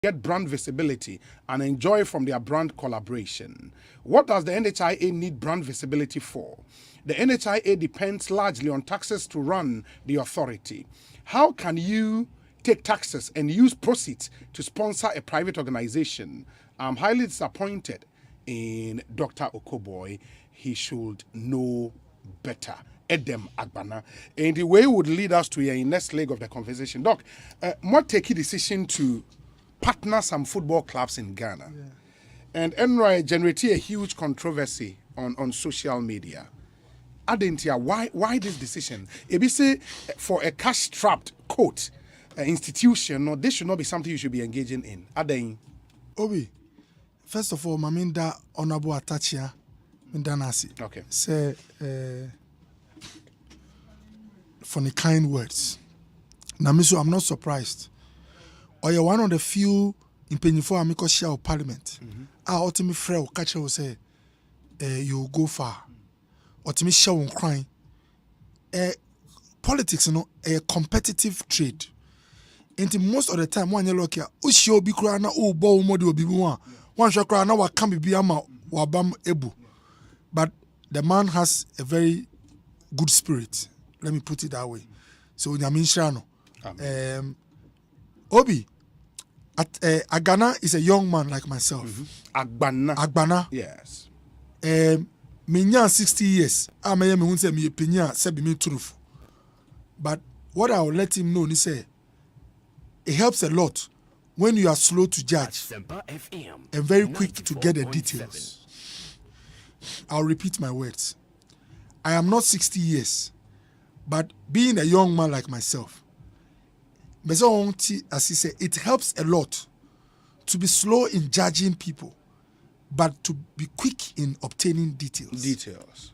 get brand visibility and enjoy from their brand collaboration. What does the NHIA need brand visibility for? The NHIA depends largely on taxes to run the authority. How can you take taxes and use proceeds to sponsor a private organization? I'm highly disappointed in Dr. Okoboy. He should know better. Edem Agbana. And the way would lead us to a next leg of the conversation. Doc, what take a decision to partner some football clubs in Ghana? Yeah. And NRI generated a huge controversy on social media. Adentia, why this decision? If you say for a cash-strapped court institution, no, this should not be something you should be engaging in. Aden. Obi, first of all, Maminda Honorable Atachia, Mindanasi. Okay. Say, for the kind words. Namiso, I'm not surprised. Or you're one of the few in Penifo Amico share of parliament. I ultimately friend catcher will say, you go far. Ultimately share on crying. Politics, you know, a competitive trade. And most of the time, when you look here, Ushio be crying, oh, bow modi will be one shall cry now, what can be ama wabam ebu. But the man has a very good spirit. Let me put it that way. So, Nyamin Shano. Obi, Agana is a young man like myself. Agbana. Yes. Minya 60 years. I may me say me opinion say be me truth. But what I will let him know, he say, it helps a lot when you are slow to judge Asempa FM and very quick to get the details. I'll repeat my words. I am not 60 years, but being a young man like myself, as he said, it helps a lot to be slow in judging people, but to be quick in obtaining details.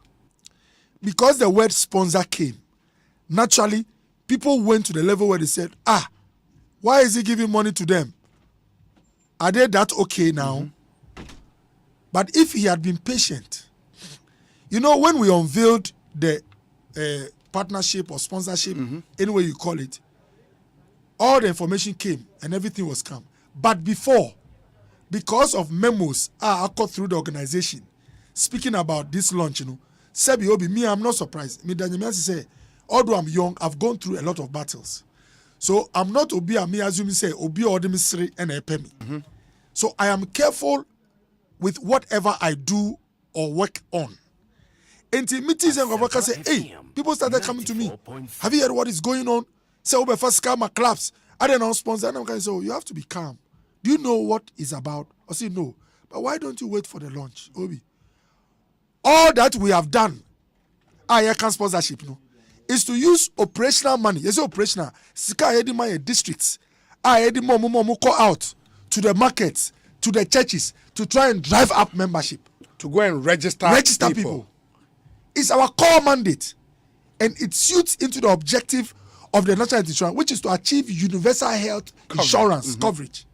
Because the word sponsor came, naturally, people went to the level where they said, why is he giving money to them? Are they that okay now? But if he had been patient, you know, when we unveiled the partnership or sponsorship, any way you call it, all the information came and everything was calm. But before, because of memos I got through the organization, speaking about this launch, you know, Sebi Obi, me, I'm not surprised. Me, Daniel say, although I'm young, I've gone through a lot of battles. So I'm not Obi, me assuming say, Obi or the mystery and a penny. So I am careful with whatever I do or work on. Until meetings and workers say, hey, people started coming to me. Have you heard what is going on? Say, Obi, first scam claps. I don't know, sponsor. And I'm going to say, oh, you have to be calm. Do you know what it's about? I say, no. But why don't you wait for the launch, Obi? All that we have done, I can sponsorship, no, is to use operational money. Yes, operational. Sika edi my districts. I edi mo call out to the markets, to the churches, to try and drive up membership. To go and register people. It's our core mandate. And it suits into the objective of the national health insurance, which is to achieve universal health insurance coverage.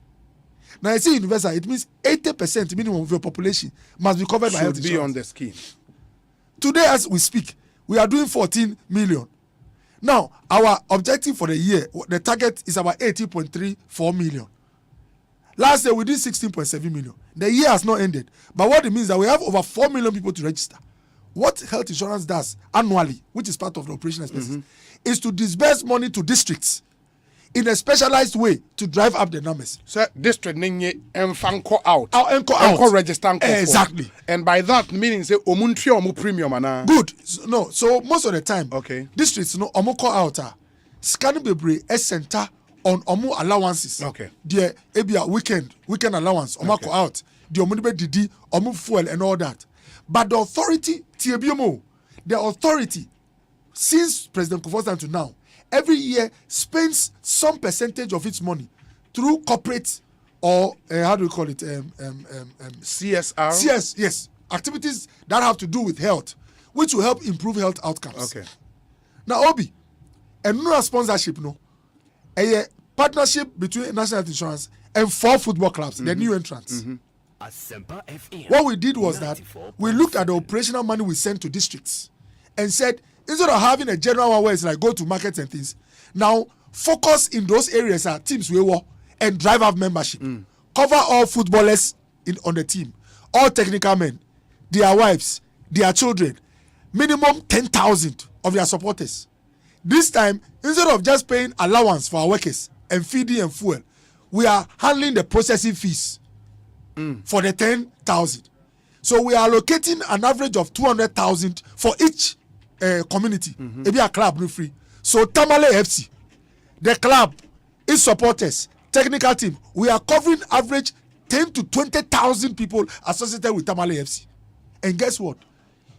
Now, I say universal, it means 80% minimum of your population must be covered by health insurance. Should be on the scheme. Today, as we speak, we are doing 14 million. Now, our objective for the year, the target is about 18.34 million. Last year, we did 16.7 million. The year has not ended. But what it means is that we have over 4 million people to register. What health insurance does annually, which is part of the operational expenses, is to disburse money to districts in a specialized way to drive up the numbers. So district ninye enfanko out. Enko register. Exactly. And by that meaning say omuntri omu premium ana. Good. No. So most of the time, okay, districts no omu call out. Scan bebre a center on omu allowances. Okay. The ebia weekend allowance omu call out. The omu be didi omu fuel and all that. But the authority, the authority, since President Kufuor to now, every year spends some percentage of its money through corporate or how do we call it? CSR? Yes. Activities that have to do with health, which will help improve health outcomes. Okay. Now, Obi, and no sponsorship, no. A partnership between National Health Insurance and 4 football clubs, the new entrants. Asempa FM. What we did was that we looked at the operational money we sent to districts and said, instead of having a general one where it's like go to markets and things, now focus in those areas are teams we were and drive up membership. Cover all footballers on the team, all technical men, their wives, their children, minimum 10,000 of their supporters. This time, instead of just paying allowance for our workers and feeding and fuel, we are handling the processing fees for the 10,000. So we are allocating an average of 200,000 for each community. Maybe a club no free. So Tamale FC, the club, its supporters, technical team, we are covering average 10 to 20,000 people associated with Tamale FC. And guess what?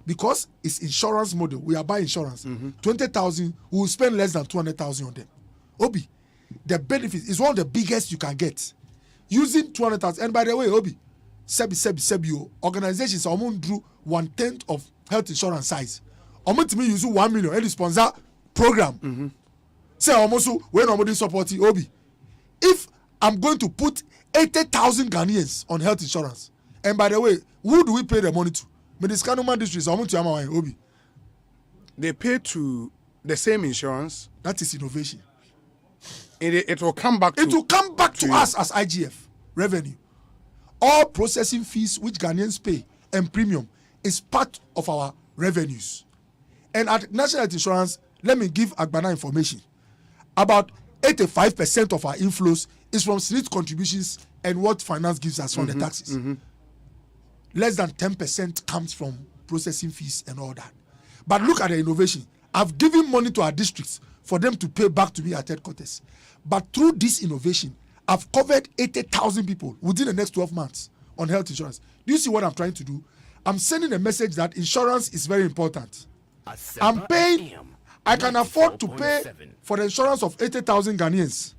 Because it's insurance model, we are buying insurance. 20,000, we will spend less than 200,000 on them. Obi, the benefit is one of the biggest you can get. Using 200,000, and by the way, Obi, Sebi, organizations are drew 1/10 of health insurance size. To me use 1 million and sponsor program. Say almost when nobody supporting Obi. If I'm going to put 80,000 Ghanaians on health insurance, and by the way, who do we pay the money to? Medical districts Obi. They pay to the same insurance. That is innovation. It will come back. It will come back to us as IGF revenue. All processing fees which Ghanaians pay and premium is part of our revenues. And at National Health Insurance, let me give Agbana information. About 85% of our inflows is from state contributions and what finance gives us from the taxes. Less than 10% comes from processing fees and all that. But look at the innovation. I've given money to our districts for them to pay back to me at headquarters. But through this innovation, I've covered 80,000 people within the next 12 months on health insurance. Do you see what I'm trying to do? I'm sending a message that insurance is very important. I'm paying, I can afford to pay for the insurance of 80,000 Ghanaians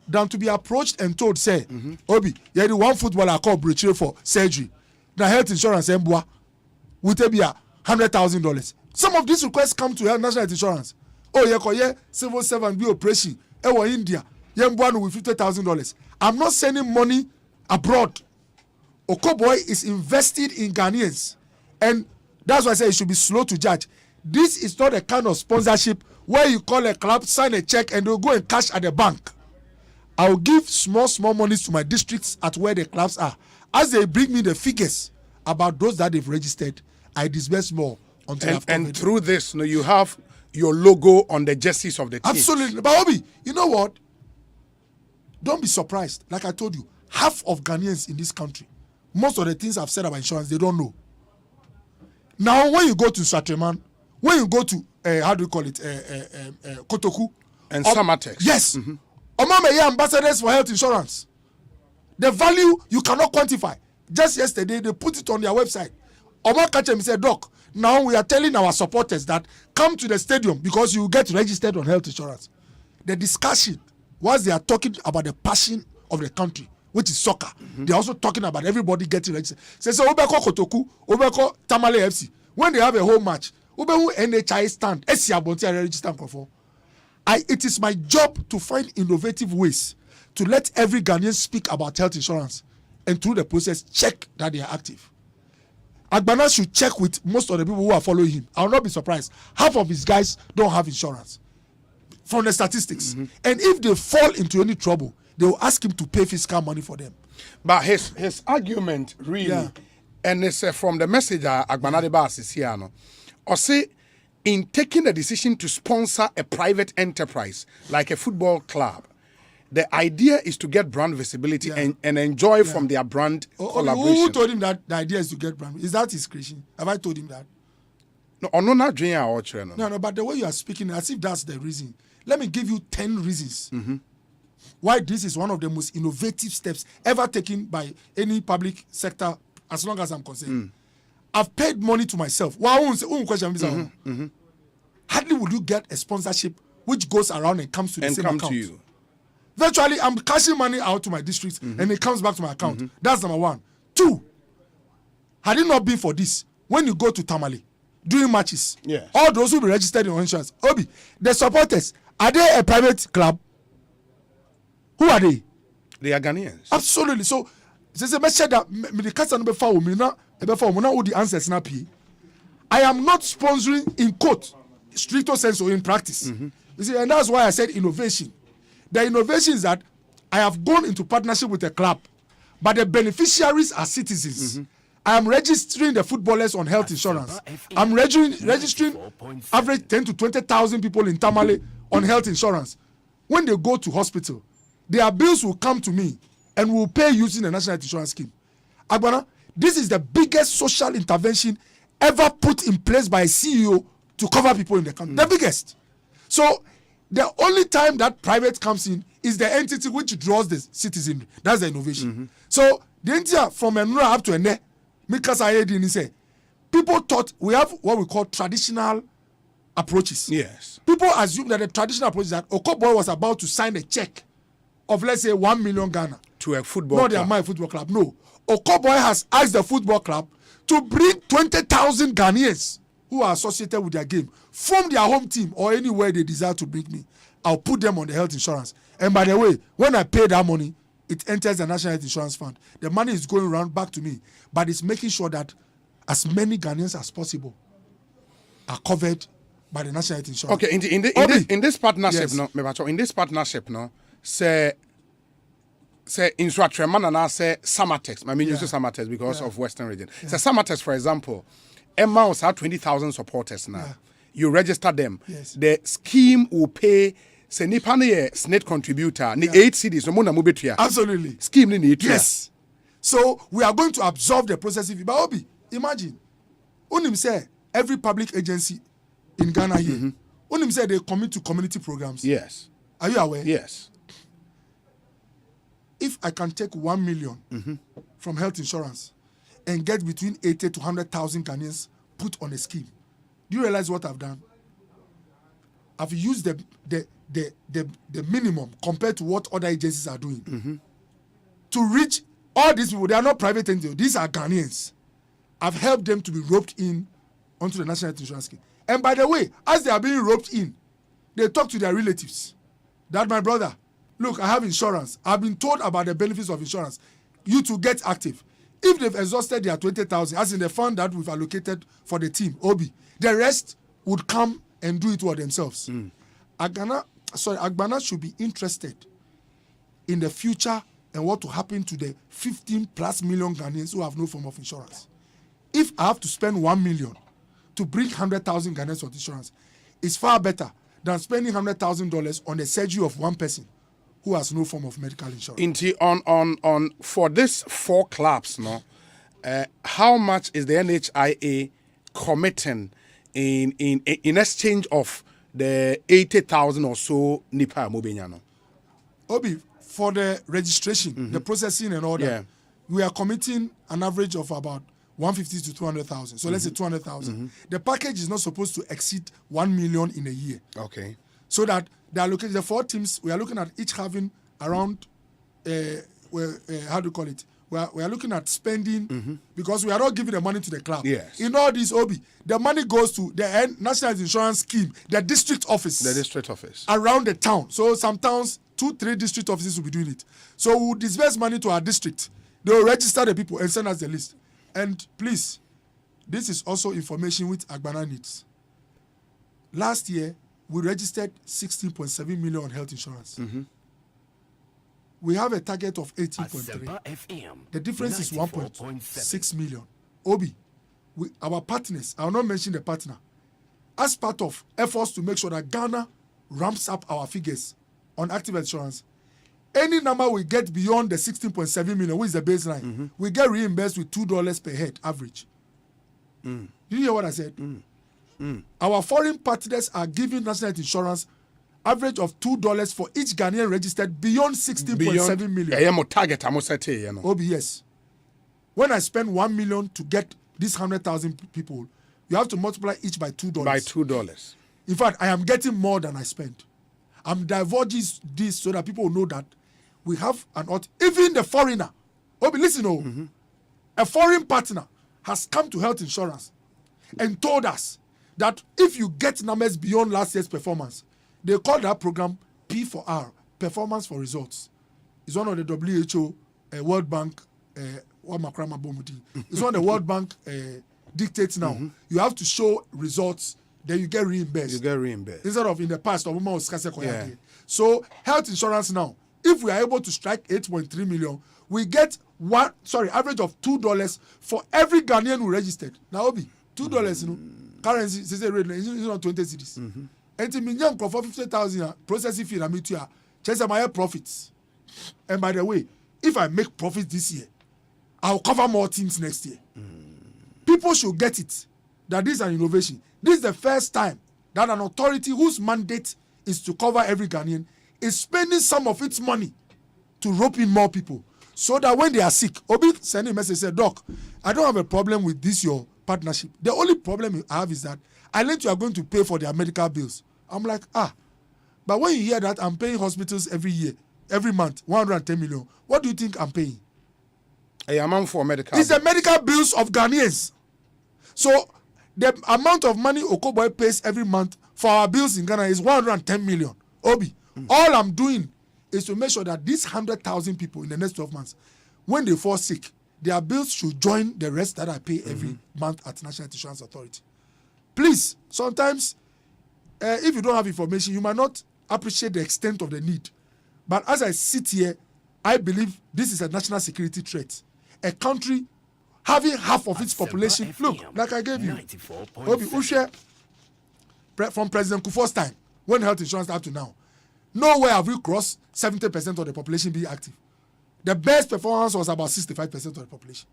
than to be approached and told, say, Obi, you the one footballer called Brichere for surgery. The health insurance Mbwa will be $100,000. Some of these requests come to National Health Insurance. Oh, yeah, civil servant be operation. India, Mbwa with $50,000. I'm not sending money abroad. Okoboy is invested in Ghanaians, and that's why I say it should be slow to judge. This is not a kind of sponsorship where you call a club, sign a check, and they'll go and cash at the bank. I will give small monies to my districts at where the clubs are. As they bring me the figures about those that they've registered, I disburse more until and through this, you have your logo on the jerseys of the team. Absolutely. But Obi, you know what? Don't be surprised. Like I told you, half of Ghanaians in this country, most of the things I've said about insurance, they don't know. Now, when you go to Shatreman, when you go to, how do you call it, Kotoku. And Samatex. Yes. Omame ambassadors for health insurance. The value you cannot quantify. Just yesterday, they put it on their website. Omar Kachem said, Doc, now we are telling our supporters that come to the stadium because you get registered on health insurance. The discussion, once they are talking about the passion of the country, which is soccer, they're also talking about everybody getting registered. So, Obeko Kotoku, Obeko Tamale FC, when they have a home match, Obehu NHI stand, register for. It is my job to find innovative ways to let every Ghanaian speak about health insurance and through the process check that they are active. Agbana should check with most of the people who are following him. I will not be surprised. Half of his guys don't have insurance from the statistics. And if they fall into any trouble, they will ask him to pay fiscal money for them. But his argument really, and it's from the message Agbana Debas is here, Osei, in taking the decision to sponsor a private enterprise like a football club, the idea is to get brand visibility and enjoy from their brand collaboration. Who told him that the idea is to get brand? Is that his creation? Have I told him that? No, but the way you are speaking, as if that's the reason. Let me give you 10 reasons why this is one of the most innovative steps ever taken by any public sector, as long as I'm concerned. I've paid money to myself. Hardly would you get a sponsorship which goes around and comes to the same account. To you. Virtually, I'm cashing money out to my district and it comes back to my account. That's number one. Two, had it not been for this, when you go to Tamale during matches, all those who be registered in insurance, Obi, the supporters, are they a private club? Who are they? They are Ghanaians. Absolutely. So, I am not sponsoring in quote, stricto sensu in practice. You see, and that's why I said innovation. The innovation is that I have gone into partnership with a club, but the beneficiaries are citizens. I am registering the footballers on health insurance. I'm registering average 10 to 20,000 people in Tamale on health insurance. When they go to hospital, their bills will come to me and will pay using the National Health Insurance Scheme. Agbana, this is the biggest social intervention ever put in place by a CEO to cover people in the country. The biggest. So the only time that private comes in is the entity which draws the citizen. That's the innovation. So the entity from Enura up to Ene, people thought we have what we call traditional approaches. Yes. People assume that the traditional approach is that Okoboy was about to sign a check of, let's say, 1 million Ghana to a football not club. My football club. No. Okoboy has asked the football club to bring 20,000 Ghanaians who are associated with their game from their home team or anywhere they desire to bring me. I'll put them on the health insurance. And by the way, when I pay that money, it enters the National Health Insurance Fund. The money is going around back to me, but it's making sure that as many Ghanaians as possible are covered by the National Health Insurance. Okay, in this partnership, Yes. no, in this partnership, no, say instructor man and I say Samatex. I mean, use Samatex because of Western region. So Samatex, for example, amounts have 20,000 supporters now. Yeah. You register them. Yes. The scheme will pay. Say nipa ne SNET contributor ni 8 cedis. No more na mubetua. Absolutely. Scheme ni ni. Yes. So we are going to absorb the processing fee. But Obi, imagine, Unim say every public agency in Ghana here, Unim say they commit to community programs. Yes. Are you aware? Yes. If I can take 1 million from health insurance and get between 80 to 100,000 Ghanaians put on a scheme, do you realize what I've done? I've used the minimum compared to what other agencies are doing to reach all these people. They are not private entities. These are Ghanaians. I've helped them to be roped in onto the National Health Insurance Scheme. And by the way, as they are being roped in, they talk to their relatives. That my brother, look, I have insurance. I've been told about the benefits of insurance. You to get active. If they've exhausted their 20,000, as in the fund that we've allocated for the team, Obi, the rest would come and do it for themselves. Agbana should be interested in the future and what will happen to the 15 plus million Ghanaians who have no form of insurance. If I have to spend 1 million to bring 100,000 Ghanaians on insurance, it's far better than spending $100,000 on the surgery of one person who has no form of medical insurance. On for this 4 clubs, no, how much is the NHIA committing in exchange of the 80,000 or so Nipa Mobenyano? Obi, for the registration, the processing and all that, we are committing an average of about 150 to 200,000. So let's say 200,000. The package is not supposed to exceed 1 million in a year. Okay. So that they are looking, the 4 teams, we are looking at each having around, how do you call it? We are looking at spending, because we are not giving the money to the club. Yes. In all this, Obi, the money goes to the National Insurance Scheme, the district office. The district office. Around the town. So some towns, 2-3 district offices will be doing it. So we'll disperse money to our district. They will register the people and send us the list. And please, this is also information which Agbana needs. Last year, we registered 16.7 million on health insurance. We have a target of 18.3. The difference is 1.6 million. Obi, our partners, I will not mention the partner, as part of efforts to make sure that Ghana ramps up our figures on active insurance, any number we get beyond the 16.7 million, which is the baseline, we get reimbursed with $2 per head average. Did you hear what I said? Our foreign partners are giving national health insurance average of $2 for each Ghanaian registered beyond 16.7 million. I am a target. I'm set here. Obi, yes. When I spend 1 million to get these 100,000 people, you have to multiply each by $2. By $2. In fact, I am getting more than I spend. I'm divulging this so that people will know that we have even the foreigner. Obi, listen, a foreign partner has come to health insurance and told us that if you get numbers beyond last year's performance, they call that program P4R, Performance for Results. It's one of the WHO, World Bank, it's one of the World Bank dictates now. You have to show results, then you get reimbursed. You get reimbursed. Instead of in the past, so health insurance now If we are able to strike 8.3 million, we get average of $2 for every Ghanaian who registered. Now, Obi, $2, you know, currency, say rate is not 20 cities. And to me, for 50,000 processing fee, I mean, to chase my profits. And by the way, if I make profits this year, I'll cover more teams next year. People should get it that this is an innovation. This is the first time that an authority whose mandate is to cover every Ghanaian is spending some of its money to rope in more people so that when they are sick, Obi send a message, say, Doc, I don't have a problem with this, your partnership. The only problem I have is that I learned you are going to pay for their medical bills. I'm like, but when you hear that I'm paying hospitals every month, 110 million, what do you think I'm paying? A amount for medical. It's the medical bills of Ghanaians. So the amount of money Okoboy pays every month for our bills in Ghana is 110 million. Obi, all I'm doing is to make sure that these 100,000 people in the next 12 months, when they fall sick, their bills should join the rest that I pay every month at National Health Insurance Authority. Please, sometimes, if you don't have information, you might not appreciate the extent of the need. But as I sit here, I believe this is a national security threat. A country having half of its population, look, like I gave you, Obi Ushe, from President Kufuor's time, when health insurance up to now, nowhere have we crossed 70% of the population being active. The best performance was about 65% of the population.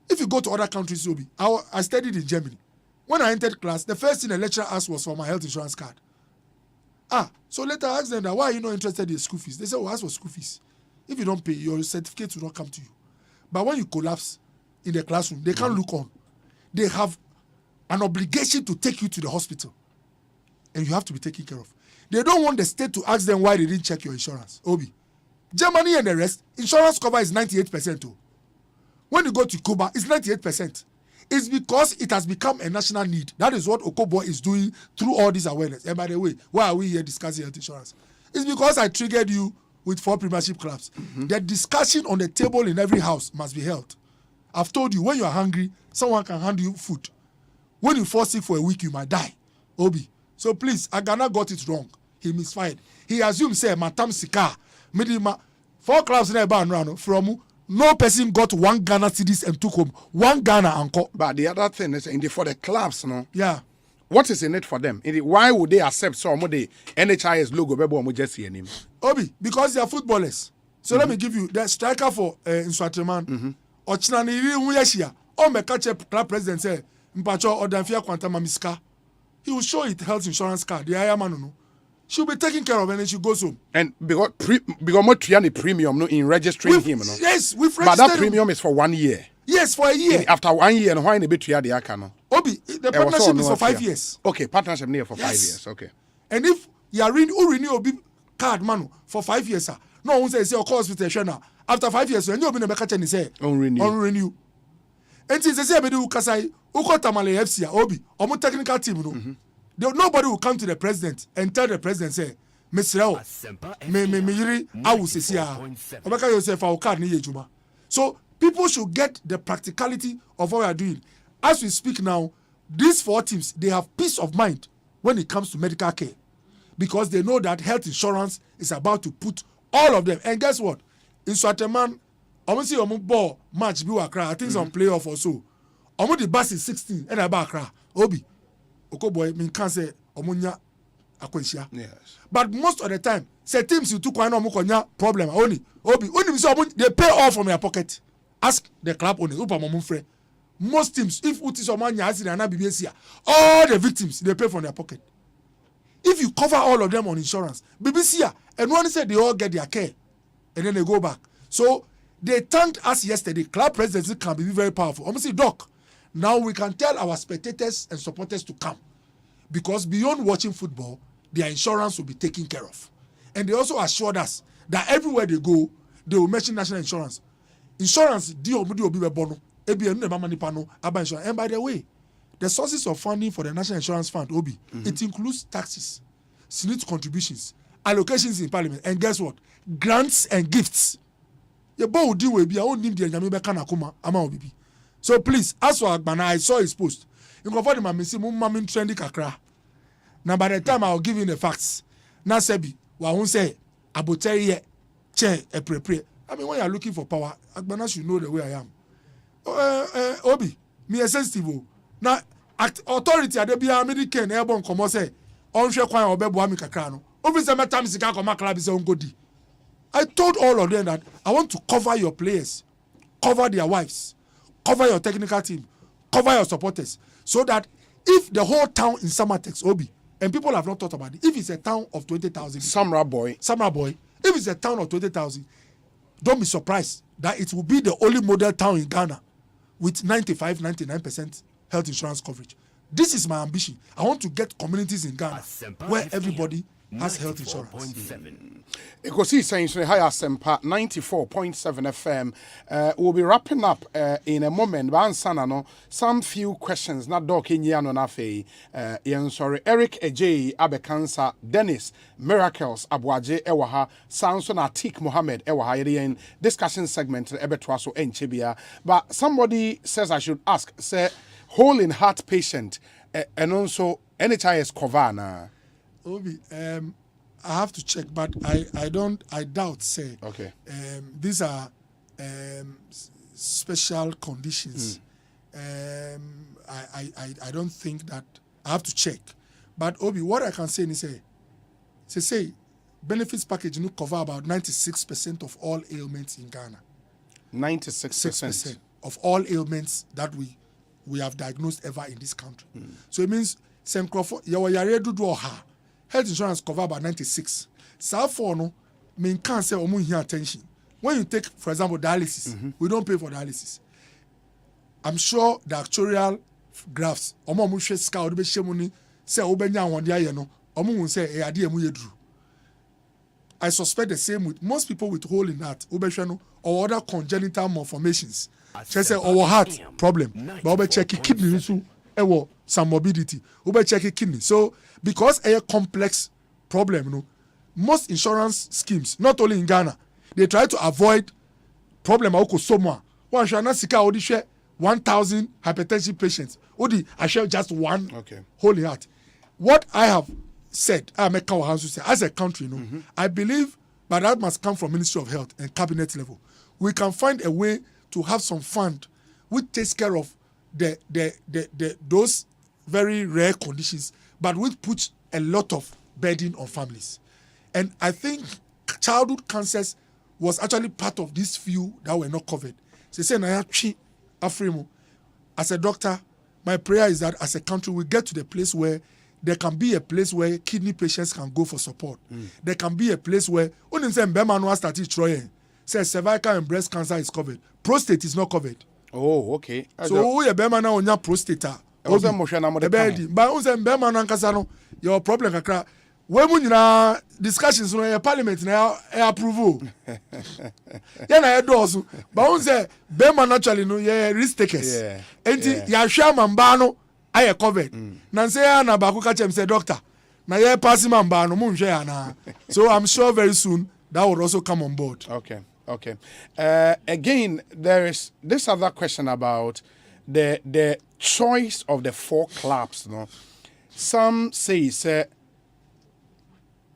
If you go to other countries, Obi, I studied in Germany. When I entered class, the first thing the lecturer asked was for my health insurance card. So later I asked them that, why are you not interested in school fees? They said, ask for school fees. If you don't pay, your certificate will not come to you. But when you collapse in the classroom, they can't look on. They have an obligation to take you to the hospital. And you have to be taken care of. They don't want the state to ask them why they didn't check your insurance. Obi, Germany and the rest, insurance cover is 98% too. When you go to Cuba, it's 98%. It's because it has become a national need. That is what Okobo is doing through all this awareness. And by the way, why are we here discussing health insurance? It's because I triggered you with 4 premiership clubs. The discussion on the table in every house must be held. I've told you, when you are hungry, someone can hand you food. When you fall sick for a week, you might die. Obi. So please, Agana got it wrong. He misfired. He assumed, say, Matam Sika, Midima, 4 clubs in a from no person got 1 Ghana cedis and took home 1 Ghana anko. But the other thing is, for the clubs, no? Yeah. What is in it for them? Why would they accept some of the NHIS logo? Obi, because they are footballers. So let me give you the striker for Nswatreman. Ochinani Uyeshia. Oh, my catch club president say, Mpacho or Danfia Quantum Miska. He will show it health insurance card. The Ayamanu. She'll be taken care of and then she goes home. And because more premium no in registering him, no? Yes, we've registered. But that premium is for 1 year. Yes, for a year. And after 1 year, why in a bit to the account? Obi, the partnership is for 5 years. Okay, partnership near for 5 years. Okay. And if you are renew Obi card man for 5 years, sir. No one says of course with a after 5 years, when you be the catch and say on renew. And since they say we do Kasai, Uko Tamale FC, Obi, or technical team, nobody will come to the president and tell the president, say, Mr. I will say, Obaka Yosef, our card ni Juma. So people should get the practicality of what we are doing. As we speak now, these 4 teams, they have peace of mind when it comes to medical care because they know that health insurance is about to put all of them. And guess what? In Swateman, almost see ball match be Accra. I think some playoff or so. Almost the bus is 16 and about Accra. Obi, Okoboy, mean can't say Omunya Aquentia. Yes. But most of the time, say teams you took one Omukonya problem only. Obi, they pay all from their pocket. Ask the club owners. Most teams, if Uti Somanya has in an BBS, all the victims they pay from their pocket. If you cover all of them on insurance, BBC and one said they all get their care and then they go back. So they thanked us yesterday. Club presidency can be very powerful. I'm saying, Doc, now we can tell our spectators and supporters to come because beyond watching football, their insurance will be taken care of. And they also assured us that everywhere they go, they will mention national insurance. Insurance, and by the way, the sources of funding for the National Insurance Fund, Obi, it includes taxes, SNIT contributions, allocations in Parliament, and guess what? Grants and gifts. So please, as for Agbana, I saw his post. You can find him trendy kakra. Now by the time I'll give you the facts, now Sebi, wahun say, Aboteri che a pre. I mean, when you are looking for power, Agbana should know the way I am. Obi, me a sensitive. Now, authority at the American airborne come say, on share kwan obebo ami kakra no. Obi say metam sika koma club is on godi. I told all of them that I want to cover your players, cover their wives, cover your technical team, cover your supporters, so that if the whole town in Samatex, Obi, and people have not thought about it, if it's a town of 20,000, Samra boy, if it's a town of 20,000, don't be surprised that it will be the only model town in Ghana with 99% health insurance coverage. This is my ambition. I want to get communities in Ghana Asempa where FM everybody has health insurance. 94.7. Ekosiisen On Asempa 94.7 FM. We'll be wrapping up in a moment. Bansana no, some few questions. Not dog in Yano Nafe. Sorry. Eric Ej Abekansa, Dennis Miracles Abuaje Ewaha, Samson Atik Mohammed Ewaha. Yen discussion segment Ebetwaso and Chibia. But somebody says I should ask. Say hole in heart patient and also NHIS Kovana. Obi, I have to check, but I doubt, say. Okay. These are special conditions. I don't think that, I have to check. But Obi, what I can say is say benefits package no cover about 96% of all ailments in Ghana. 96%. 6% of all ailments that we have diagnosed ever in this country. So it means some health insurance cover about 96. So for no, mean can't say here attention. When you take, for example, dialysis, we don't pay for dialysis. I'm sure the actuarial graphs, I suspect the same with most people with hole in heart, or other congenital malformations. Just say our heart problem, but check kidney some morbidity. Check kidney. So because a complex problem, most insurance schemes, not only in Ghana, they try to avoid problem. One shall not seek out 1,000 hypertension patients. I share just one holy heart. What I have said, as a country, I believe, but that must come from Ministry of Health and cabinet level. We can find a way to have some fund which takes care of those very rare conditions, but which puts a lot of burden on families. And I think childhood cancers was actually part of these few that were not covered. As a doctor, my prayer is that as a country we get to the place where there can be a place where kidney patients can go for support. There can be a place where cervical and breast cancer is covered. Prostate is not covered. Oh, okay. So we be man on your prostate. But your problem kakra. When we na discussions in parliament na approval. Yeah, na endorse. But we say be man actually no risk takers. Enti ya hwa mamba no aye covered. Na say na ba ku ka chem say doctor. Na ye pass mamba no mun hwe ya na. So I'm sure very soon that will also come on board. Okay. Again, there is this other question about the choice of the 4 clubs. No, some say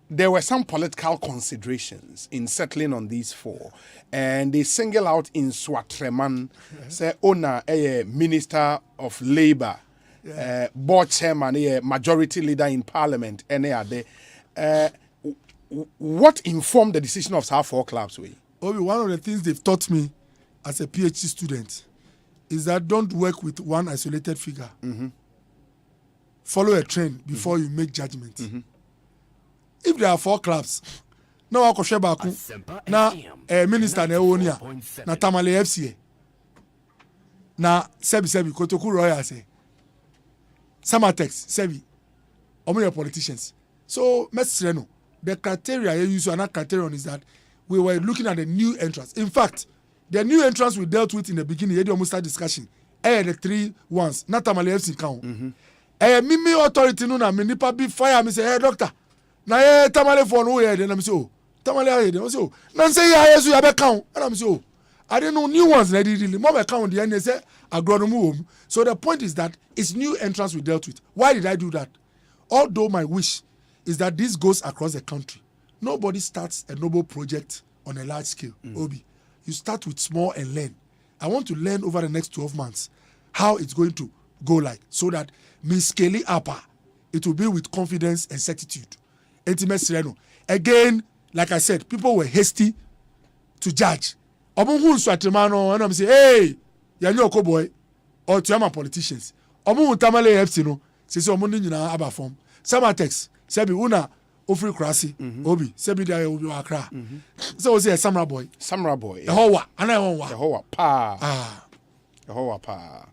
there were some political considerations in settling on these 4, and they single out in Swatreman, say owner a minister of labor, board chairman, a majority leader in parliament, and what informed the decision of our 4 clubs? One of the things they've taught me as a PhD student is that don't work with one isolated figure. Follow a trend before you make judgment. If there are 4 clubs, now na minister na ewonia na Tamale FCA na sebi Kotoku Royal say Samatex sebi omo politicians. So the criteria you use another criterion is that we were looking at the new entrance. In fact, the new entrance we dealt with in the beginning, you almost start discussion. The 3 ones, not Tamale FC count. Mimi authority no na minipa be fire me say, hey doctor, na Tamale for no here. Then I'm say, oh, Tamale here. Then I'm say, oh, nan say ya so ya be count. And I'm say, oh, I didn't know new ones. Na really more count the end say agronomy. So the point is that it's new entrance we dealt with. Why did I do that? Although my wish is that this goes across the country. Nobody starts a noble project on a large scale. Obi, you start with small and learn. I want to learn over the next 12 months how it's going to go like, so that me scaling up, it will be with confidence and certitude. Intimacy. Again, like I said, people were hasty to judge. Omo hu nsuatemano and I'm say, hey, ya nyoko boy, or to politicians. Omo hu tamale FC no, say omo ni nyina aba form. Sama text, sebi una ofri krasi, obi, sebi dia obi wakra. So we say Samurai boy. Samurai boy. Yehowa, ana yehowa. Yehowa pa. Yehowa pa.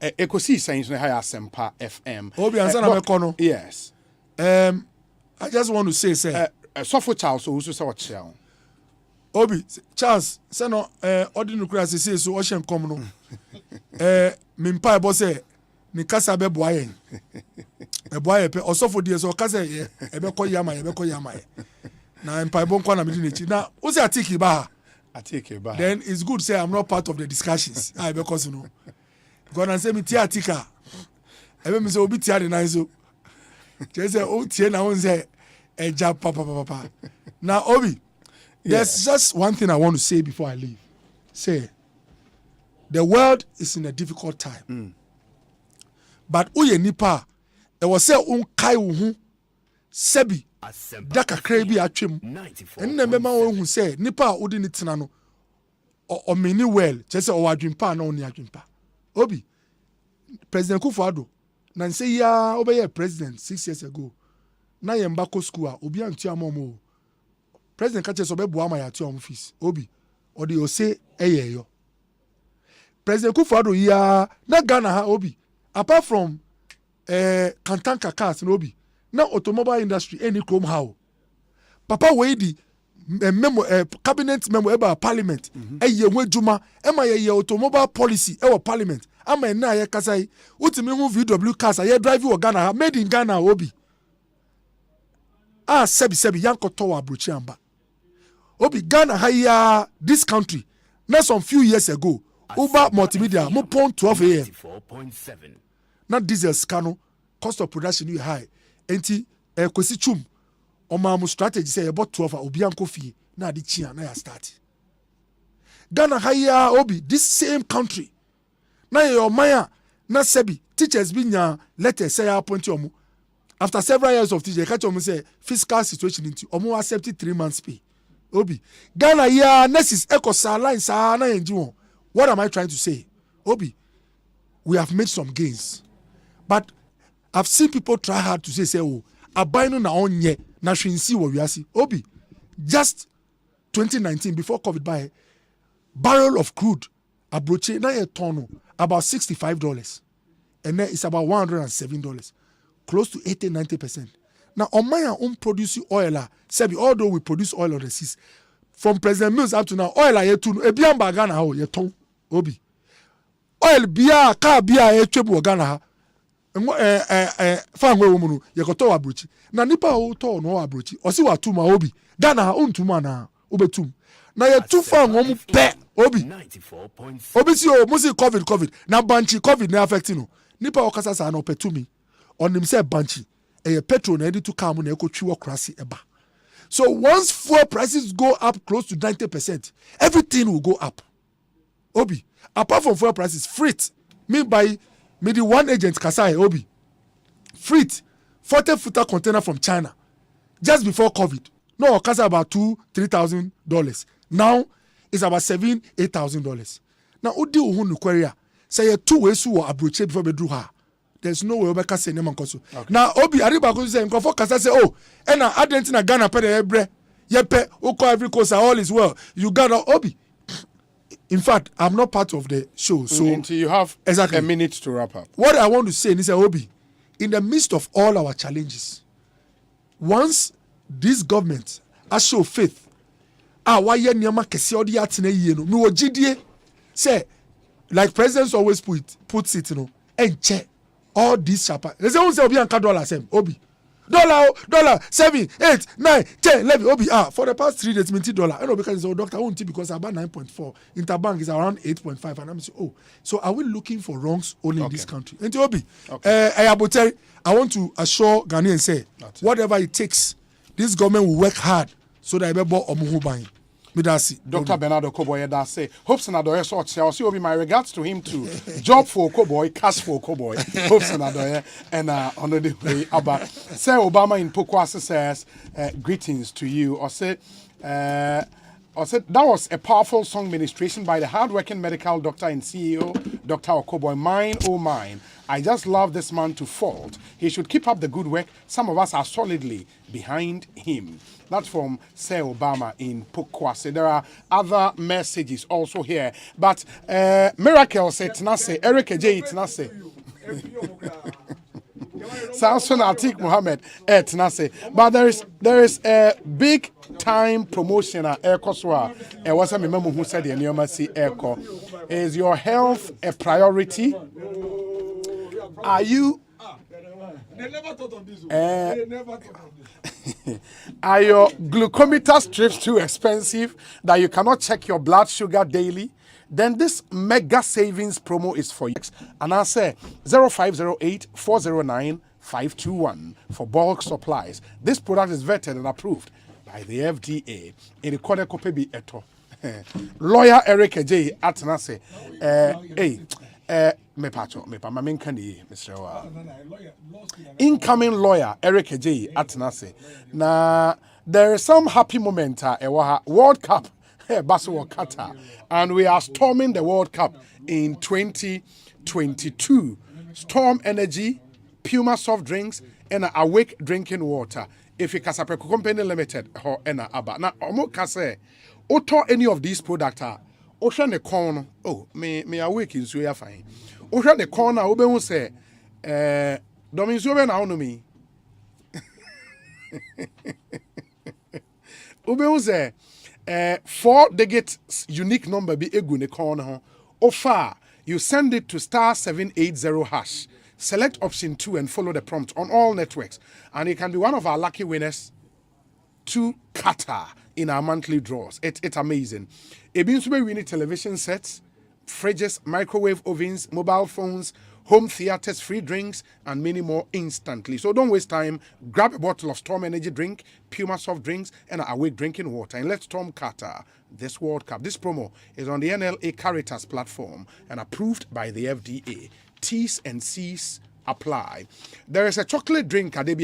Ekosiisen is high Asempa FM. Obi ansa na me kono. Yes. I just want to say Sofo Charles so say what shall. Obi Charles say no ordinary krasi say so o hye nkom no. Me mpa ebo say ni kasa be boa yen. Boa pe osofo die so kasa e be ko yama na mpa ebo nkwa na me di na o say atiki ba. Then it's good say I'm not part of the discussions. I because you know. Gonna say me tiatika. Ebe me say obi tia de nan so. Just say o tie na won say eja papa. Now Obi, there's just one thing I want to say before I leave. Say the world is in a difficult time. But uye nipa e was say unkai wo hu sebi da kakra bi atwem. Enna mema wo hu say nipa odi ni tena no o meni well, just say o adwempa na oni adwempa. Obi, President Kufuor na say ya obey president 6 years ago. Na yemba ko school a obi antu amomo. President kache so be boa ma ya tu am fees. Obi, o de o say eyeyo. President Kufuor ya na Ghana ha Obi. Apart from Kantanka cars no Obi. Na automobile industry any chrome how. Papa we di memo cabinet memo about parliament eye wedjuma ema ye automobile policy e parliament ama na ye kasai utimi hu VW cars ye drive wo Ghana made in Ghana Obi sebi yankoto wa abrochi amba Obi Ghana haya this country na some few years ago Uber multimedia mo pon 12 am na diesel scano cost of production you high enti Kosi chum Omamu strategy say about 12 obi anko fie na adi chia na ya start. Ghana haya Obi this same country. Na your maya na sebi teachers binya letter say appoint omu. After several years of teaching, catch omu say fiscal situation into omu accept 3 months pay. Obi Ghana ya nurses ekosa line sa na enji. What am I trying to say? Obi, we have made some gains. But I've seen people try hard to say oh abaino na onye na hwensi wo wiase Obi just 2019 before COVID buy barrel of crude abroche na ye ton about $65 and then it's about $107 close to 80-90%. Now on my own produce oil sebi although we produce oil on the seas from President Mills up to now oil ye tun ebiamba Ghana ho ye ton Obi oil bia car bia ye twebu Ghana ha fa nwe wo mu no ye koto abrochi na nipa o to no abrochi o si wa tuma Obi Ghana ha ontuma na obetum na ye tu fa nwo mu pe Obi si o musi covid na banchi covid na affecting no nipa o kasa sa na opetumi onim say banchi e petrol na edi to car mu na ekotwi wo krasi eba. So once fuel prices go up close to 90%, everything will go up. Obi, apart from fuel prices, freight, me by me the one agent Kasai Obi, freight, 40-footer container from China, just before COVID. No, Kasa about $2,000-3,000. Now it's about $7,000-8,000. Now Udi uhunu queria say 2 ways who are abroche before bedru ha. There's no way Obeka say name nkoso. Now Obi ariba ko say nkofo kasa say oh na Argentina Ghana pe de ebre yepe uko every coast all is well. You got Obi. In fact, I'm not part of the show, so until you have exactly a minute to wrap up. What I want to say is Obi, in the midst of all our challenges, once this government has show faith, why ye nyama kesi odi atene yie no, me wo gidie say like presidents always puts it enche all these chapa. They say Obi anka dollar same Obi. Dollar 7, 8, 9, 10, 11 Obi for the past 3 days minty dollar. I know because doctor won't because about 9.4. Interbank is around 8.5 and I'm saying so are we looking for wrongs only in this country? And Obi, I want to assure Ghanaians say whatever it takes, this government will work hard so that everybody omuhu buying. Midasi. Dr. Bernardo Koboy that say hopes and adoye so Chelsea will be my regards to him too. Job for Koboy, cash for Koboy, hopes and adoye and on the way about say Obama in Pokwase says greetings to you or say that was a powerful song ministration by the hardworking medical doctor and CEO, Dr. Okoboy. Mine, oh mine. I just love this man to fault. He should keep up the good work. Some of us are solidly behind him. That's from Sir Obama in Pokwase. There are other messages also here. But Miracle said, Tnase, Eric J. Tnase. Samson Atik Mohammed Tnase. But there is a big time promotion at Ekoswa. It was a member who said the Neomasi Eko. Is your health a priority? Are you? They never thought of this. They never thought of this. Are your glucometer strips too expensive that you cannot check your blood sugar daily? Then this mega savings promo is for you. And I say 0508 409 521 for bulk supplies. This product is vetted and approved by the FDA. In the corner copy eto. Lawyer Eric J. Atnase. Incoming lawyer Eric J. Atnase. Now there is some happy moment World Cup Basketball Qatar, and we are storming the World Cup in 2022. Storm Energy, Puma soft drinks, and Awake drinking water. If you Casapreco Company Limited or Abba. Now Omo Kase, Oto any of these products Ocean the corner. Oh, me awake in so fine. Ocean the corner, Obe will say, Dominzobe na me. Obe will say, 4-digit unique number be egu ne corner. Ofa, you send it to *780#. Select option 2 and follow the prompt on all networks. And you can be one of our lucky winners to Qatar in our monthly draws. It's amazing. We need television sets, fridges, microwave ovens, mobile phones, home theaters, free drinks, and many more instantly. So don't waste time. Grab a bottle of Storm Energy drink, Puma soft drinks, and Awake drinking water. And let's storm Qatar this World Cup. This promo is on the NLA Caritas platform and approved by the FDA. T's and C's apply. There is a chocolate drink at the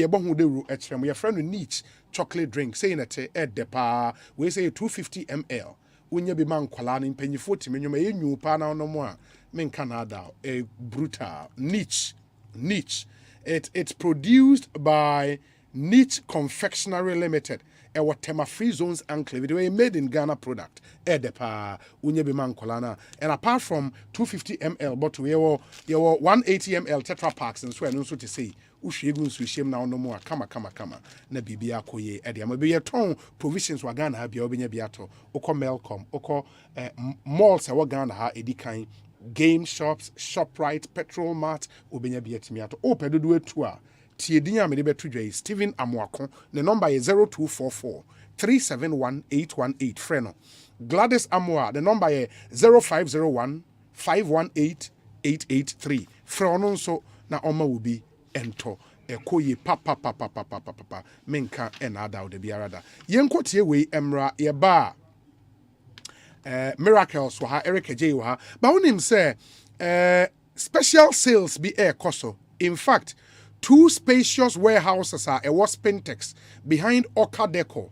your friend niche chocolate drink saying at depa we say 250 ml. Unya be man kwala ni mpanyifo timi nyoma enyu pa na no mo a men Canada a brutal niche. It's produced by Niche Confectionery Limited. Our tema free zones enclave. They were made in Ghana product. Edepa unya be man kwala. And apart from 250 ml bottle, we were 180 ml Tetra Packs and so and so to say. Ushigun swishim now no more kama na bibia koye ede am be ton provisions wa Ghana ha bia obenya biato oko Melcom oko malls wa Ghana ha edikan game shops ShopRite Petrol Mart obenya biatimi ato opedodo etu a tie din am de beto dwai Steven Amoako the number is 0244 371 818 freno Gladys Amoa the number is 0501 518 883 freno so na oma will be ento ekoye papa menka enada o de biarada yenko tie we emra ye ba miracles wa Eric J wa ba wonim say special sales be koso. In fact 2 spacious warehouses are a was Pentex behind Oka Deco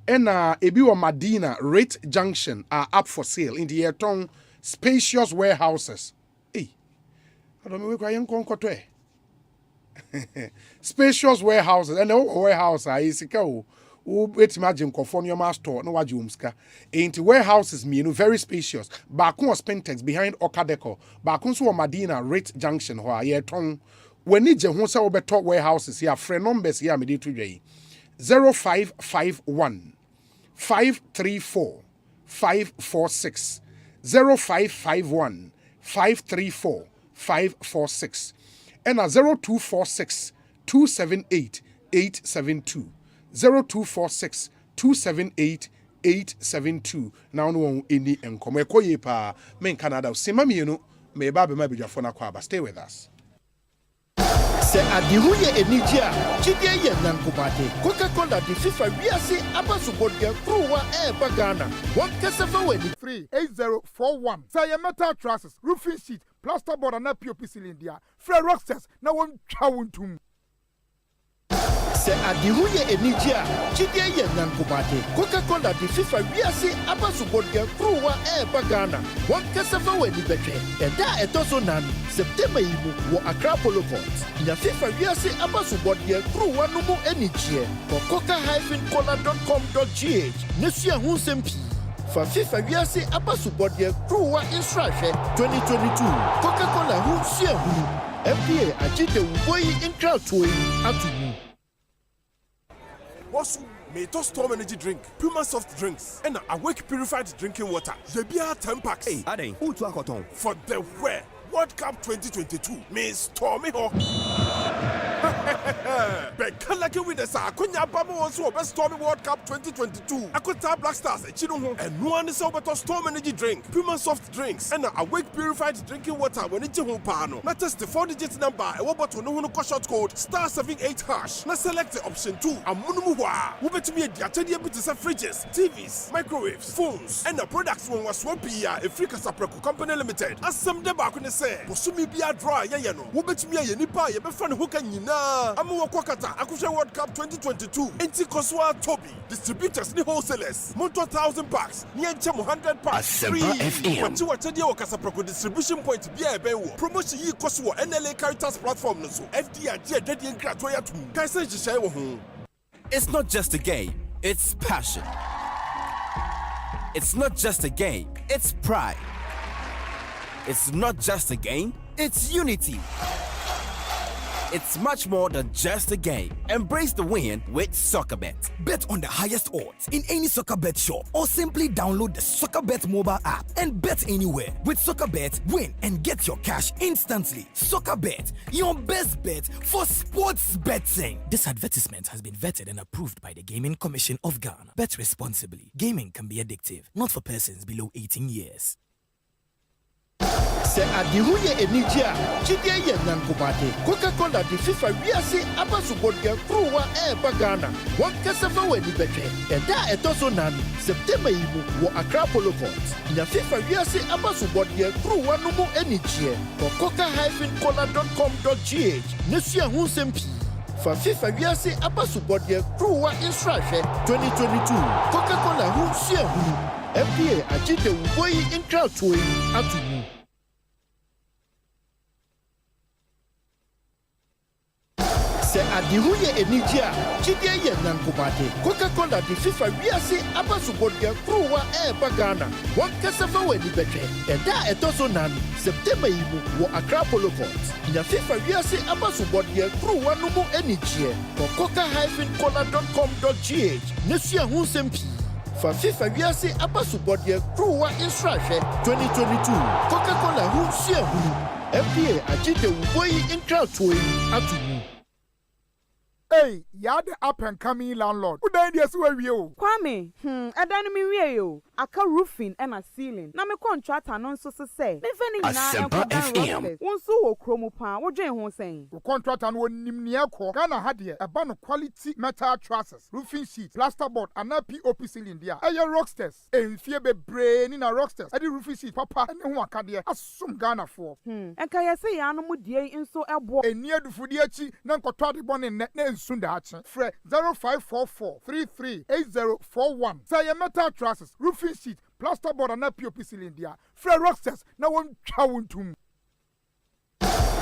and ebi wa Madina Rate Junction are up for sale in the Yeton spacious warehouses. I don't know where yenko nkoto spacious warehouses and the warehouse is wait imagine conform store no wajumska into warehouses me very spacious back was Pentex behind Okadeco back so Madina Rate Junction ho aye ton when ni je ho se obeto warehouses here friend numbers here me dey to 0551 534 546 0551 534 546 and a 0246 278 872 0246 278 872 now no any enkom ekoye pa men Canada sema mienu me ba be ma bidwafo na kwa ba stay with us. Se adihuye enijia, chidie ye nankobate. Coca-Cola di FIFA wiase abasubodia kruwa bagana. One kesefa weni 38041. Say your metal trusses, roofing sheet, plasterboard and POP cylinder. Free rocksters, now one chawuntum. Se adihuye enijia, chidie ye nankobate. Coca-Cola di FIFA wiase abasubodia kruwa bagana. One kesefa weni betre. Eda etoso nan September imu wo Accra Polo Court. Nya FIFA wiase abasubodia kruwa numu enijie. For coca-cola.com.gh. Nesia hunsempi. For FIFA wiase abasubodia kruwa instrashe 2022. Coca-Cola hunsia hu. FDA ajite uboyi inkra tuwe atumu. Bonsu, may to storm energy drink, Puma soft drinks, and Awake purified drinking water. Yebia 10 packs. Hey, Ade, who to akoton? For the wear. World Cup 2022 means stormy ho. But like with the Sakunya Bama also best stormy World Cup 2022. Akota Black Stars Chino and no one is over to storm energy drink, Puma soft drinks, and Awake purified drinking water when it's home pano. Not just the 4-digit number, a what to know short code *78#. Now select the option 2. Amunumuwa. Who bet me a diatedia bit fridges, TVs, microwaves, phones, and the products when was swampia a Frika Sapreco Company Limited. As some debak on the Bosumi be a dry, yano. Who bet me a nipa, a befan who can yina. Amu Wakata, Akusha World Cup 2022. Enti Koswa Toby. Distributors ni wholesalers. Monto 1,000 packs. Niencham 100 packs. Asempa FM. What you attend your Casaproco distribution point be a bewo. Promotion ye Koswa NLA Caritas platform no so. FDR Dead and Gratoya too. Kaisa Jishawo home. It's not just a game, it's passion. It's not just a game, it's pride. It's not just a game, it's unity. It's much more than just a game. Embrace the win with SoccerBet. Bet on the highest odds in any SoccerBet shop or simply download the SoccerBet mobile app and bet anywhere. With SoccerBet, win and get your cash instantly. SoccerBet, your best bet for sports betting. This advertisement has been vetted and approved by the Gaming Commission of Ghana. Bet responsibly. Gaming can be addictive, not for persons below 18 years. Se adihuye enijia, chidie ye nankobate. Coca-Cola di FIFA wiase abasubodia kruwa bagana. One kesefa weni betre. Eda etoso nan September imu wo Accra Polo Court. Nya FIFA wiase abasubodia kruwa numu enijie. For coca-cola.com.gh. Nesia hunsempi. For FIFA wiase abasubodia kruwa instrashe 2022. Coca-Cola hunsia hu. FDA ajite uboyi inkra tuwe atumu. Se adihuye enijia, chidie ye nankobate. Coca-Cola di FIFA wiase abasubodia kruwa bagana. One kesefa weni betre. Eda etoso nan September imu wo Accra Polo Court. Nya FIFA wiase abasubodia kruwa numu enijie. For coca-cola.com.gh. Nesia hunsempi. For FIFA wiase abasubodia kruwa instrashe 2022. Coca-Cola hunsia hu. FDA ajite uboyi inkra tuwe atumu. Hey, you're the up and coming landlord. Who died yes where you? Kwame, I don't mean you. I can roofing and a ceiling. Na me contract anon so say. Me feni na Asempa FM. Won so wo kromo pan. Wo dwen ho sen. The contract and one nimnia ko. Ghana had here a ban of quality metal trusses, roofing sheets, plasterboard, and a POP cylinder. Aye rocksters. En fie be brain in a rocksters. Adi roofing sheet papa and who akadia asum Ghana for. En kaya say ya no mu die nso ebo. En near the foodie nan kotwa de bon en net sunda Fre 0544 338041. Say a metal trusses, roofing sheet, plasterboard and a POP cylinder. Fre rocksters na won chawuntum.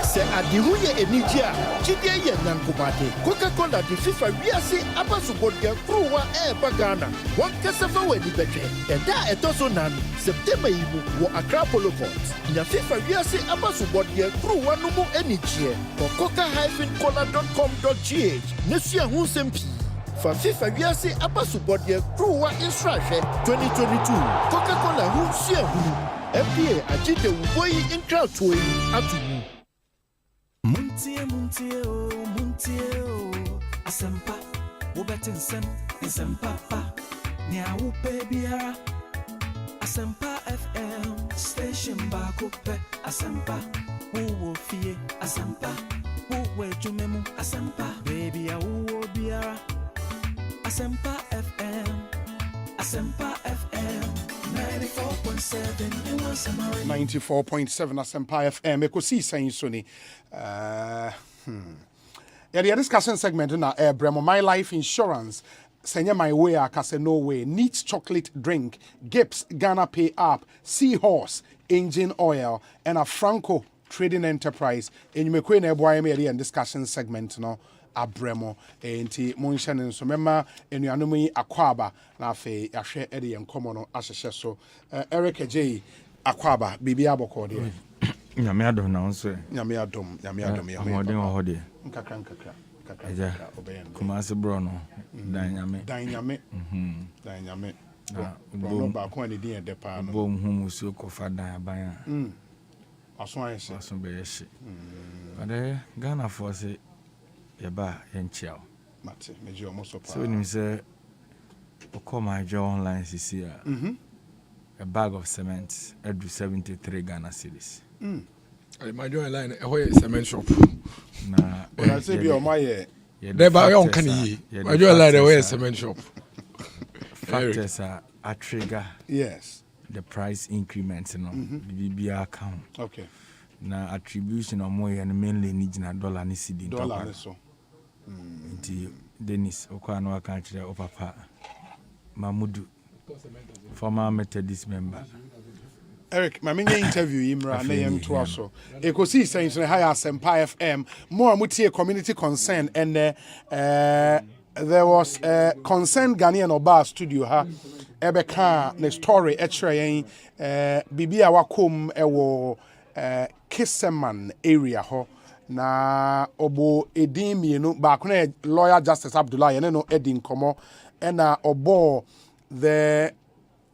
Se adihuye enijia, chidie ye nankobate. Coca-Cola di FIFA wiase abasubodia kruwa bagana. One kesefa weni betre. Eda etoso nan September imu wo Accra Polo Court. Nya FIFA wiase abasubodia kruwa numu enijie. For coca-cola.com.gh. Nesia hunsempi. For FIFA wiase abasubodia kruwa instrashe 2022. Coca-Cola hunsia hu. FDA ajite uboyi inkra tuwe atumu. Muntie o, Asempa, Wobetinsen, Asempa, Nia Upe Biara, Asempa FM, Station Bakupe, Asempa, Uwo Fie, Asempa, Uwe jumemu Asempa. Baby ya uwo biara. Asempa FM. Asempa FM. 94.7 in one summary. 94.7 Asempa FM. Ekosiisen On Asempa. Yeah, the discussion segment na Bremo My Life Insurance. Senya my way akase no way. Neat chocolate drink, Gibbs Ghana Pay App, Seahorse engine oil, and a Franco trading enterprise. And you may queen a boy me and discussion segment no abremo enti monhye ne so mema enuanom yi akwaba na afi ahwe ede yen komo no ahyehye so Eric J akwaba bibi aboko de nyame adom na nso nyame adom ye amodin wo hode nkaka eja kumase bro no dan nyame bro ba ko ani din de pa no bo musu ko fa dan aban aso ayese aso be yeshi ade Ghana for say yeba yenchiao mate meji omo so pa so ni say okọ my job online cc a bag of cement edu 73 Ghana cedis my job online a cement shop na when I say be o my never yon kan yi my job online a cement shop factors are a trigger yes the price increment no BBR account okay na attribution of more and mainly need na dollar ni cedi dollar ni so nti Dennis okwa no aka kire o papa Mamudu former Methodist member Eric my main interview imra na yem to aso Ekosiisen On Asempa FM more mutie community concern and there was a concerned Ghanaian Oba studio ha ebeka ne story yen bibi a wakom ewo Kisseman area ho na obo edin mienu ba ko na lawyer Justice Abdullah ene no edin komo ena obo the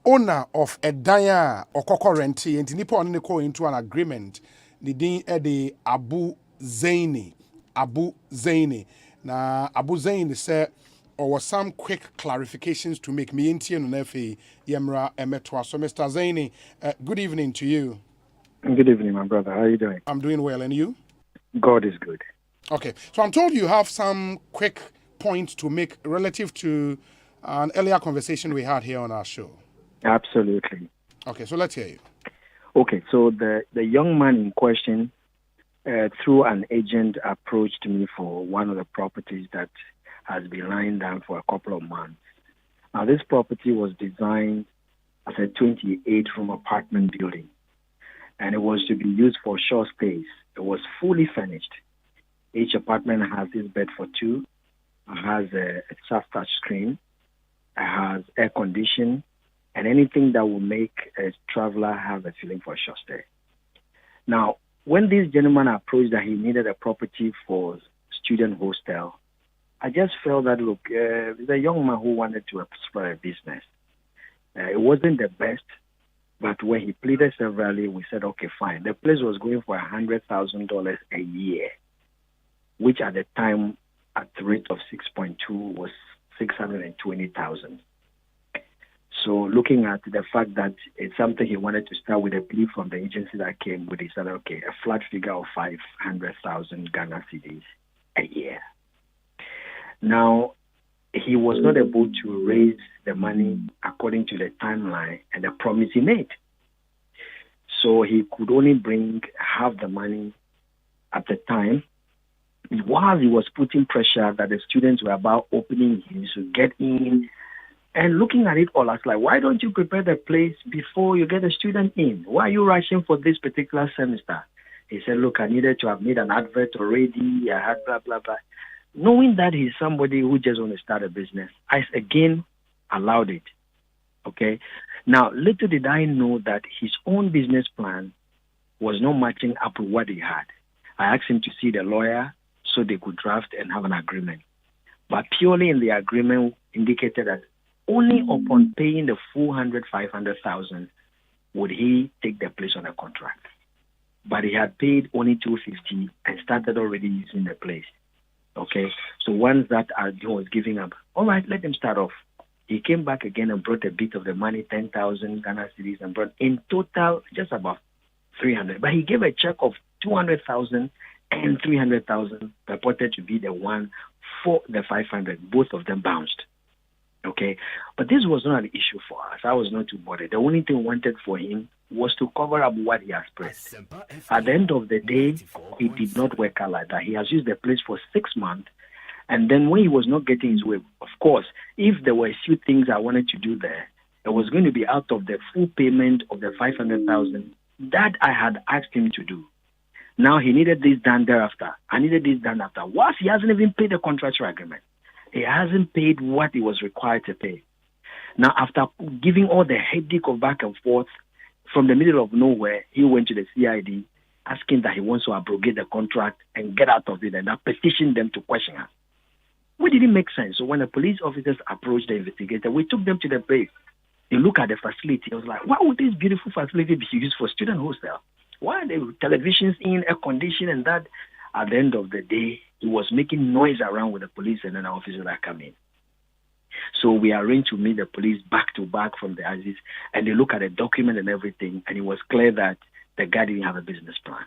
owner of Edanya okoko renti enti nipa on ne call into an agreement the din ede Abu Zaini na Abu Zaini said or was some quick clarifications to make me into no nefe yemra emetwa. So Mr. Zaini, good evening to you. Good evening, my brother. How are you doing? I'm doing well, and you? God is good. Okay, so I'm told you have some quick points to make relative to an earlier conversation we had here on our show. Absolutely. Okay, so let's hear you. Okay, so the young man in question, through an agent, approached me for one of the properties that has been lying down for a couple of months. Now, this property was designed as a 28-room apartment building, and it was to be used for short stays. It was fully furnished. Each apartment has this bed for two, has a soft touch screen, has air conditioning, and anything that will make a traveler have a feeling for a short stay. Now, when this gentleman approached that he needed a property for student hostel, I just felt that, look, the young man who wanted to explore a business. It wasn't the best, but when he pleaded severally, we said, okay, fine. The place was going for $100,000 a year, which at the time, at the rate of 6.2, was $620,000. So looking at the fact that it's something he wanted to start with a plea from the agency that came with, he said, okay, a flat figure of 500,000 Ghana cedis a year. Now, he was not able to raise the money according to the timeline and the promise he made. So he could only bring half the money at the time. While he was putting pressure that the students were about opening, he should get in. And looking at it all, I was like, why don't you prepare the place before you get a student in? Why are you rushing for this particular semester? He said, look, I needed to have made an advert already. I had blah, blah, blah. Knowing that he's somebody who just want to start a business, I again allowed it. Okay? Now, little did I know that his own business plan was not matching up with what he had. I asked him to see the lawyer so they could draft and have an agreement. But purely in the agreement indicated that only upon paying the full 500,000 would he take the place on a contract. But he had paid only $250 and started already using the place. Okay, so once that he was giving up, all right, let him start off. He came back again and brought a bit of the money, 10,000 Ghana cedis, and brought in total just about 300. But he gave a check of 200,000 and 300,000 purported to be the one for the 500. Both of them bounced. Okay, but this was not an issue for us. I was not too bothered. The only thing wanted for him was to cover up what he has pressed. At the end of the day, it did not work out like that. He has used the place for 6 months, and then when he was not getting his way, of course, if there were a few things I wanted to do there, it was going to be out of the full payment of the 500,000 that I had asked him to do. Now he needed this done thereafter. I needed this done after. Whilst he hasn't even paid the contractual agreement, he hasn't paid what he was required to pay. Now, after giving all the headache of back and forth, from the middle of nowhere, he went to the CID asking that he wants to abrogate the contract and get out of it, and I petitioned them to question us. It didn't make sense. So when the police officers approached the investigator, we took them to the place. They look at the facility. I was like, why would this beautiful facility be used for student hostel? Why are there televisions in, air conditioning and that? At the end of the day, he was making noise around with the police and then our officers that come in. So we arranged to meet the police back to back from the Aziz, and they look at the document and everything, and it was clear that the guy didn't have a business plan.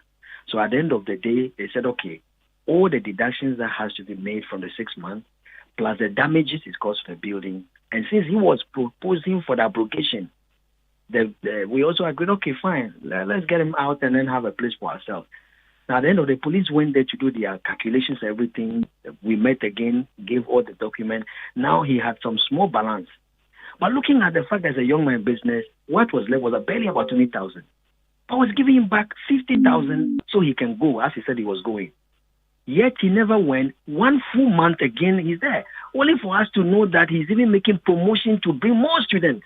So at the end of the day, they said, okay, all the deductions that has to be made from the 6 months, plus the damages it caused for the building, and since he was proposing for the abrogation, we also agreed, okay, fine, let's get him out and then have a place for ourselves. Now, at the end of the police went there to do their calculations, everything. We met again, gave all the documents. Now he had some small balance. But looking at the fact that as a young man business, what was left was barely about 20,000. I was giving him back 50,000 so he can go, as he said he was going. Yet he never went. 1 full month again, he's there. Only for us to know that he's even making promotion to bring more students.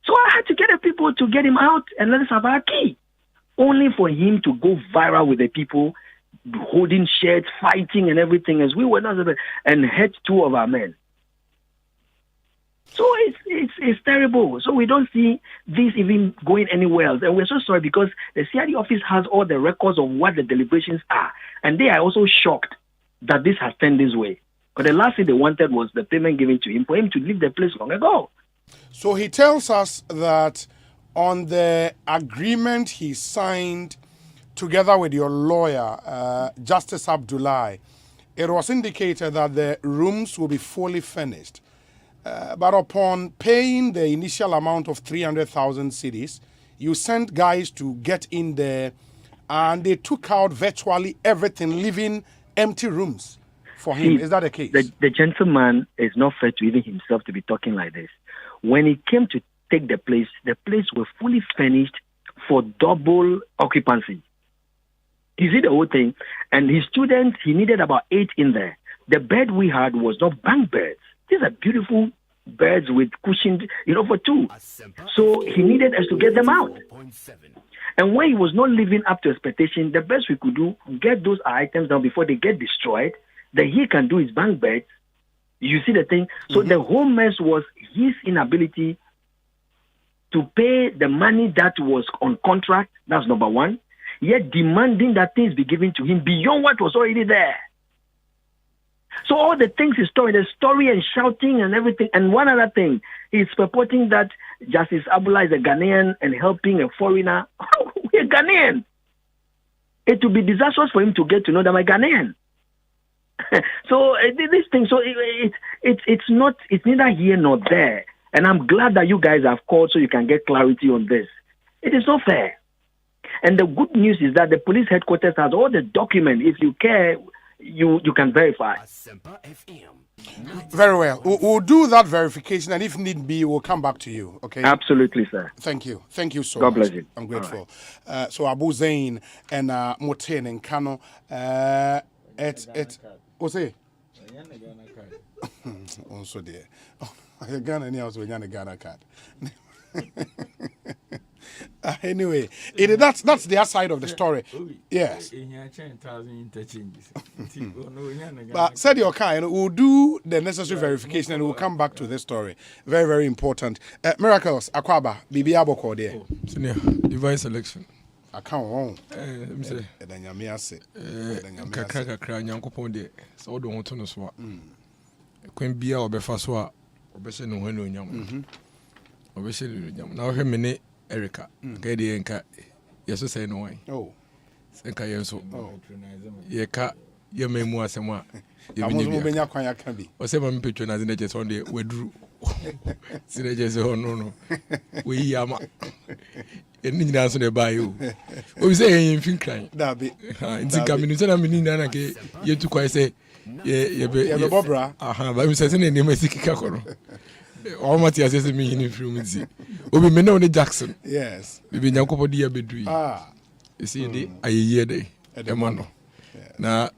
So I had to get the people to get him out and let us have our key. Only for him to go viral with the people, holding shirts, fighting and everything, as we were not, and hurt 2 of our men. So it's terrible. So we don't see this even going anywhere else. And we're so sorry because the CID office has all the records of what the deliberations are. And they are also shocked that this has turned this way. Because the last thing they wanted was the payment given to him for him to leave the place long ago. So he tells us that on the agreement he signed together with your lawyer, Justice Abdullahi, it was indicated that the rooms will be fully furnished. But upon paying the initial amount of 300,000 cedis, you sent guys to get in there and they took out virtually everything, leaving empty rooms for him. Is that the case? The gentleman is not fair to even himself to be talking like this. When he came to take the place was fully furnished for double occupancy. You see the whole thing? And his students, he needed about 8 in there. The bed we had was not bunk beds. These are beautiful beds with cushioned, for 2. So he needed us to get them out. And when he was not living up to expectation, the best we could do, get those items down before they get destroyed. Then he can do his bunk beds. You see the thing? So the whole mess was his inability to pay the money that was on contract. That's number 1. Yet demanding that things be given to him beyond what was already there. So all the things he's telling, the story and shouting and everything. And one other thing, he's purporting that Justice Abdullah is a Ghanaian and helping a foreigner. We're Ghanaian. It would be disastrous for him to get to know that I'm a Ghanaian. So this thing, so it's neither here nor there. And I'm glad that you guys have called so you can get clarity on this. It is not fair. And the good news is that the police headquarters has all the documents. If you care, you can verify. Very well. We'll do that verification, and if need be, we'll come back to you. Okay? Absolutely, sir. Thank you. Thank you so God much. God bless you. I'm grateful. Right. So Abu Zain and Moten and Kano. Osei. Also there. Ghana news we Ghana card. Anyway, that's their side of the story. Yes. But said your kind, we'll do the necessary verification and we'll come back to this story. Very, very important. Miracles, Akwaba, Bibi Aboko there. Senior, divine selection. I can't wrong. I'm saying, Kakra, Yankopon de, so don't want to know what. Queen Bia or Befaswa, or Bessie no Yam. Or Bessie Yam. Now, her minute. Erica, Gadi and Cat, yes, I say no way. Oh, Senka yenso. Yeka yememu asema. Yebenya kwan aka bi. O se ma me patronize na je Sunday weduru. Sine je se no. We yama. Eni nyina so na ba yo. O se yen fin kran. Da be. Nti ka minu se na minu na ke yetu kwai se ye bobra. Aha, ba mi se ne ne masikika ko no. All Matthias says me in film. Obi me know Jackson. Yes. Bibi nyankopɔ di abedui. You see the aye day. Emano. Na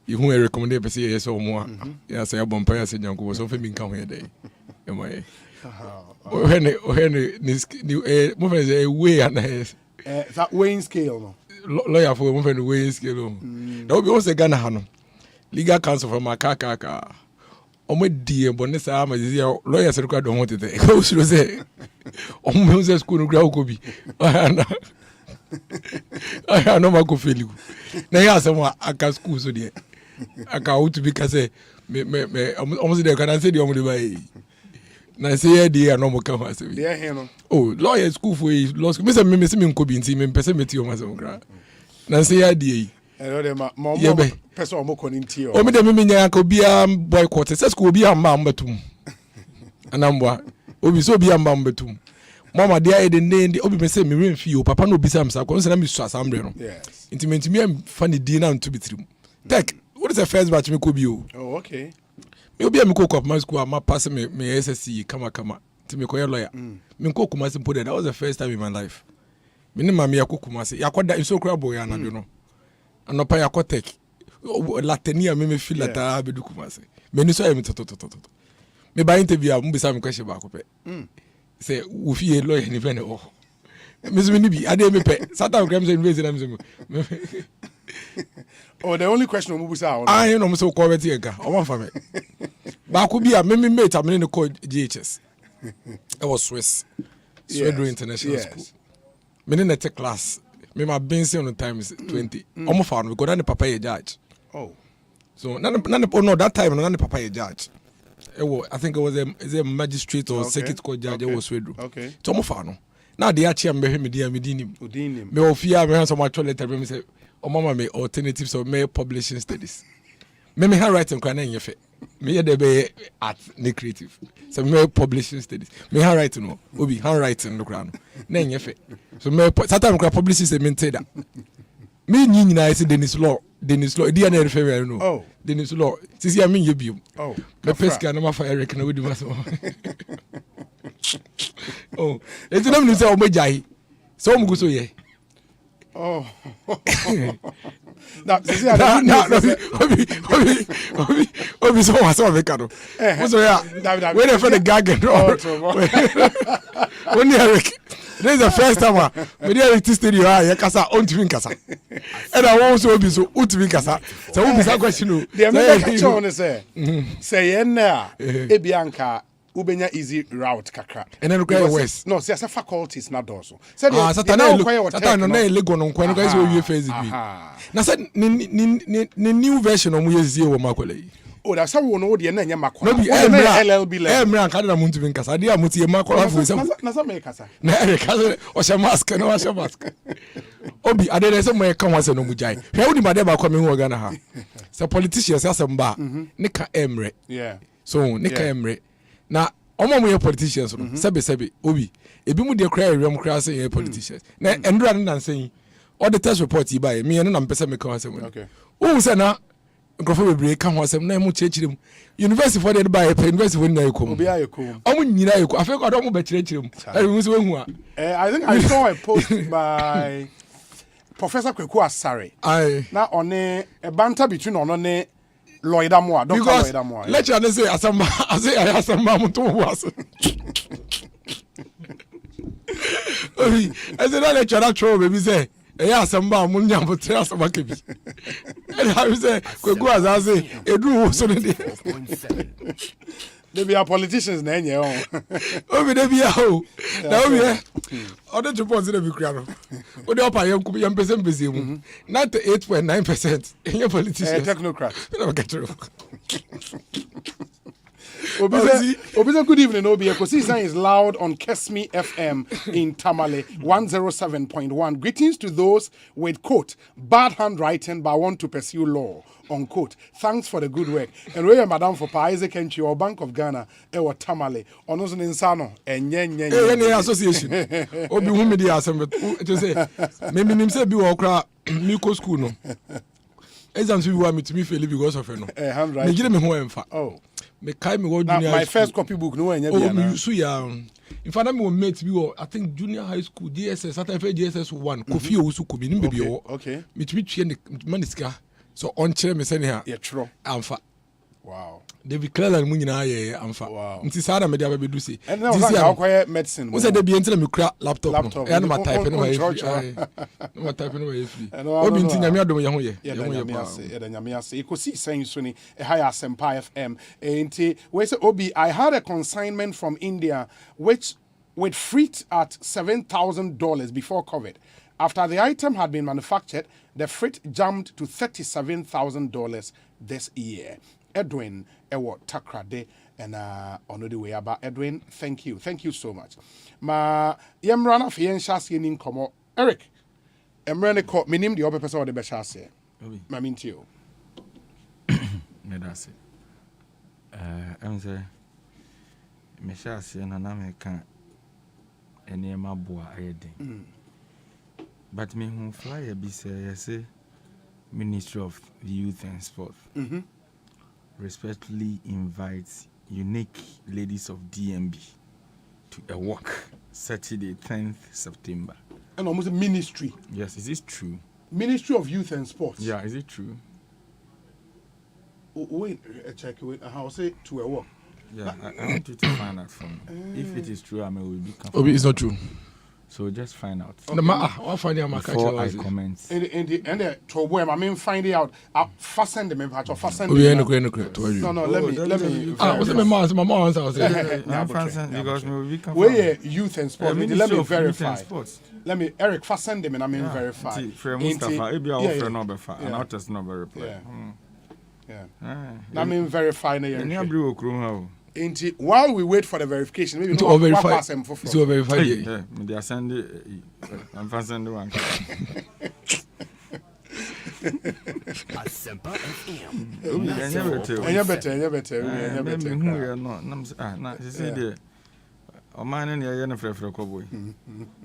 you who recommend person yes or more. Yes, I bomb pay say nyankopɔ so fe mi nka ho day. Emai. When new movement is a way and that weighing scale no. Lawyer for movement weighing scale. That will be also Ghana hano. Legal counsel from Makaka. Omo die bonne sa ma zizi lawyer se record on tete e ko suro se omo se school no gra ko bi ana no ma ko feligu na ya se mo aka school so de aka out bi ka se me omo se de kana se de omo de bai na se ye de no mo ka fa se bi de he no oh lawyer school for law school me se me nko bi nti me pese meti o ma se mo gra na se ye de ero de ma person mo ko nti o me de me nya ka obia boycott se school obia ma mbatum anambwa obi so obia ma mbatum mama de aye de ne obi me se me remfi o papa no obi sam sa ko se na me su asambre no yes intimate me funny di na nto bitirim tech what is the first batch me ko bi o oh okay me obi am ko my school ma pass me SSC kama ti me ko lawyer me ko kuma se that was the first time in my life me ne mama yakokuma se yakoda so kura boy anado no anopa yakotek latenia me feel lata bedu kuma se me ni so ya me toto me ba interview am bisa me question ba ko pe say wo fie lawyer ni fene oh me so ni bi ade me pe satan kram say university na me so oh the only question omo busa on I no me so ko beti enka o ma fa me ba ko bi a me mate am ne ko GHS it was Swiss Sweden International School me ne net class me my bensin on times 20 omo fa no because na papa ye judge oh so no that time no papa ye judge I think it was a magistrate or circuit court judge it was Sweden okay so omo fa no na de achi am be me dia me dinim udinim me ofia me so my letter me say o mama me alternatives of me publishing studies me handwriting kwa na nyefe me ye de be art ne creative so me publishing studies me handwriting no obi handwriting no kwa no na nyefe so me satan kwa publishing se maintain that me nyina is Dennis law dia na refer no oh Dennis law sisi am nye biom oh me peska na ma fa Eric na wodi maso oh enti na me say o majai so o muguso ye oh now sisi obi so was so make no so yeah when they for the gag when Eric this is the first time we dey at studio ya kasa on twin kasa and I want so obi so utwin kasa so obi sa question no the make sure on say yen na ebianka ubenya easy route kakra and then require west no say faculties na doso say satan no na lego no kwa no guys we face bi na say ni new version o mu yezie wo makwale oh that's how we know the na nya makwa no be LLB level emra kan na muntu bin kasa dia muti e makwa fo na sa me kasa na kasa o sha mask na o sha mask obi adede se mo e kan wase no mujai hwe woni made ba kwa me hu Ghana ha say politicians asem ne ka emre yeah so ne ka emre na omo mo ye politicians no sebe obi ebi mu de cry rem cry say ye politicians na endura ne nan say all the test report yi ba me na mpese me ka wase mo okay o say na grofo bebre ka ho asem na mu chechire mu university for the ba university for na ekom obi ayekom omo nyina ekom afi ko do mo be chechire mu e mu so hu a I think I saw a post by Professor Kweku Asare na one a banter between ono ne Lloyd Amoa Dr. Lloyd Amoa lecture na say asamba mo to was obi ese na lecture na throw baby say eya asamba mo nya botre asamba kebi and how say Kweku Asare edu so ne they be our politicians na enye on obi dey be o na obi other report dey be kra no o dey opa yam pese mu 98.9% enye politicians technocrat no get true Obisa, good evening, Obi. Ekosiisen is loud on Kesmi FM in Tamale 107.1. Greetings to those with quote bad handwriting but want to pursue law. Unquote. Thanks for the good work. And we are Madam for Isaac Enchi or Bank of Ghana or Tamale. Onos Ninsano and Any association. Obi who media Asempa to say maybe him say be okra Miko school no. Exams we want me to be fairly because of no. Handwriting. Me give me home fa. Oh. Me kai me go junior. My first copy book no enya bia na. Oh, so ya. In fact, me mate be I think junior high school DSS at DSS 1 Kofi Owusu ko bi ni be bi. Okay. Me to be tue maniska. So on chair me say here. Yeah, true. Amfa. Wow. David Cleland mu nyina ye amfa. Wow. Nti sada me dia be do say. And now how quiet medicine. We say dey be entina me kura laptop no. E na ma type no way. No ma type no way free. Obi nti nyame adom ye ho ye. Ye ho ye ba. Ye da nyame ase. Ekosiisen so ni e high Asempa FM. Nti we say Obi, I had a consignment from India which with freight at $7,000 before COVID. After the item had been manufactured, the freight jumped to $37,000 this year. Edwin, Ewo Takrade, and on the way about Edwin, thank you so much. Ma yemrana fiyen shasi in komo Eric. Emrane ko minim the other person or the beshase. Ma mintio. Medase. I'm say me shasi na na me kan enema boa ayedin. But me who flyer be say Ministry of Youth and Sport respectfully invites unique ladies of DMB to a walk Saturday 10th September. And almost a ministry. Yes, is this true? Ministry of Youth and Sports. Yeah, is it true? Wait, check it. How say to a walk? Yeah, I want you to find out from me. If it is true, I will be comfortable. Obi, it's not true. So just find out. Okay. Before I comment. And the to where I mean find it out. Fasten them or fasten. No, let me. What's my mom answer? Because we will be comfortable. Where youth and sport. Let me verify. Let me Eric fasten them and I mean verify. For Mustafa, it be our friend number 5 and not as number reply. Yeah. I mean verify. While we wait for the verification, maybe to verify. To verify. Yeah, they are sending. I'm fastening one. Asempa FM. You better. No, she said there. O man in here na frefre koboy.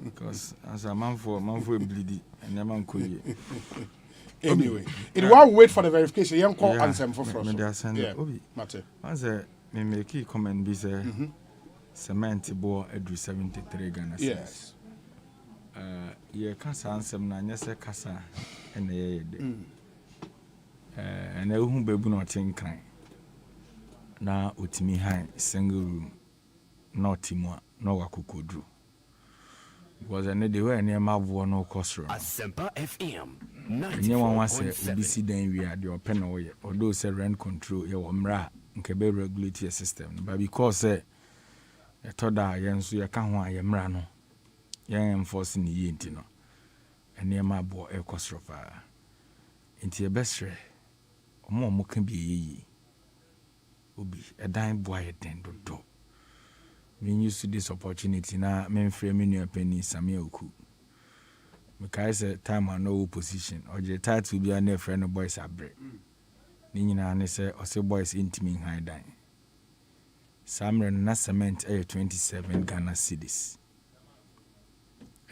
Because as a man for bleedy and a man could. Anyway, while we wait for the verification, you call Ansem for me. They are sending. Obi. Mate. Me make a comment be say cement bore edu 73 Ghana cedis. Yes. Ye kasa ansem na nyese kasa ene ye de. And who bebu no tin kan. Na otimi han single room not timwa no wakukodru. Because ene de we ene ma vo no kosro. Asempa FM. Nye wan wa se obi si dan wi ade open no ye. Although say rent control ye wo mra nke be regulate your system. But because e toda ye nso ye ka ho a ye mra no ye enforce ni ye nti no. Ene ma bo e kosro pa. Nti e besre omo kan bi ye obi edan boy den dodo. We used to this opportunity na men frame me penny Samia Oku. Because time I no position or the title be a friend of boys abre. Nina ne say or say boys intimi high dine. Samren na cement 27 Ghana cedis.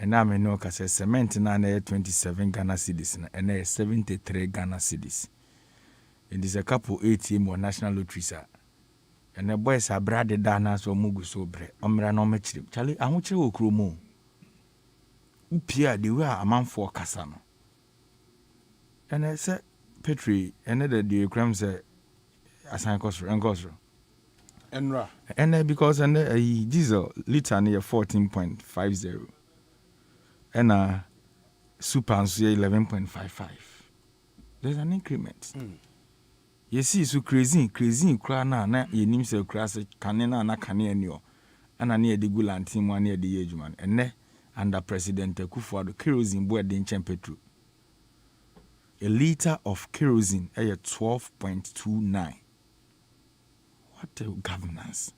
And now me know cause cement na 27 Ghana cedis and 73 Ghana cedis. It is a couple ATM or national lottery sir. And the boys are branded down as well mugu so bre. Omra no mechiri. Charlie, I want you to mo. Upia the way a man for Casano. And I said, Petri, another the cram say asan kosro and kosro. Enra. And because and diesel liter near 14.50. And super and 11.55. There's an increment. You see, so crazy, cry na ye nim se crazy canena na cane anyo. And I near the Gulan team 1 year the age man. And ne under President Kufuor kerosene boy den petrol. A liter of kerosene 12.29. What a governance.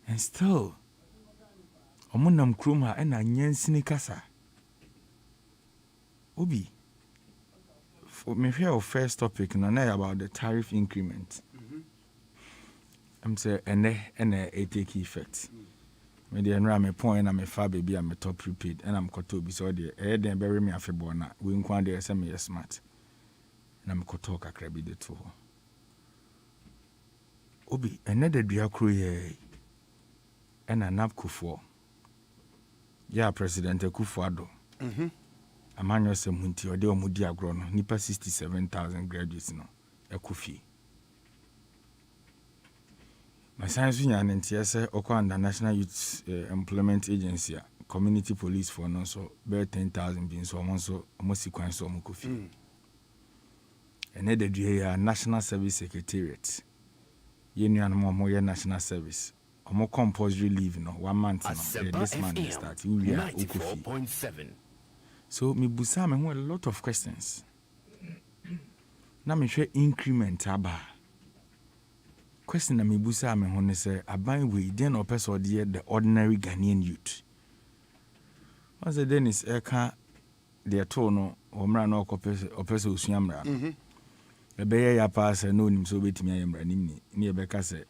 And still, Omunam Kruma and a Nyansini Kasa. Obi, for me, here, first topic, no, about the tariff increment. I'm saying, and a take effect. Maybe I'm a point, I'm a far baby, I'm a top prepaid, and I'm Kotobi, so the air then bury me a fibona. We inquire the smart. And I'm Kotoka crabby the two. Obi, another Diakru and a nap Kufo. Ya President Kufuado. Emmanuel Semunti or the Omudia Grono, Nipa 67,000 graduates no, a Kufi. My science union and TSA Oko and the National Youth Employment Agency, Community Police for no so bear 10,000 being so almost sequence or Mukufi. And then the National Service Secretariat. Union more National Service. Or more compulsory leave, 1 month. This month start. 94.7. So me busa me a lot of questions. Na me share increment aba. Question na me busa me ho say aban we den opese the ordinary Ghanaian youth. Once the Dennis eka de to no omra na opese osuamra. Ebe ya pass no nim so betimi ayamra nim ni e beka say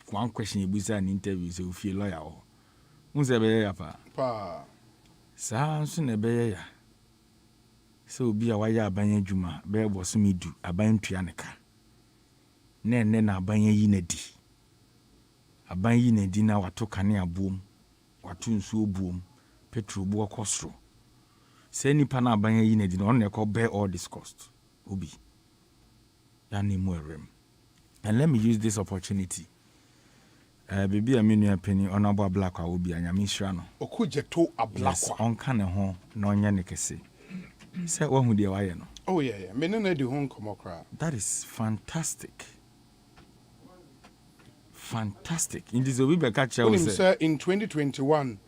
one question you busa an interview so feel lawyer o. Unse be ya pa. Saa nso na ebe ya. So obi a waya aban adwuma be boso medu aban tua ne ka. Na aban yi na di. Aban yi na di na wato kane abom. Wato nsuo bom. Petrol bu okosro. Say nipa na aban yi na di na on na call bear all this cost. Obi. Ya ni mo erem. And let me use this opportunity. Baby, I'm in your opinion, honorable black will be an Yamishra. Okujeto a black. Yes, on can a home, no yanikese. Say one with the wire. Oh, yeah. Menene do home come okra. That is fantastic. Fantastic. In this way, catch sir, in 2021,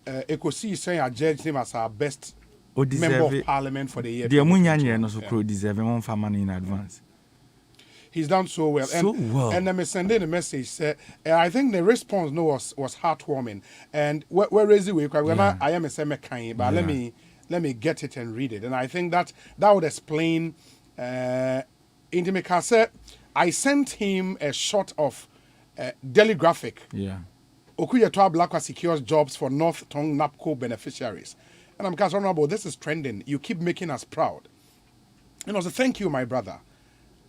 Ekosiisen saying I judged him as our best member of parliament for the year. The Amunyan also deserve one for money in advance. He's done so well. And let me send in a message. I think the response was heartwarming. And where is it? I am a semi-kind, but let me get it and read it. And I think that would explain. Intimate I sent him a shot of daily graphic. Yeah. Okuyeto Ablakwa secures jobs for North Tongue NAPCO beneficiaries. And I'm concerned about this is trending. You keep making us proud. And also, thank you, my brother.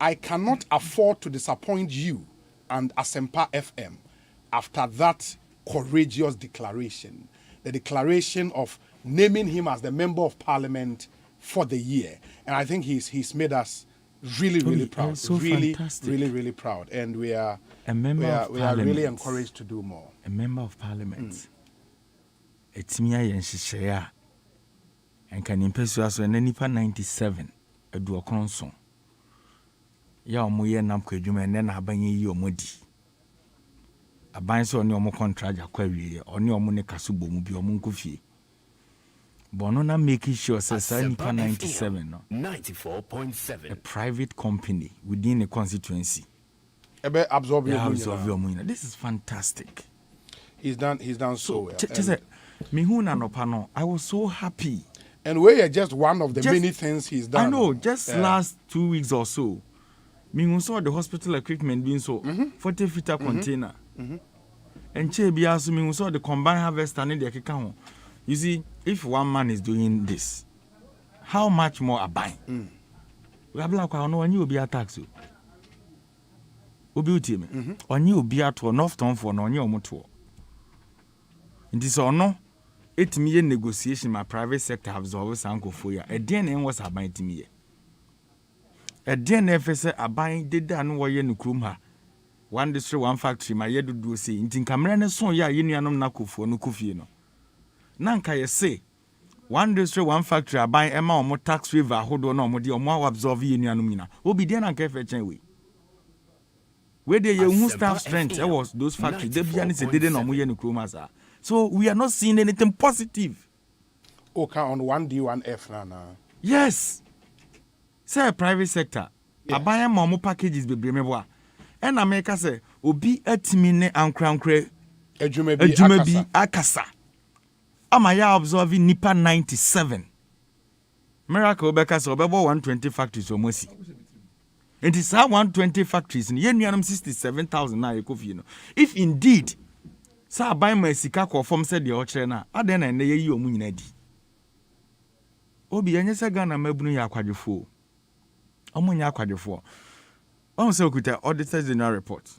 I cannot afford to disappoint you and Asempa FM after that courageous declaration. The declaration of naming him as the member of parliament for the year. And I think he's made us really proud. So really, fantastic. really proud. And we are really encouraged to do more. A member of parliament. It's me and and can impress us when any 97 a do a console. Ya omuye nam kwadwuma ene na abanye yi omodi aban so oni omo contract akwa wiye oni omo ne kaso bomu bi omo nkofie bono na making sure say nipa 97 no 94.7 a private company within a constituency ebe absorb your. This is fantastic. He's done so well. Me hu na no pa no, I was so happy. And we are just one of the many things he's done. I know, last 2 weeks or so. Me saw the hospital equipment being so 40-feet container. And che be also me saw the combined harvest and the keka. You see, if one man is doing this, how much more are buying? We have like no one you be attacked. Obi utime. On you be at North Town for no new motor. In this or no, 8 million negotiation my private sector have always uncle for you. A DNA was about to me. A DNA say a buying did and warrior no krumha. One district, one factory, my yedu do say, in Tinkamran son ya union nako for no kufino. Nanka ye say, one district, one factory, a buying Emma or more tax waiver, hold on, or the more absorb union mina. Obi den and cafe way. Where they young staff strength, it was those factories, they be say didn't know no krumasa. So we are not seeing anything positive. Okay, on 1D, 1F now. Yes. Say private sector. Yes. Abaya momo packages be bremeboa. And I make us say, Obi etimine ankrankre Ejuma bi akasa. Amaya observing Nipa 97. Miracle Bekas Obebo 120 factories or Mosi. It is 120 factories in Yenyanum 67,000 na ekofi no. If indeed, sa buy my sika ko form said the ochena, aden and ye omu nyina di. Obi enye se Ghana mabunu ya kwadefo. Omu nya kwadefo. On se okuta Auditor General report.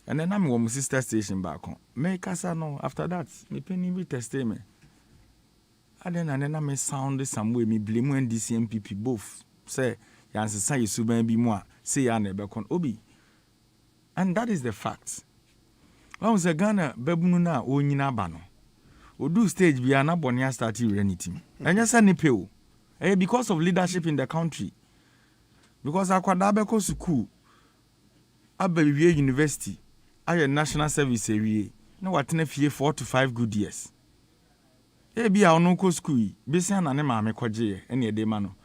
And then I'm one sister station back home. Make us no after that, me penny be testament. And then I may sound some way me blame when DCMPP both say Yansa say you suban be more say ya neighbor con obi. And that is the fact. When say Ghana bebunu na o nyina ba no. Odu stage bi ana bonia start anything. And yes any pay. Because of leadership in the country. Because akwada beko school Abewie University aye national service ewie na watena fie 4 to 5 good years. Ebi a ono ko school besia na ne maame kwaje ene ede ma no.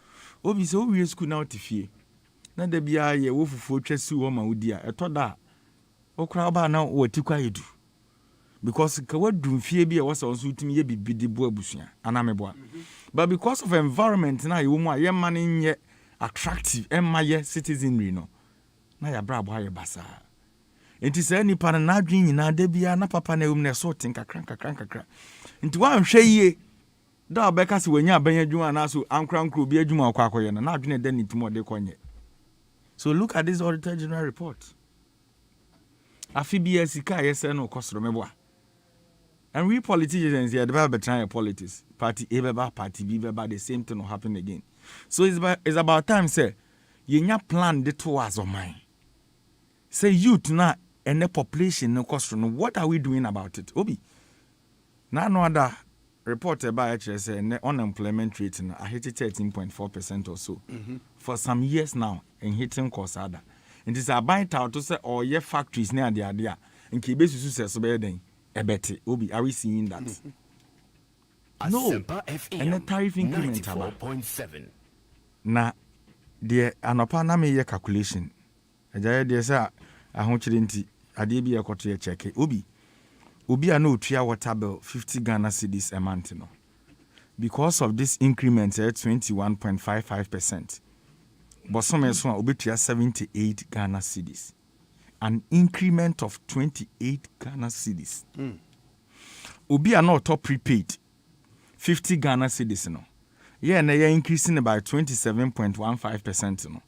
Obi se owie school na otifie. Na da bia ye wo fufuo twasi wo ma wodi a etoda okra ba na watikwa yedu. Because ka wadu fie bi e wo so utimi ye bibidi bo abusua anameboa. But because of environment na ye wo mu a ye man nye attractive emma ye citizenry no. Na ya brabo aye basa. Enti se nipa na adwen nyina da bia na papa na ewum na so tin kakra. Enti wan hwe yie da obeka se wanya abanya dwuma na so ankrankro bi adwuma akwakoye na adwen da nitimo de konye. So look at this Auditor General report. Afi bia sika yese no kosoro meboa. And we politicians here the trying politics. Party A beba, party B beba, the same thing will happen again. So it's about time say yenya plan the towards of mine. Say youth na and the population no cost no. What are we doing about it? Obi. Now no other reported by HS and the unemployment rate I hit 13.4% or so. For some years now and hitting cost other. And it's a buy out to say all your factories near the idea and keep basis so bedding a better. Obi, are we seeing that? No. And the tariff increment 94.7. Na the anopana me ye calculation. Ajaye de say ahonchire nti ade bi ekoto ye check. Obi ana otua water bill 50 Ghana cedis a month no. Because of this increment at 21.55%. But some so obi tua 78 Ghana cedis. An increment of 28 Ghana cedis. Obi ana top prepaid 50 Ghana cedis no. Yeah, na ye increasing by 27.15% no.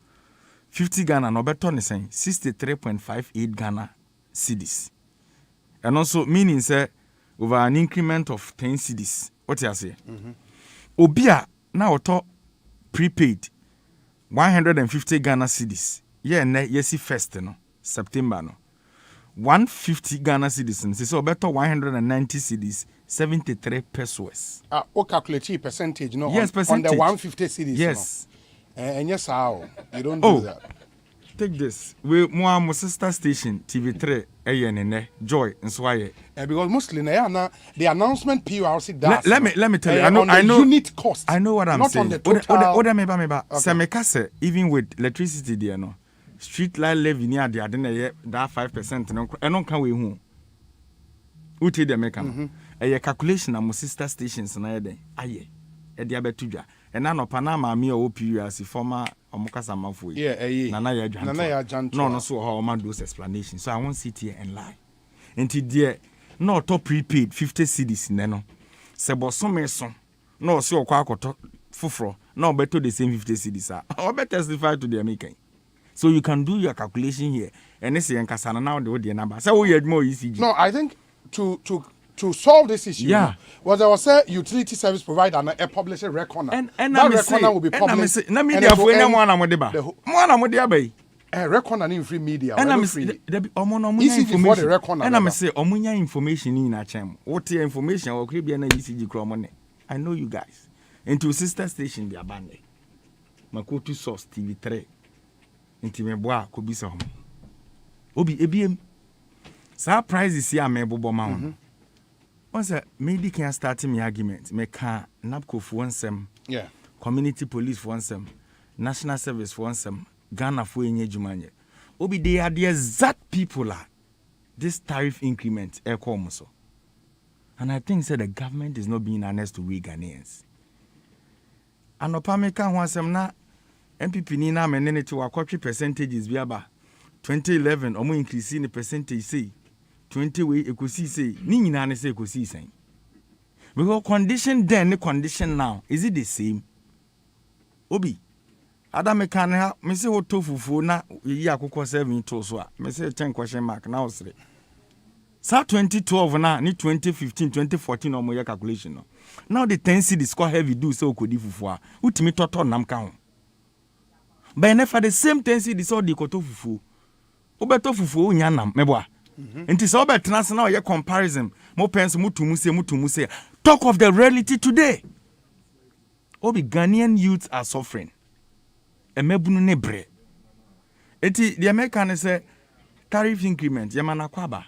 50 Ghana no better ni saying 63.58 Ghana cedis. And also meaning say over an increment of 10 cedis. What you say? Obia na auto prepaid 150 Ghana cedis. Yeah, na yesi first no September no. 150 Ghana cedis. So better 190 cedis. 73 pesos. What calculate percentage? No, yes, percentage. On the 150 cedis. Yes. No? And yes, how? You don't do that. Take this. We my sister station TV3 ANN Joy and Swaye. Because mostly the announcement PRC does. Let me tell you. I know unit cost. I know what I'm saying. Not on the total. Meba. Semekase even with electricity there no. Street light levy near the adena that 5% no. Eno kan we hu. Uti de meka. A calculation am sister stations na yede aye e dia betudwa e na no panama me o PURC former omukasa mafo yeah nana ya dwanto no so ho ma those explanation so I won't sit here and lie enti there no top prepaid 50 cedis ne no se bosome so no se okwa akoto fufuro no beto the same 50 cedis or better testify to the American. So you can do your calculation here and this yankasa now the number so we had more ECG. No, I think to solve this issue, was there was a utility service provider and a publisher reckoner. And that reckoner will be published. And media for anyone reckoner in free media. And I'm say ECG for the reckoner. And I'm say omunya information in a cham. What your information or could be an ECG cromone. I know you guys. Into sister station the abandoned. Makoto source TV3. Into me boa could be some. Obi ebiem. Surprises here me bobo ma. Once a media can start me argument, me can NAPCO for one community police for one national service for one Ghana for any jumanye. Obi, they are the exact people this tariff increment so. And I think the government is not being honest to we Ghanaians. And Opameka wansem na MPP ni na menene to wakotwe percentages bi aba 2011 omo increase the percentage say 20 way Ekosiise say ni nyina ne say Ekosiise. Because condition then the condition now is it the same? Obi Adameka na me say ho tofufu na yi akokọ 7 to so a me say 10 question mark na osre. Sa 2012 na ni 2015 2014 omo ye calculation no. Now the 10 cedi score heavy do so okodi fufu a utimi toto nam ka ho. But never the same 10 cedi so di koto fufu. Obeto fufu unya nam meboa. Nti so obetena se na ye comparison mo pens mutumu se talk of the reality today. Obi Ghanaian youths are suffering. Emebunu ne bre. Eti the American say tariff increment yamana kwaba.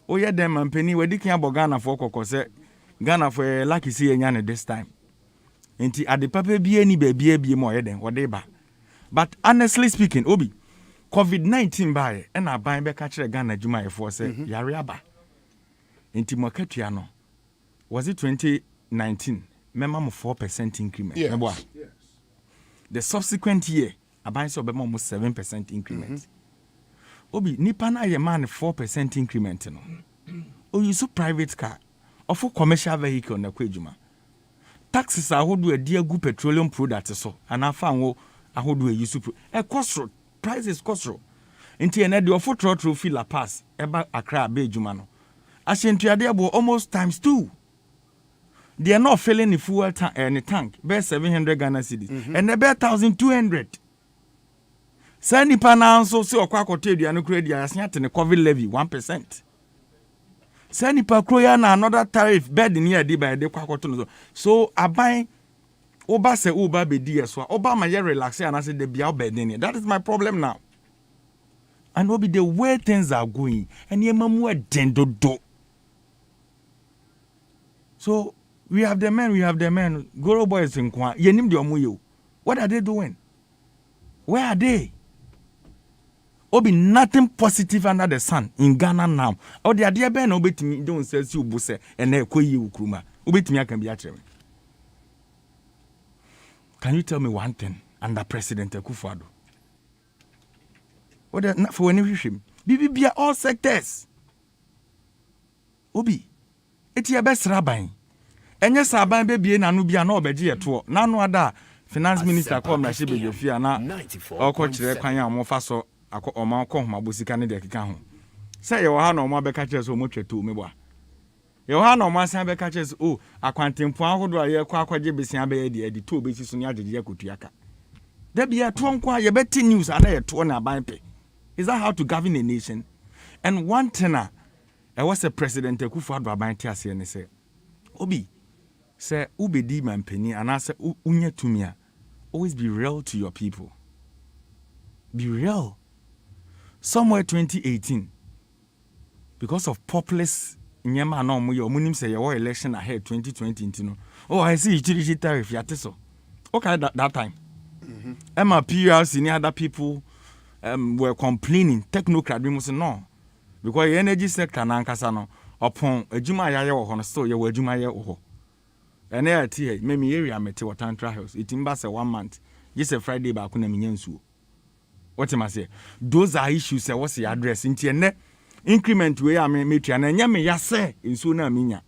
Oye dem mampani wedi kan Ghana for kokko say Ghana for lucky see enya this time. Enti ade papa bi ani ba bi mo yeden wode ba. But honestly speaking, Obi COVID-19 bae and aban be ka kire Ghana dwuma efo say yare aba. Enti mo katua no was it 2019 memam 4% increment. Yes. Yes. The subsequent year aban so be almost 7% increment. Obi nipa na ye man 4% increment no. O use private car or for commercial vehicle na kwadwuma. Taxes ahodo adi agu petroleum products so and afa ahodo use cost prices cost nti ene de ofo trotro fi La Paz eba Accra be adwuma no. Ahyentuade abo almost times 2. They are not filling the fuel tank be 700 Ghana cedis and be 1,200. Sani pa na nso se okwa akoto aduane kura dia asia te ne COVID levy 1%. Sani pa kroya na another tariff bed ni adi by de kwa akoto no so aban oba se oba be di eso oba ma ye relax and say de bia bed ni. That is my problem now. And obi the way things are going and ye mamu do. So we have the men Goro boys in kwa ye nim de omo. What are they doing? Where are they? Obi nothing positive under the sun in Ghana now. Or the idea ben obetimi don't say si ubuse ene ekoyi ukruma. Obetimi aka bi atrem. Can you tell me one thing under President Akufo-Addo? What for any him? Bibia all sectors. Obi eti best raban. Enye saban be bie nanu bia na obeje yeto. Nanu ada finance minister come na she be jofia na okokire kwan ya mo fa so ọma ọkọ mabosika ne de keka ho say ye wo ha na ọma be ka kire so mo tweto me bua ye wo ha na ọma asan be ka kire so o akwantempo ahodo a ye kwa akwaje besia be ye de to be si so ne agege akotuaka da bia to nko ye beti news ana ye to na ban pe. Is that how to govern a nation? And one thing was a President Akufo-Addo aban ti ase ne say Obi say ubedi mampani ana say unye tumia always be real to your people. Be real. Somewhere 2018, because of populist nyema na omo ye omunim say your election ahead 2020 no. Oh, I see utility tariff yate so. Okay, that time. Emma PRC and other people were complaining. Technocrat we must no. Because the energy sector na nkasa no upon adwuma yaye wo ho no so ye wo adwuma ye wo ho. Ene ati me area mete Watantra House. It imba say 1 month. Just a Friday ba ko na menya nsuo. What am I say? Those are issues that was the address. Inti ene increment we am metua na nya me yase nso na minya.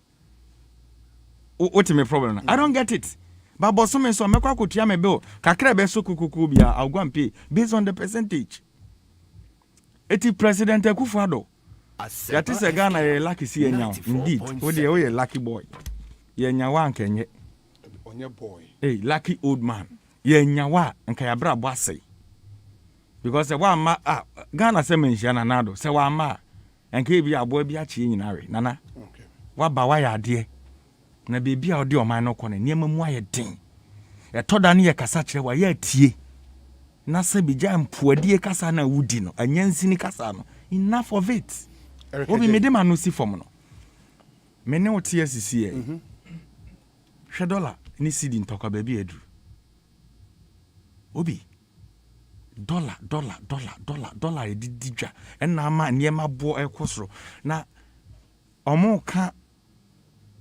What my problem? I don't get it. But boso me so mekwa kotua me bill. Kakra be so kukuku bia I'll go and pay based on the percentage. Eti President Akufo-Addo. That is a Ghana ye lucky see enya. Indeed. O de o ye lucky boy. Ye nya wa nkenye. Onye boy. Hey, lucky old man. Ye nya wa nka ya bra bo asai. Because the one ma Ghana se mention anado se wa ma enke bi abo bi achi nyinare nana okay wa ba wa ya de na bebi a odi o man no kone niam mu aye den e toda ne ye kasa kire wa ya tie na se bi ja mpoadie kasa na wudi no anyansini kasa no enough of it obi me de ma no si fom no me ne otie asisi e $1 ni sidi ntoka bebi edu obi dollar edidi dwa ɛna ama niema bo ekosoro na omo ka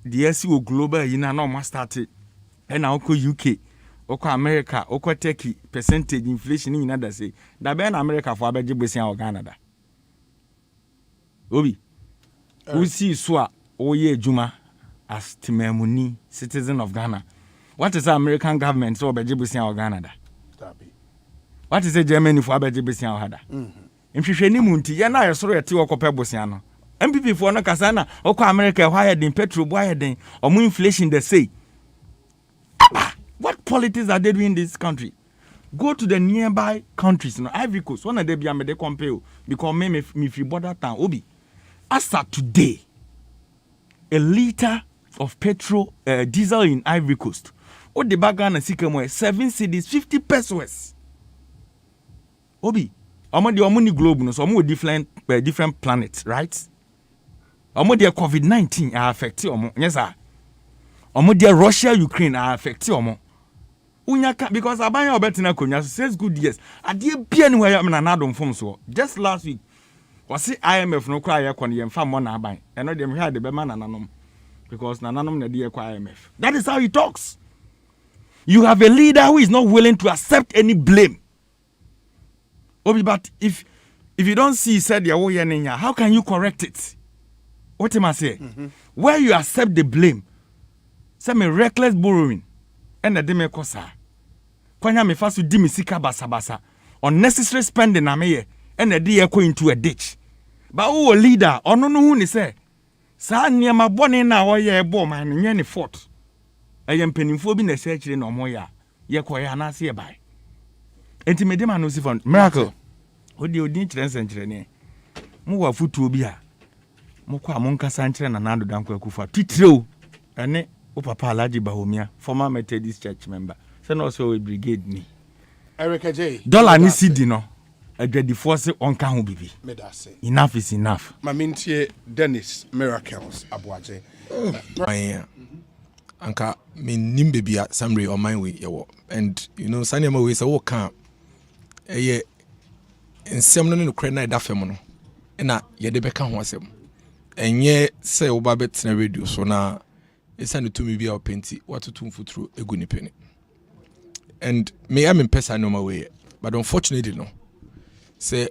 the asi o global yi na omo start ɛna oko UK oko America oko Turkey percentage inflation ni na da say da be na America for abeje bosia o Canada obi usi so a oye adwuma as timamuni citizen of Ghana. What is the American government so abeje bosia o Canada? What is the Germany for abeje bosia o hada? Nhwehwe ni munti ye na yesoro yete okope bosia no. MPP for no kasa na oko America why den petrol why den omo inflation they say. What politics are they doing in this country? Go to the nearby countries, Ivory Coast. One of them be amede compare because me free border town obi. As of today, a liter of petrol diesel in Ivory Coast. O the bagan na sikemo 7 cedis 50 pesos. Obi, omo the omuni globe no so omo different planets, right? Omo the COVID-19 are affecting omo. Yes sir. Omo the Russia Ukraine are affecting omo. Unyaka because abanya obetina konya 6 good years. Ade bia ni where na nadom form so. Just last week was see IMF no kwa yakon yemfa mo na aban. Eno dem hia de be ma nananom because nananom na de kwa IMF. That is how he talks. You have a leader who is not willing to accept any blame. Obi, but if you don't see said how can you correct it? What am I say? Where you accept the blame, some reckless borrowing, and the deme kosa. Kwanya me fasu di mi sika basa unnecessary spending na meye, and the day go into a ditch. But who a leader? Or no who ni say? Sa niyama boni na oye ebo man nye ni fort. Ayem penifo bi na search no mo ya. Ye koya na se bai. Enti me dem no si fon miracle. Odi kyerɛ nsɛnkyerɛ ne. Mo wa futuo bi a. Mo kwa mo nkasa nkyerɛ na nando danko akufa. Titreo. Ene o papa Alhaji Bahomia, former Methodist church member. Say no so we brigade ni. Erica J. Dollar ni CD no. Adwadifo se onka ho bibi. Enough is enough. Mamintie Dennis Miracles Abuaje. Anka me nimbe bia samre on my way yawo. And you know sanema we say wo kan eye nsem no kre na da fam no na ye de beka ho asem enye say wo ba betena radio so na esane to me bia openti watotum futuro egu ni peni. And me am in person no my way, but unfortunately no say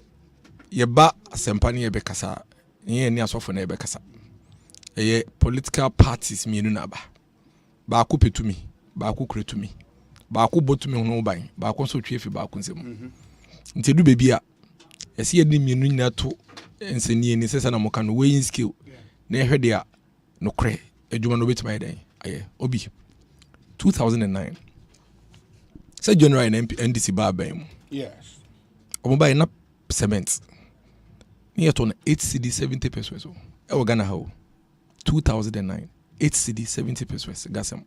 ye ba Asempa ne ye bekasa ye ni asofo na ye bekasa eye political parties mienu na ba ku petumi ba ku kretumi ba ku botumi ho ban ba ku so twiefi ba ku nsem ntedu bebi a ese ye ni mienu nyina to enseni ni sesa na mo kan weighing skill na ehwede a no kre adwuma no betima yeden aye obi 2009 say January na NDC ba ban mu yes omo ba na cement ni eto na 8 cedi 70 pesos e wo Ghana ha 2009 8 cedi 70 pesos gasam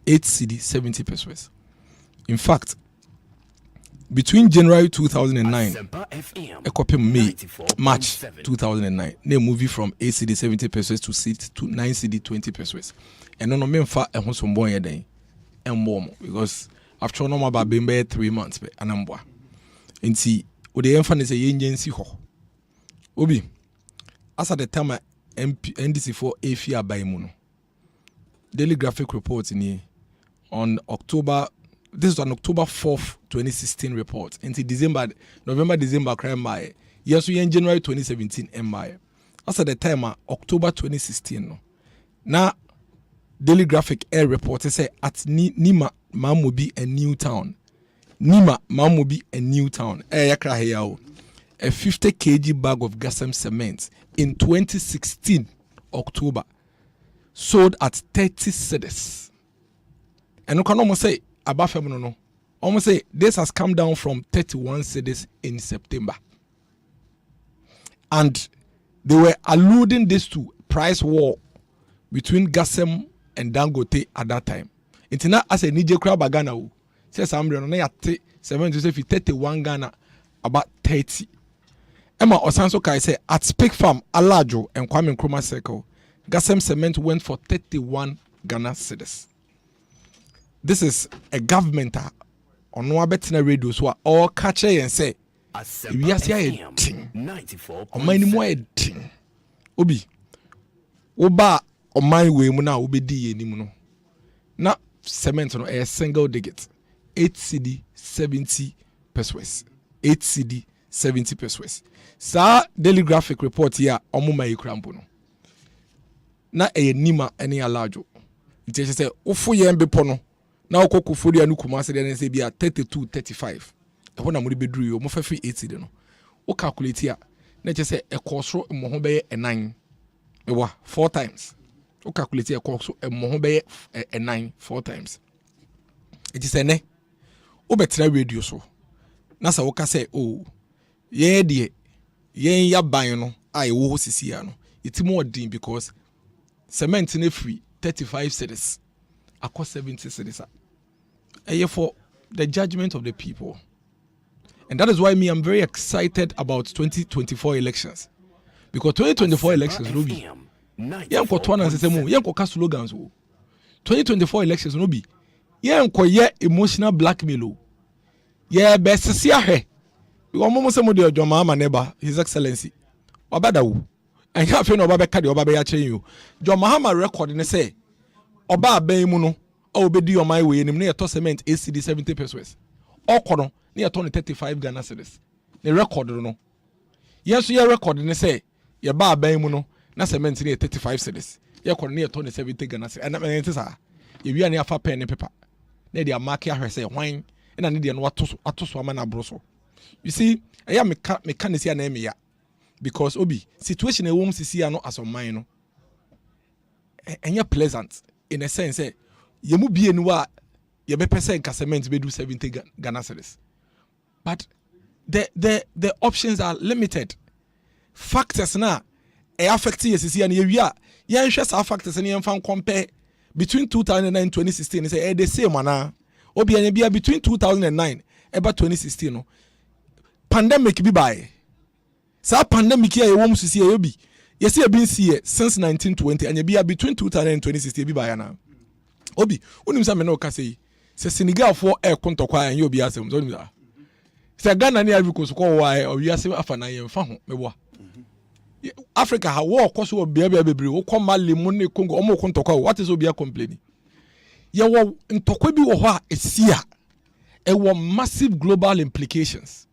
8 cedi 70 pesos. In fact, between January 2009 March 2009 they movie from 8 cedi 70 pesos to 9 cedi 20 pesos. And no memfa e ho so mbon yeden embo because after no about being 3 months be anambwa enti o de emfa ne say yenyensi ho obi as at the time NDC for AFIA by Muno. Daily Graphic report in on October. This is on October 4th, 2016 report. Until November, December, crime by. Yes, we in January 2017. MI. As at the time, October 2016. No. Now, Daily Graphic air report say at Nima Mamubi a new town. Nima Mamubi a new town. A 50 kg bag of gasam cement in 2016 October sold at 30 cedis. And you can almost say above no. Almost say this has come down from 31 cedis in September. And they were alluding this to price war between Gasem and Dangote at that time. It's not as a Niger crab Ghana. Says I'm going to 31 Ghana about 30. Emma Osanso Kai say at Speak Farm, Alajo and Kwame Nkrumah Circle, Gasem cement went for 31 Ghana cedis. This is a government ɔno abɛtena radio so a ɔka kyerɛ yɛn sɛ ewiase ayɛ tin ɔman no mu ayɛ tin obi woba ɔman wei mu na wobɛdi yɛ anim no na cement no ɛyɛ single digit 8 cedi 70 pesos 8 cedi 70 pesos saa daily graphic report here ɔmo ma yɛkura mpo no na ɛyɛ nima ɛne alajo nti ɛkyɛ sɛ wofo yɛn bepɔ no na wokɔ Kufuria no Kumasi de ne sɛ bia 32 35 ɛhɔ na mo de beduru yo mo fa fi 8 cedi no wo calculate a na ɛkyɛ sɛ ɛkɔ so mo ho bɛyɛ 9 ɛwa 4 times wo calculate ɛkɔ so mo ho bɛyɛ 9 4 times ɛti sɛ ne wo bɛtena radio so na sɛ wo ka sɛ oh yɛn deɛ yɛn ya ban no a ɛwɔ hɔ sisia no ɛti mo ɔdin because cement ne free 35 cedis akɔ 70 cedis for the judgment of the people. And that is why I'm very excited about 2024 elections. Because 2024 elections will be slogans. 2024 elections will be emotional blackmail. Yeah, best see her. We almost some of the John Mahama neighbor, His Excellency. Obadawu. And you have no Babaka, Obaba you. John Mahama record and say, Oba Bemuno. Oh, be do on my way, and near to cement ACD 70 pesos. Or corner near 35 Ghana cedis. The record, no. Yes, you record and say, your bar baymuno, na cement near 35 cedis. Your corner near 70 Ghana cedis. And I mean, you are near for pen and paper. Near the market, I say wine, and I need what to swamana broso. You see, I am mechanic name ya because Obi situation a woman see no as on mine, and you're pleasant in a sense. Yemu bi enwa ye be pese cement be do 70 Ghana cedis. But the options are limited. Factors na e affect yesisi and ye nhwe sa factors na yemfa compare between 2009 and 2016 say the same ana obi anya bia between 2009 eba 2016 no pandemic bi bae. Sa pandemic here ye wom sisi ye obi yesi e bin see since 1920 anya bia between 2009 and 2016 bi bae na Obi, unim sa me no ka sei. Se Senegal for e kontokwa en ye obi asem. So unim sa. Se Ghana ni Ivory Coast ko wa obi asem afana ye mfa ho mebo. Africa ha wo koso obi bebre wo ko Mali mu ne Congo omo kontokwa what is obi a complaining. Ye wo ntokwa bi wo ho a esia. E wo massive global implications.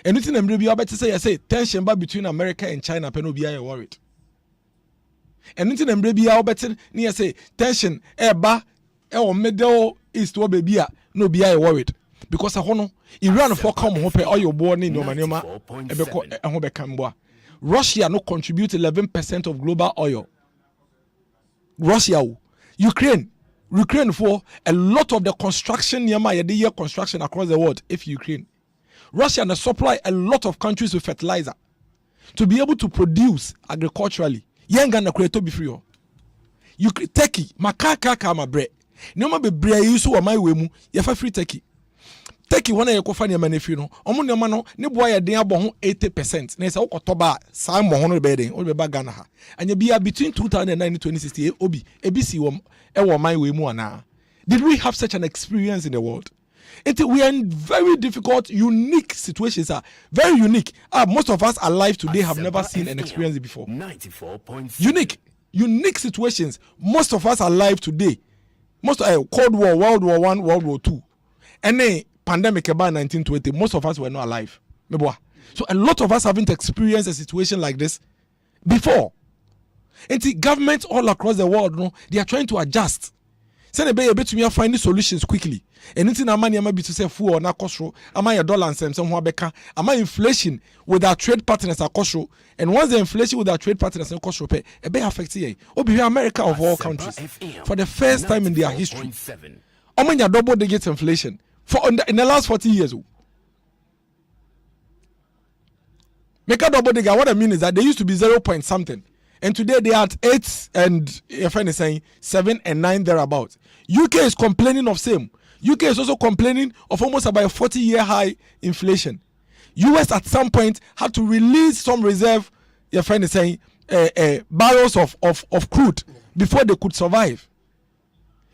Anything na mre bi obeti say tension ba between America and China pe no bi a worried. And into the baby our better near say tension eba middle east or baby no be I worried because I hono Iran for come hope all your born in your manema Russia no contribute 11% of global oil. Russia, Ukraine for a lot of the construction the year construction across the world. If Ukraine, Russia no supply a lot of countries with fertilizer to be able to produce agriculturally. Yenga na kureto be free. You Turkey, makaka ma bre. No be bre you so my we mu. You fa free Turkey. Turkey one ye ko fa ne ma na free no. Omo ne ma no ne boa ye den abo ho 80%. Na say wo kotoba sa mo ho no be den. O be ba Ghana ha. Anya bia between 2009 and 2016 obi ebisi wo e wo my we mu ana. Did we have such an experience in the world? We are in very difficult, unique situations. Very unique. Most of us alive today have never seen and experienced it before. 94.7. Unique situations. Most of us alive today. Cold War, World War I, World War II. Any pandemic about 1920, most of us were not alive. So a lot of us haven't experienced a situation like this before. And the governments all across the world, they are trying to adjust. Say they be able to find solutions quickly. And it's na money be to say fuel na cost am I $1 and some beka am I inflation with our trade partners cost. And once the inflation with our trade partners cost pay e be affect here. Obi America of all countries for the first time in their history. Omanya double digit inflation for in the last 40 years. Make a double digit. What I mean is that they used to be 0 point something. And today they are at 8 and your friend is saying 7 and 9 thereabouts. UK is complaining of same. UK is also complaining of almost about a 40-year high inflation. US at some point had to release some reserve, your friend is saying, barrels of crude before they could survive.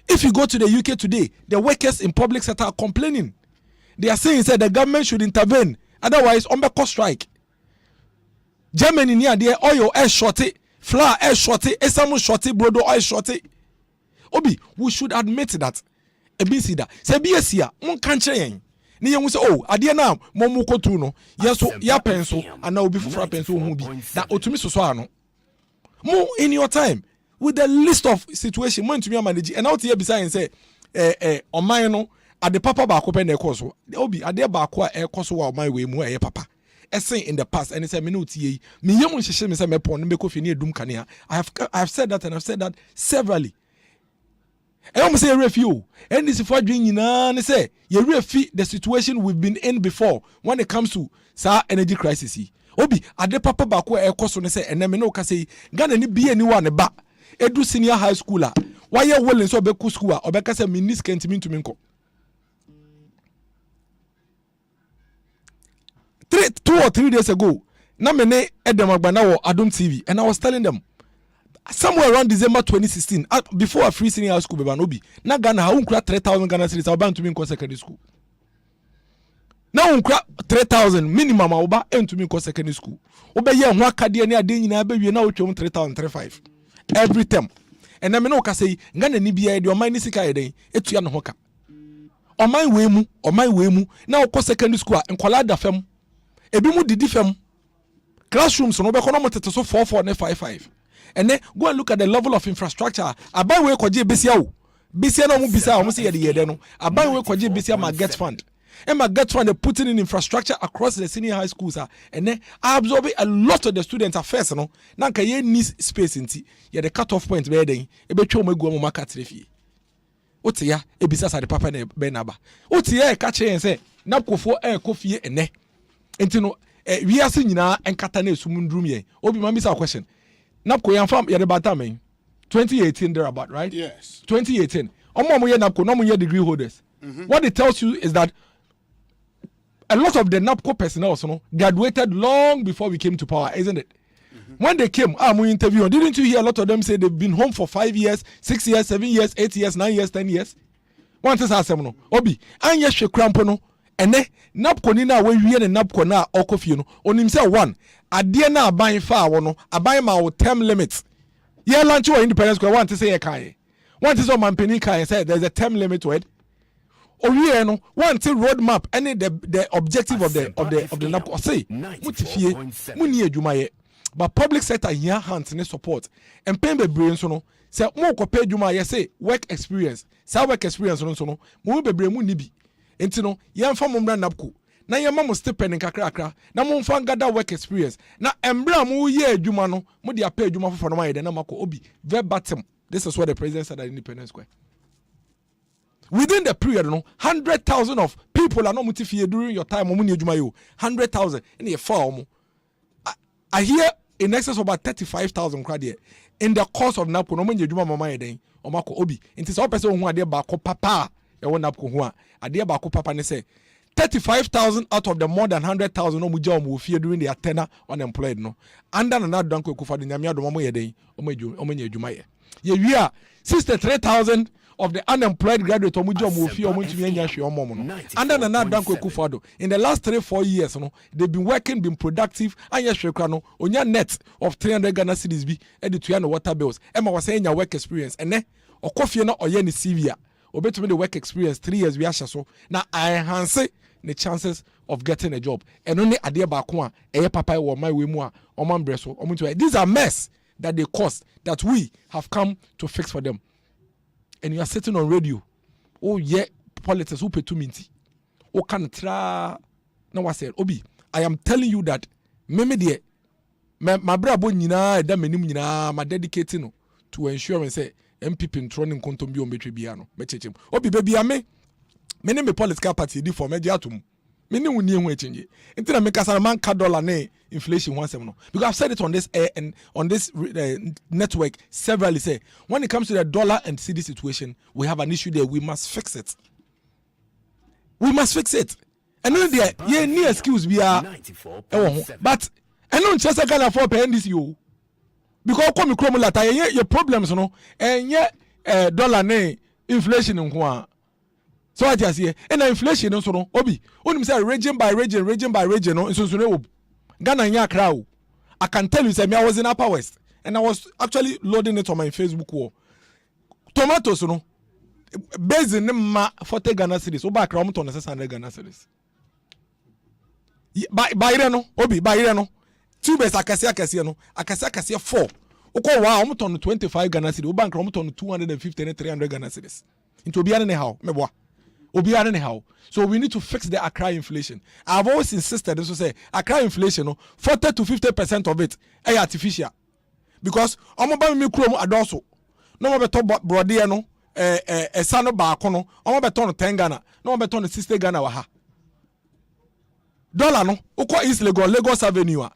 If you go to the UK today, the workers in public sector are complaining they are saying that the government should intervene. Otherwise, on the cost strike. Germany near there, oil air shorty, flour air shorty, esamo shorty, brodo oil shorty. Obi, we should admit that. Ebisi da. Se BSia, mon kanche yen. Ni yen say, oh, adie na momu kotu no. Yeso ya penso, and obi fufra penso hu bi. That otumi so ano. Mo in your time with the list of situation, mo ntumi manage. And out here beside say, oman no ade papa ba ko pe na ekoso. Obi ade ba ko a ekoso wa oman we mu papa. Essay in the past, and it's a minute ye. Me yamun sheshe me say me pon me kofi ni edum kanea. I have said that, and I've said that severally. And I'm say refi and this for doing nyina say you refi the situation we've been in before when it comes to energy crisis. Obi ade papa ba ko ekoso ne say ene me no ka say Ghana ni bia ni wa ne ba edu senior high school a why you willing so be ku school a obeka say minis kentimi ntumi nko 2 or 3 days ago na me ne Edem Agbana wo Adom TV, and I was telling them somewhere around December 2016 before a free senior high school be obi na Ghana ha unkura 3,000 Ghana cedis oba ntumi nko secondary school na unkura 3,000 minimum oba ntumi nko secondary school oba ye ho akade ne ade nyina be wie na otwom 3,035 every term. And na me no ka say Ghana ni bia de oman ni sika yeden etua no ho ka oman we mu na okọ secondary school nkwala da fam ebi mu didi fam classrooms no be kono motete so 44 ne 55. And then go and look at the level of infrastructure. Abai we kwaje besia o. Besia no mu bisa o mu se yede no. Abai we kwaje besia ma get fund. And my get fund they putting in infrastructure across the senior high schools and then absorbing a lot of the students at first no. Na nka ye need space nti. Ye the cut off point be den. E be twa omagu mo market refi. Ote ya ebisa sa de papa na be na ba. Ote ya ka che say na kofo kofie ene. Enti no we are seeing nyina enkata na esumundrum ye. Obi ma bisa question. Napco yam yet about time 2018 there about right? Yes. 2018. Omo ye Napco, no more degree holders. What it tells you is that a lot of the Napco personnel also graduated long before we came to power, isn't it? When they came, we interviewed. Didn't you hear a lot of them say they've been home for 5 years, 6 years, 7 years, 8 years, 9 years, 10 years? One says no. Obi, and yes, she crampono. And then Napco ni na we and Napco na okofie no. On himself one. Adie na aban fa wo no aban ma wo term limit ye launch or independence square want to say e kan want to so mampeni kan say there's a term limit to it owie no want to road map any the objective of the NAPCO say mutifie muni adwuma ye but public sector here hands ne support and pen bebre nso no say mo kopa adwuma ye say work experience say work experience no so no mo bebre mu ni bi enti no ye mfa mo mra NAPCO na ye mamo stipend nkakrakra na mo mfa ngada work experience na embra mo ye adwuma no mo de apa adwuma fofo no ma ye de na mako obi verbatim. This is what the president said at Independence Square. Within the period no 100,000 of people are not motivated during your time mo ni adwuma yo 100,000 in the form. I hear in excess of about 35,000 crowd in the course of NAPCO no mo ni adwuma mama ye den o mako obi nti so person hu ade ba ko papa e won NAPCO hu a ade ba ko papa ne say 35,000 out of the more than 100,000 no muja omo fie during their tenure unemployed no under na danko ekufa de nyame adom mo yeden omo nya adwuma ye wi a 63,000 of the unemployed graduate omuja omo fie omo ntumi nya hwe omo no under na danko ekufa do in the last 3-4 years no they've been working, been productive, anya hwe kra no onya net of 300 Ghana cedis bi e de tuya no water bills e ma wase nya work experience ene okofie no oye ni CV a obetumi the work experience 3 years we ahya so na I enhance the chances of getting a job. And only ade ba ko a eye papa wo my we mu a oman breso omuntu. These are mess that they caused that we have come to fix for them. And you are sitting on radio. Oh yeah, politics who pay to minti. O kan tra na wa said obi I am telling you that meme de my brabo nyina da manim nyina ma dedicating to ensure say MPP ntroning kontom bi o metwe bia no mechechem obi baby ame many me political party di for media atum many woni ehu echenje ntina me kasa man ka dollar na inflation wansem no because I've said it on this air and on this network severally say when it comes to the dollar and cedi situation we have an issue there. We must fix it and no there ye ni excuse bia but I don't just Ghana for pay this you because come krom lata your problems no enye dollar na inflation nko a So I just here and inflation no so no obi onim say region by region no so no Ghana nya crowd. I can tell you say me I was in Upper West and I was actually loading it on my Facebook wall. Tomatoes no based in ma 40 Ghana cedis o back round to 600 Ghana cedis. By no obi by no two best akase no akase 4 uko wa omo ton 25 Ghana cedis o bank omo ton 250 and 300 Ghana cedis into obi ane how meboa obi ane how. So we need to fix the Accra inflation. I've always insisted this to say Accra inflation no 40 to 50% of it is artificial because omo ba me kuro mu adoso no mo beto brode no esano ba akono omo beto no 10 Ghana no mo beto no 60 Ghana wa ha dollar no uko East Lagos Avenue a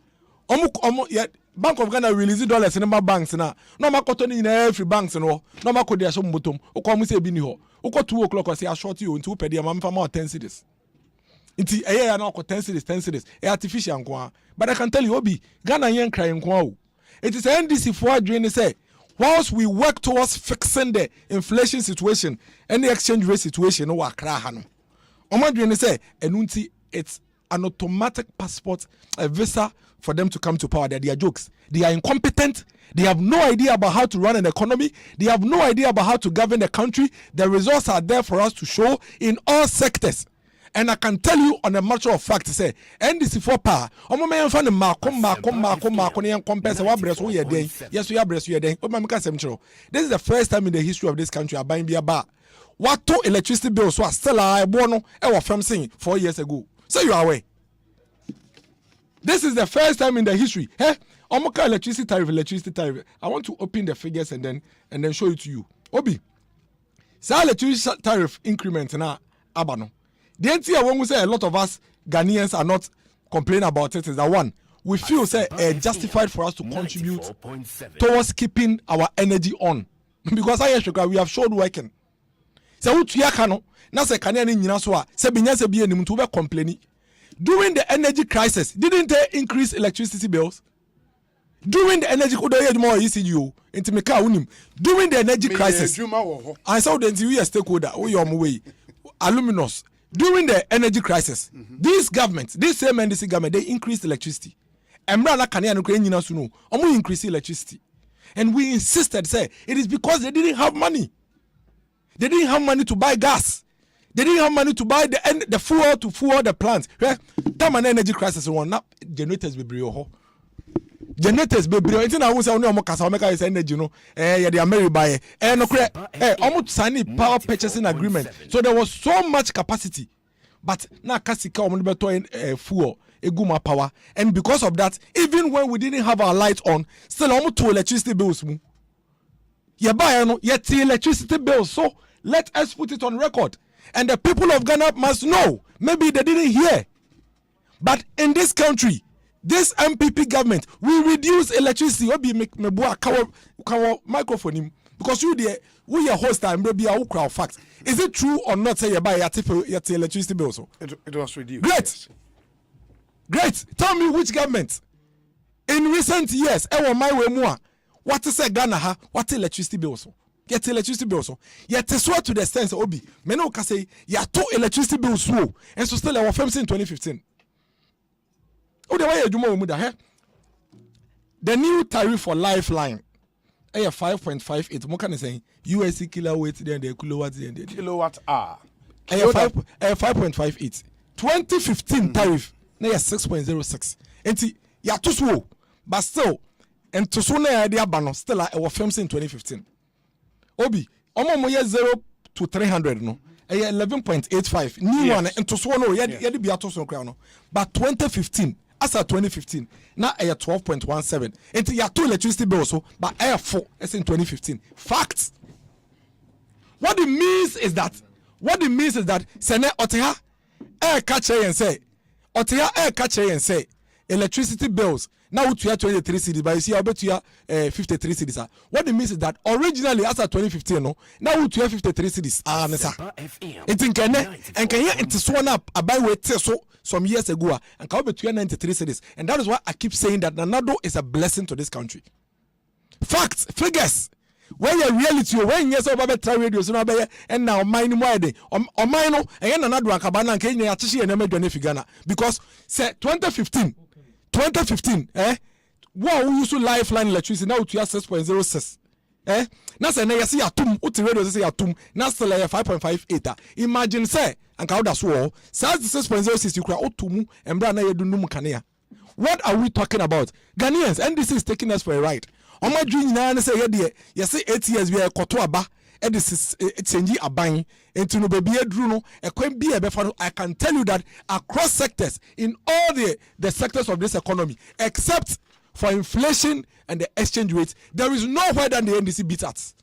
omo Bank of Ghana release dollars in my banks na no makoto ni na every banks no makodi aso mbotom uko mu se bi ni ho uko 2 o'clock or say I short you into pedi am fama 10 cedis nti eye na ko 10 cedis artificial nko. But I can tell you obi Ghana yen cry nko o. It is NDC for adwene say whilst we work towards fixing the inflation situation and the exchange rate situation no Accra ha no omadwene say enunti it's an automatic passport, a visa for them to come to power. They are jokes. They are incompetent. They have no idea about how to run an economy. They have no idea about how to govern the country. The results are there for us to show in all sectors. And I can tell you on a matter of fact, say, NDC for power. This is the first time in the history of this country I buy a bar. What two electricity bills was still I born from saying 4 years ago. So you are aware. This is the first time in the history. Hey, Omoka electricity tariff. I want to open the figures and then show it to you. Obi, so electricity tariff increment na abano. The NTA when we say a lot of us Ghanaians are not complaining about it is that one we feel say justified for us to contribute towards keeping our energy on because we have showed working. So what you can na se Ghanaian ni nyina so a se binya se bia nim to be complaining. During the energy crisis, didn't they increase electricity bills? During the energy during the energy crisis, I saw that we are stakeholder, we are way, aluminous. During the energy crisis, this government, this same NDC government, they increased electricity. And increase electricity. And we insisted, say, it is because they didn't have money. They didn't have money to buy gas. They didn't have money to buy the fuel to fuel the plants. Time and energy crisis one now generators be brio. Generators be brio. It's not say no more kasa make is energy no. Yeah, the American buy. No correct. Almost signing power purchasing agreement. So there was so much capacity, but now kasika omo beto fuel eguma power, and because of that, even when we didn't have our lights on, still almost two electricity bills. Yeah, buy no yet the electricity bills. So let us put it on record. And the people of Ghana must know. Maybe they didn't hear. But in this country, this MPP government, we reduce electricity. Microphone because we are host and maybe a crowd fact. Is it true or not? Say you buy your electricity bill so. It was reduced. Great. Great. Tell me which government in recent years, my way more. What is a Ghana ha? What electricity bill so? Get electricity bills so. Yet to swear to the sense obi. Meno can say ya two electricity bills so. And so still our firms in 2015. Oh, the way you do more the new tariff for Lifeline. 5.58. More can say USC kilowatt then the kilowatt then the kilowatt hour. 5.58. 2015 tariff. Now 6.06. And ya too slow, but still. And to so na idea bano still our firms in 2015. Obi, omo 0 to 300 no. 11.85. New one and to so no yedi be atoso nkra no. But 2015, as at 2015, now 12.17. And ya two electricity bills so, but 4 as in 2015. Facts. What it means is that sene oteha catch and say oteha catch and say electricity bills now we have 23 cities, but you see, I bet you have 53 cities. What it means is that originally, as of 2015, no, now we have 53 cities. It's in Kenya, and Kenya it's sworn up about where so some years ago, and come between 93 cities, and that is why I keep saying that Nanado is a blessing to this country. Facts, figures. when you reality when yes over try radio so na be and now mine more dey o mine no and na do akaba na nke nya akyehye na medwane figana because say 2015 wow we use lifeline electricity now to 6.06 na say na yesi atum uti radio say atum na still 5.58 imagine say anka oda so 6.06 you kra otumu embra na yedunum kanea. What are we talking about? Ghanaians, NDC is taking us for a ride. On my dream now, say you say 8 years we are kotoaba, and this is change a buying, and to no baby druno, a coin be a befano. I can tell you that across sectors, in all the sectors of this economy, except for inflation and the exchange rate, there is nowhere that the NDC beats us.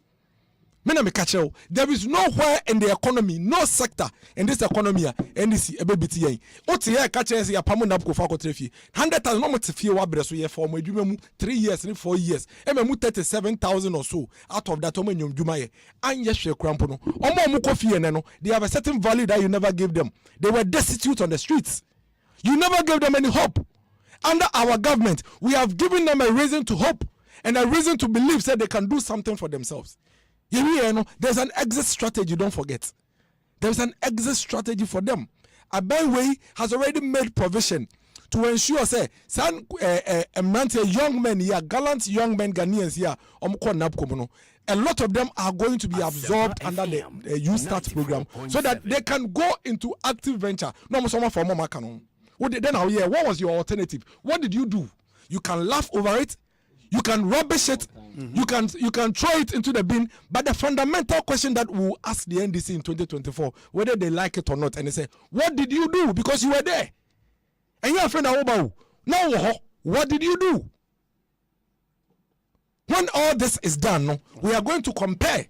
There is nowhere in the economy, no sector in this economy, NDC EBBTA. OTA catches ya pamunap go for 100,000 no much fear wabreso ye for my 3 years, 4 years. 37,000 or so out of that omenium jumaye. And yes, crampono. Omo mukofi eneno. They have a certain value that you never gave them. They were destitute on the streets. You never gave them any hope. Under our government, we have given them a reason to hope and a reason to believe that they can do something for themselves. There's an exit strategy, don't forget. There's an exit strategy for them. Abenway has already made provision to ensure, say, some young men here, gallant young men Ghanaians here, a lot of them are going to be absorbed under the Youth Start program so that they can go into active venture. No, for Mama Canon. Then what was your alternative? What did you do? You can laugh over it. You can rubbish it, you can throw it into the bin, but the fundamental question that we'll ask the NDC in 2024, whether they like it or not, and they say, what did you do? Because you were there. And you're a friend of Obau. Now, what did you do? When all this is done, we are going to compare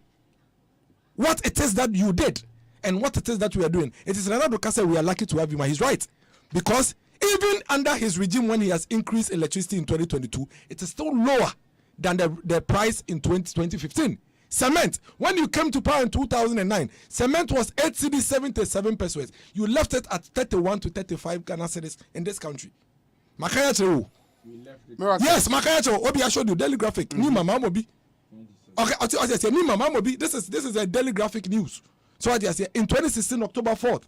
what it is that you did and what it is that we are doing. It is another because we are lucky to have him. He's right. Because even under his regime, when he has increased electricity in 2022, it is still lower than the price in 2015. Cement, when you came to power in 2009, cement was 8 cedis 77 pesos. You left it at 31 to 35 Ghana cedis in this country. Makaya Cheru. Yes, Makaya Cheru. Obi, I showed you daily graphic. Ni mama mobi. Okay, I say ni mama mobi. This is a daily graphic news. So I say in 2016 October 4th.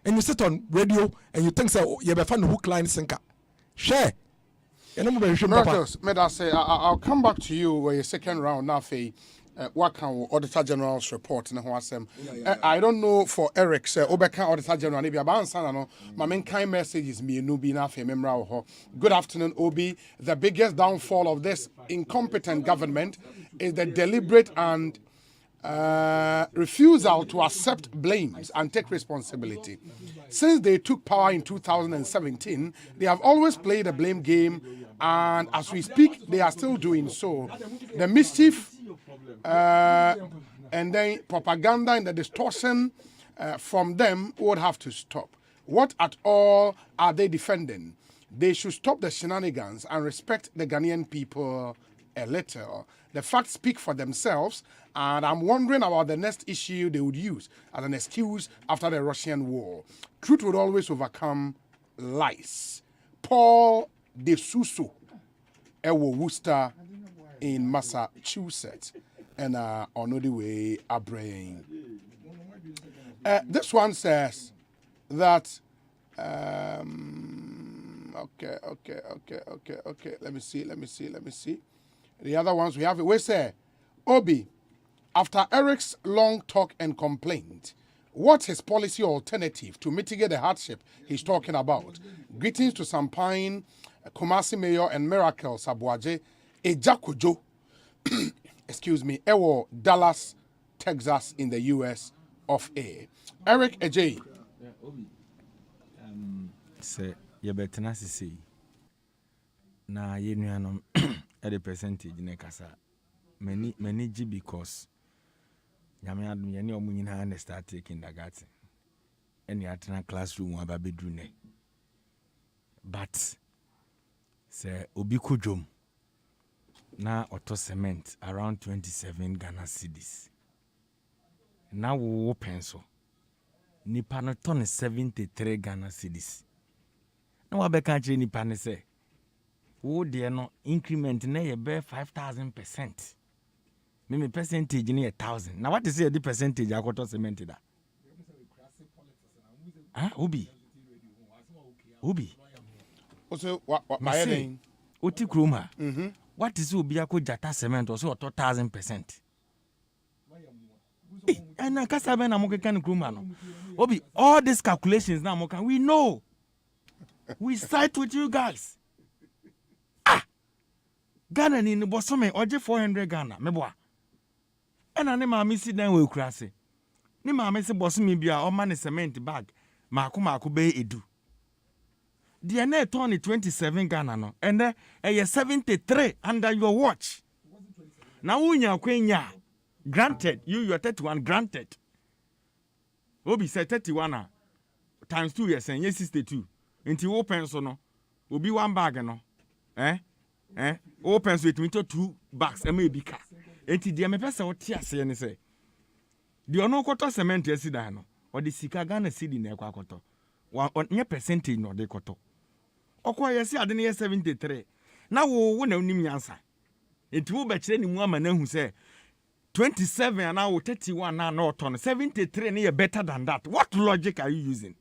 And you sit on radio and you think so you have found hook line sinker. Share. Miracles, I'll come back to you with your second round now. What can Auditor General's report? I don't know for Eric, Obeka Auditor General, maybe about Sanano. My main kind message is me, Nubina, Memra. Good afternoon, Obi. The biggest downfall of this incompetent government is the deliberate and refusal to accept blames and take responsibility. Since they took power in 2017, they have always played a blame game, and as we speak, they are still doing so. The mischief and then propaganda and the distortion from them would have to stop. What at all are they defending? They should stop the shenanigans and respect the Ghanaian people a little. The facts speak for themselves, and I'm wondering about the next issue they would use as an excuse after the Russian war. Truth would always overcome lies. Paul De Suso, Ewo Worcester in Massachusetts, and on the way, Abraham. This one says that. Okay. Let me see. The other ones we have it. We say, Obi, after Eric's long talk and complaint, what's his policy alternative to mitigate the hardship he's talking about? Greetings to Sampine, Kumasi Mayor, and Miracle Sabuaje, Ejakujo, excuse me, Ewo, Dallas, Texas, in the US of A. Eric Ejay. Say, you better not see. Na you know, at the percentage in Kasa. Many G because Yamia Munina start taking the garden. Any atana classroom wa bedrune. But say Obikujum na auto cement around 27 Ghana cedis. Now we pencil. Nipa no ton 73 Ghana cedis. Na wa be country nipa ne say wo de no increment na ye be 5,000%. me percentage ni 1,000. Now what is the percentage I got cement da? Ubi. Also, what Oti kroma. What is ubi ako jata cement or so 1,000%? And I can't na mo kan kroma no. Obi, all these calculations now mo can we know. We side with you guys. Ghana ni bosome oje 400 Ghana meboa. Ena ne maame si dan we kurase. Ne maame se bosome bia o ma ne cement bag. Maako be edu. The na turn 27 Ghana no. And then 73 under your watch. Now unya kwenya. Granted, you are 31 granted. Obi say 31 times 2 years and 62. Inti open so no. Obi one bag no. Open so it mean 2 bags maybe ka. Inti dia me pesa o ti ase ne say. The ono koto cement esi dan no. Or the sika Ghana cedi na ekwa koto. One percentage no de koto. Okwa yesi ade ne 73. Na wo na unim nyansa. Inti wo be kire ni mu ama na hu say 27 and now 31 now no ton 73 near better than that. What logic are you using?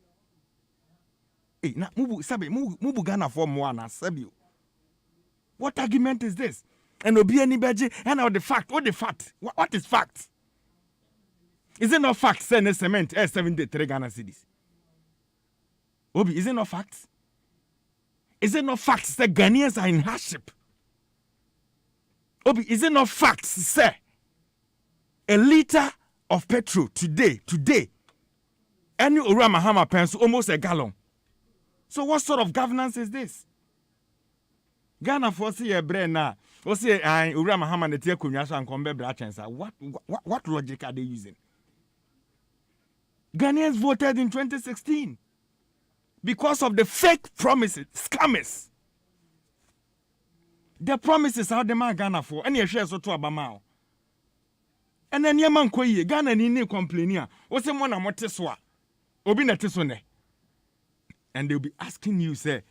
Hey, na mubu Ghana for more na sabi. What argument is this? And obi any beji and now the fact. What the fact? What is fact? Is it not fact? Say cement 73 Ghana cedis. Obi, is it not fact? Is it not fact? Say Ghanaians are in hardship. Obi, is it not fact? Say a liter of petrol today, any Ura Mahama pens almost a gallon. So what sort of governance is this? Ghana for see a brain now. Or say Ura Mahama the tia kunyasa and kombe brachensa. What logic are they using? Ghanaians voted in 2016 because of the fake promises, scammers. The promises how the man Ghana for any share so to Abamao. And then yaman koye Ghana ni complainia. What's the one amoteswa? Obi na tesone. And they'll be asking you, say,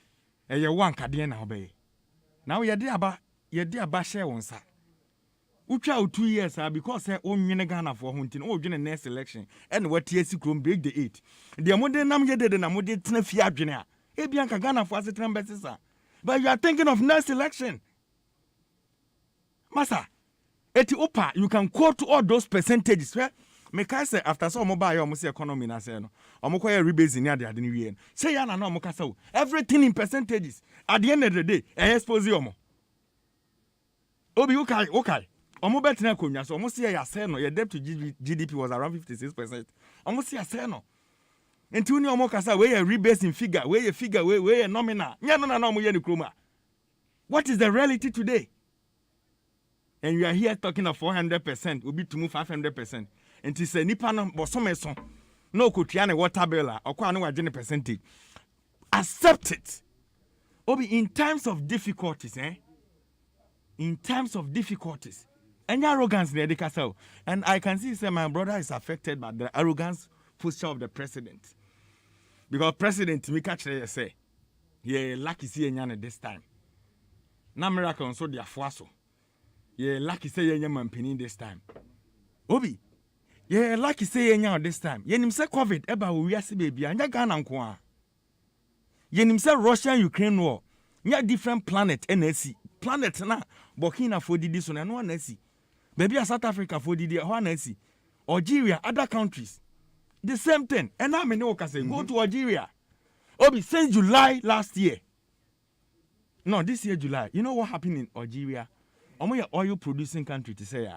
you want Kadian obey. Now you're dear share on sa. Ucha 2 years because say own Ghana for hunting or the next election. And what TSC can break the 8. The modern nam ye did and amode tenafia junior. Ebianka Ghana for a trembes. But you are thinking of next election. Masa. Eti opa, you can quote all those percentages. Where Meka say after some mobile almost economy na say no. Omokoye rebase ni ade ni wie. Say ya na no omokasa o. Everything in percentages. At the end of the day, expose omo. Obi okay. Omo betina konya so omo say ya say no, your debt to GDP was around 56%. Omo say ya say no. Enti uni omo kasa we rebase in figure, we nominal. Nya no na omo ye ni kroma. What is the reality today? And you are here talking of 400%, will be to move 500%. And to say, Nipa no bosomeson, no kutiane water bill, or kwa no wajene percentage. Accept it. Obi, in times of difficulties, In times of difficulties. Any arrogance there, and I can see, say, my brother is affected by the arrogance posture of the president. Because President Mika say, yeah, lucky see this time. Na miracle on so dia fuaso. Yeah, lucky say ye man penny this time. Obi. Yeah, lucky say ye this time. Ye nim say COVID eba we wiase baby anya Ghana nko a. Ye nim say Russia Ukraine war. Nya different planet NSC. Planet na Burkina for didi so na no NSC. Baby South Africa for didi ho NSC. Algeria, other countries. The same thing. And now me no say go to Algeria. Obi since July last year. No, this year July. You know what happened in Algeria? Almost oil producing country to say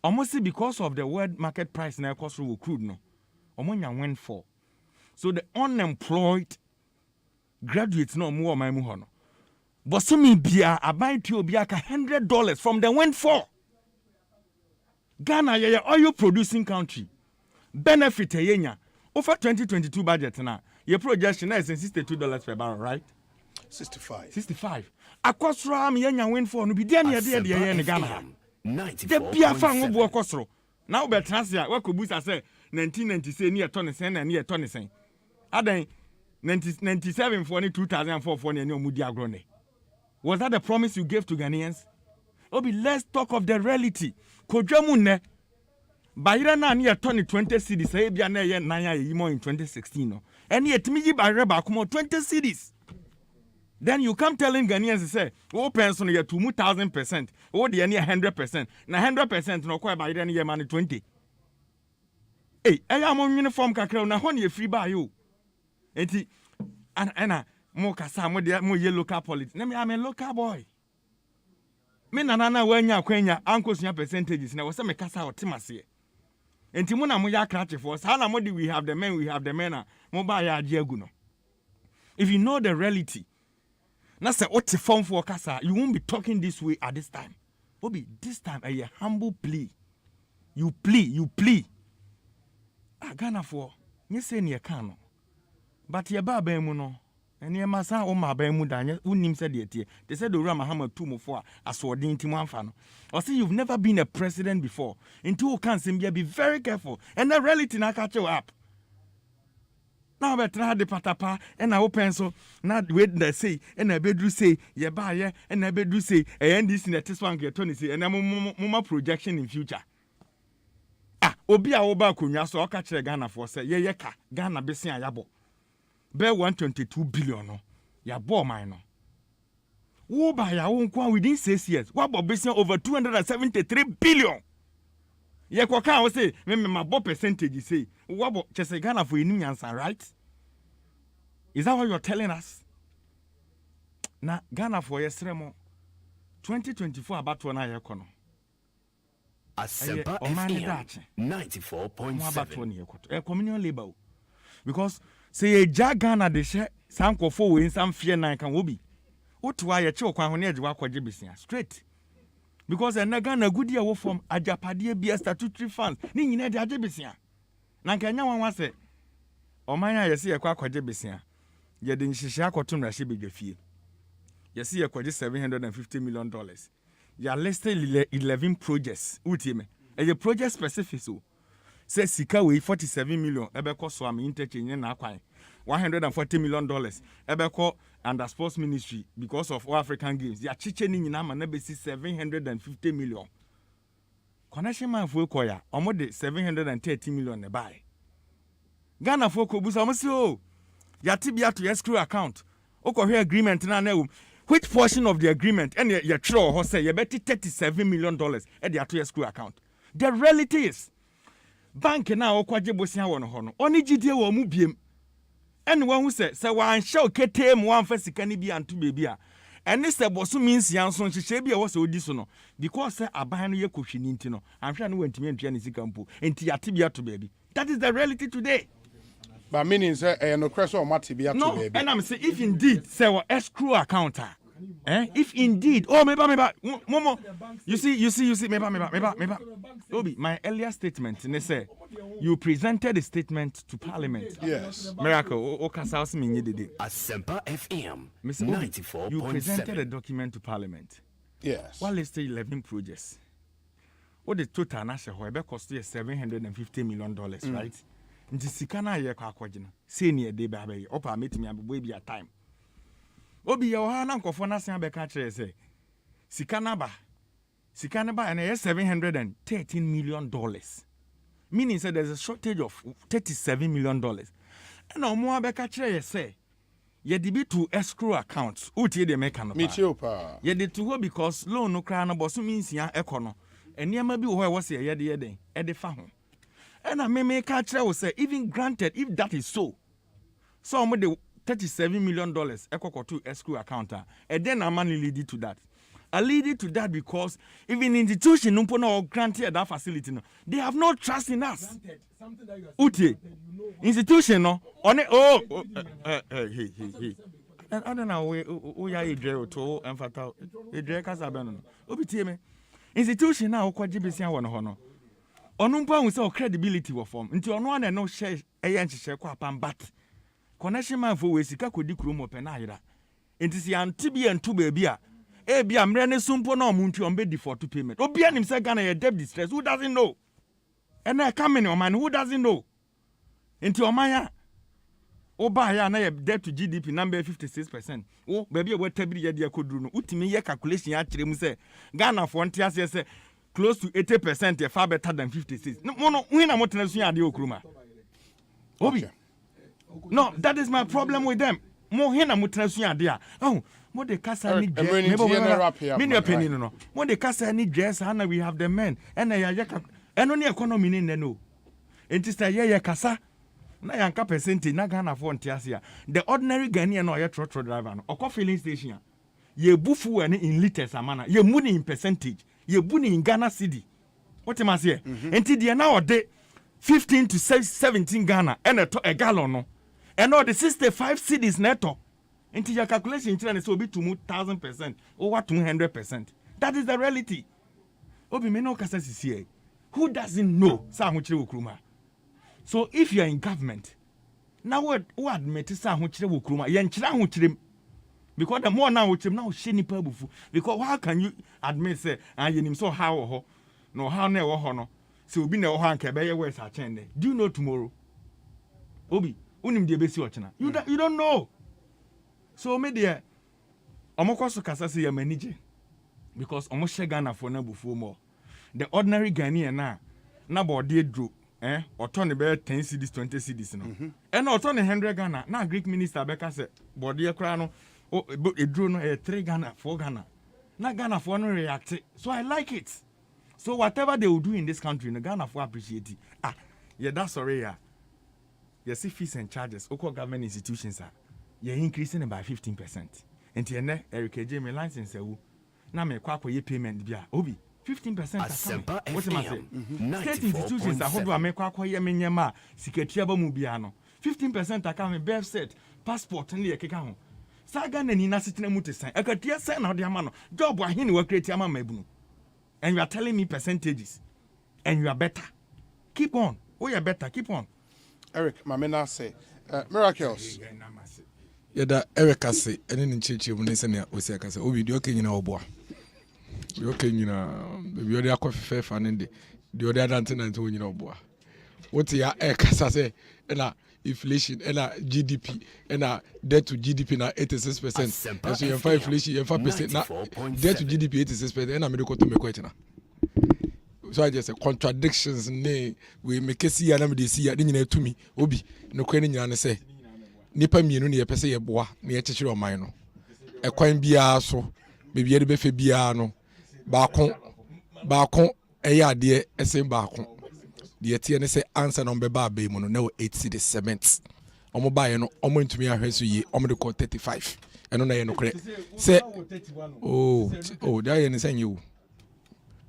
almost because of the world market price now cost through crude no. Almost went for. So the unemployed graduates no more my muhono. But some bia abai to bia $100 from the went for. Ghana ye oil producing country. Benefit yenya. Over 2022 budget now. Your projection is $62 per barrel, right? 65. Akosro me yenya win for no bi dia ne de ye Ghana. The bia fa ngo bo akosro. Na we transia we ko busa say 1996 ni eto ne sen na ni eto ne sen. Adan 97 for ni 2004 for ni omudi agro ne. Was that the promise you gave to Ghanaians? Obi, let's talk of the reality. kodwamu ne bayira na ne yeto 20 cities e bia na ye nan ayi mo in 2016 no ene yetimi yi bayira ba ko 20 cities. Then you come telling Ghanaians say oh pension you 2,000%, oh the any 100%. Na 100% no kwa bayira ne ye man 20. Hey, I am on uniform kakra na ho ne free buy you. Enti ana mo kasa mo de mo ye local politics. Na me am a local boy. Me nana wanya kwanya ankosua percentages na wo se me kasa otemase. Enti mo na mo ya krache for sa na mo we have the men mo ba ya age agu no. If you know the reality, na say what form for kasa, you won't be talking this way at this time. Obi, this time a humble plea. You plea. Ghana for nye say ne kan no. But ye ba ban mu no. Ene ma san o ma ban mu da nye unim se de tie. They said do Rama Hama 2 mo for asodin ti mo amfa no. Or say you've never been a president before. Into can say be very careful. And the reality na catch you up. Now better the patapa and I open so not wait they say and I bedru say ye ba ye and I bedru say and this in the test one get 20 say and I'm projection in future. Obi a oba konwa so oka kire Ghana for say ye ka Ghana besia yabo be 122 billion no yabo man no wo ba ya won kwa within 6 years wabo besia over 273 billion ye ko kan wo say me mabo percentage say wabo chese Ghana for enim yansan, right? Is that what you're telling us? Na Ghana for yesremo 2024 about one year kono Asempa FM 94.7. Communal labor. Because say a Ghana de share sanko for we in some fear nine can wobi. Utwa ye cho kwa hone edwa kwaje bisia straight. Because na Ghana good year wo from ajapade bia statutory funds. Ni nyina de aje bisia. Na nkanya wan say omanya ye se ye kwa kwaje bisia. Ye de nhihia akotum ra bedwafie. Ye se ye kwaje $750 million. You are listed 11 projects. Ultimate. A project specific so. Say sika we 47 million. Ebeko so am interchange na kwai. $140 million. Ebeko under sports ministry because of all African games. Ya chiche ni nyina ma na besi 750 million. Connection man for koya. Omo de 730 million ne buy. Ghana for ko busa omo si o. Ya tibia to escrow account. Okọ agreement na na which portion of the agreement and your true or say you bet $37 million at the atu escrow account. The reality is bank now okwaje bosia won ho no oni gidie wo mu biem and one who say wan show ketem wan fa sika ni bi anto bebi a ene se boso means yanso nhyehyɛ bi a wo se odi so no because say aban no ye kohwini nti no anhwa no wantimi antwa ne sika mpo enti yate bi ato bebi. That is the reality today. But meaning say no crash or mati bi ato bebi. No, and I'm say if indeed say what escrow account if indeed, meba, momo, you see, meba. Obi, my earlier statement, they say you presented a statement to Parliament. Yes. Miracle, Okasaus minye dede. Asempa FM 94.7. You presented a document to Parliament. Yes. What listed 11 projects. What the total national however cost you $750 million, right? Nti sikana ye kwa kwagina. Say near day baby, opa meet me baby at time. Obi ya wa na nkofo na sen abeka kire say sika na ba and $713 million, meaning say there's a shortage of $37 million. And omo abeka kire say ye dibi to escrow accounts utie de make no pa ye de to ho because loan no kra no boso means ya ekono eniema bi wo was ye de e de fa ho. And I me ka kire wo say even granted if that is so omo de $37 million to escrow account. And then a man lead to that. I lead it to that because even institution no granted that facility no, they have no trust in us. Uti institution no on it hey. And I don't know we are Idre to emphata Idre Casabano. Obitie me institution now kwaji besia won ho no. Onumpa hu say credibility wo form. Nti ono na no share share kwa pam but connection man for we sika kodi krom open na ayira enti si antibi entu baby a e bia mre ne sumpo na omuntu on be default payment obi anim say Ghana ye debt distress who doesn't know and I come in o man who doesn't know enti o man ya oba ya na ye debt to GDP number 56% baby we tabiri ye de akoduru no utimi ye calculation ya kire mu say Ghana for ntia say close to 80%, they're far better than 56. No, when I'm not Okruma. Obi. No, that is my problem with them. More here, I'm not oh, what the casa need dress. Many opinion, no. What the casa need dress, and we have the men. And I only economy in the no. And it's a yeah, casa. Na yanka percentage na Ghana for ntiasia. The ordinary Ghanaian or your trotro driver or coffee filling station. Ye bufu in liters amana. Ye money in percentage. Ye money in Ghana city. What am I say? Until the now day 15 to 17 Ghana and a gallon no. And all the 65 cities netto. Until your calculation in will be to 1,000% or 200%. That is the reality. Obi me no kasa sisi. Who doesn't know sa huchire ukruma? So if you are in government, now what admit is because the more now now shiny purple because how can you admit say and you so how no how never honor so be no hand kebe where's our chain. Do you know tomorrow? Obi, unim de besi ochina. You don't know. So me there omokoso kasa say your manager because almost Ghana for na before more. The ordinary Ghanaian na body drew. Or turn about 10 cities, 20 cities, no. And or turn 100 Ghana. Now Greek minister Becca said, body a crown, oh, a drone, 3 Ghana, 4 Ghana. Now Ghana for no react. So I like it. So whatever they will do in this country, the Ghana for appreciate it. Ah, yeah, that's already. You see fees and charges. Local government institutions are you're increasing it by 15%. And tiene Eric J. me license. Now me kwa ye payment bia. Obi. 15% Asempa what am I saying? State 94.7. institutions are how make kwa me nyama secretary ba mu bia no 15% account birth set passport and the keka ho saga na ni na sitena mu te sign akatia sign na de ama no job ahini wa create ama mabunu and you are telling me percentages and you are better keep on you are better keep on. Eric Mamena say miracles yada Eric say ene ni chichi mu ne se na osi aka say obi di okanyina oboa. Okay, you know, the other coffee fair fan in the other antenna to you know, boy. What's your cassa say? And inflation, and GDP, and debt to GDP now 86%. And so you have inflation, you have 5% now. Debt to GDP 86%, and I'm going to make question. So I just say contradictions. Nay, we make a see and see. I didn't to me. Obi, no question you say. Nipa me no near per se a boy near teacher of mine. A coin be so. Maybe you be fe no. Baako eya de esen baako de tie ne se answer no be ba be mu no na 80 the cement omo ba ye no omo ntumi ahweso yi omo de call 35 eno na ye no kre se da ye ne san you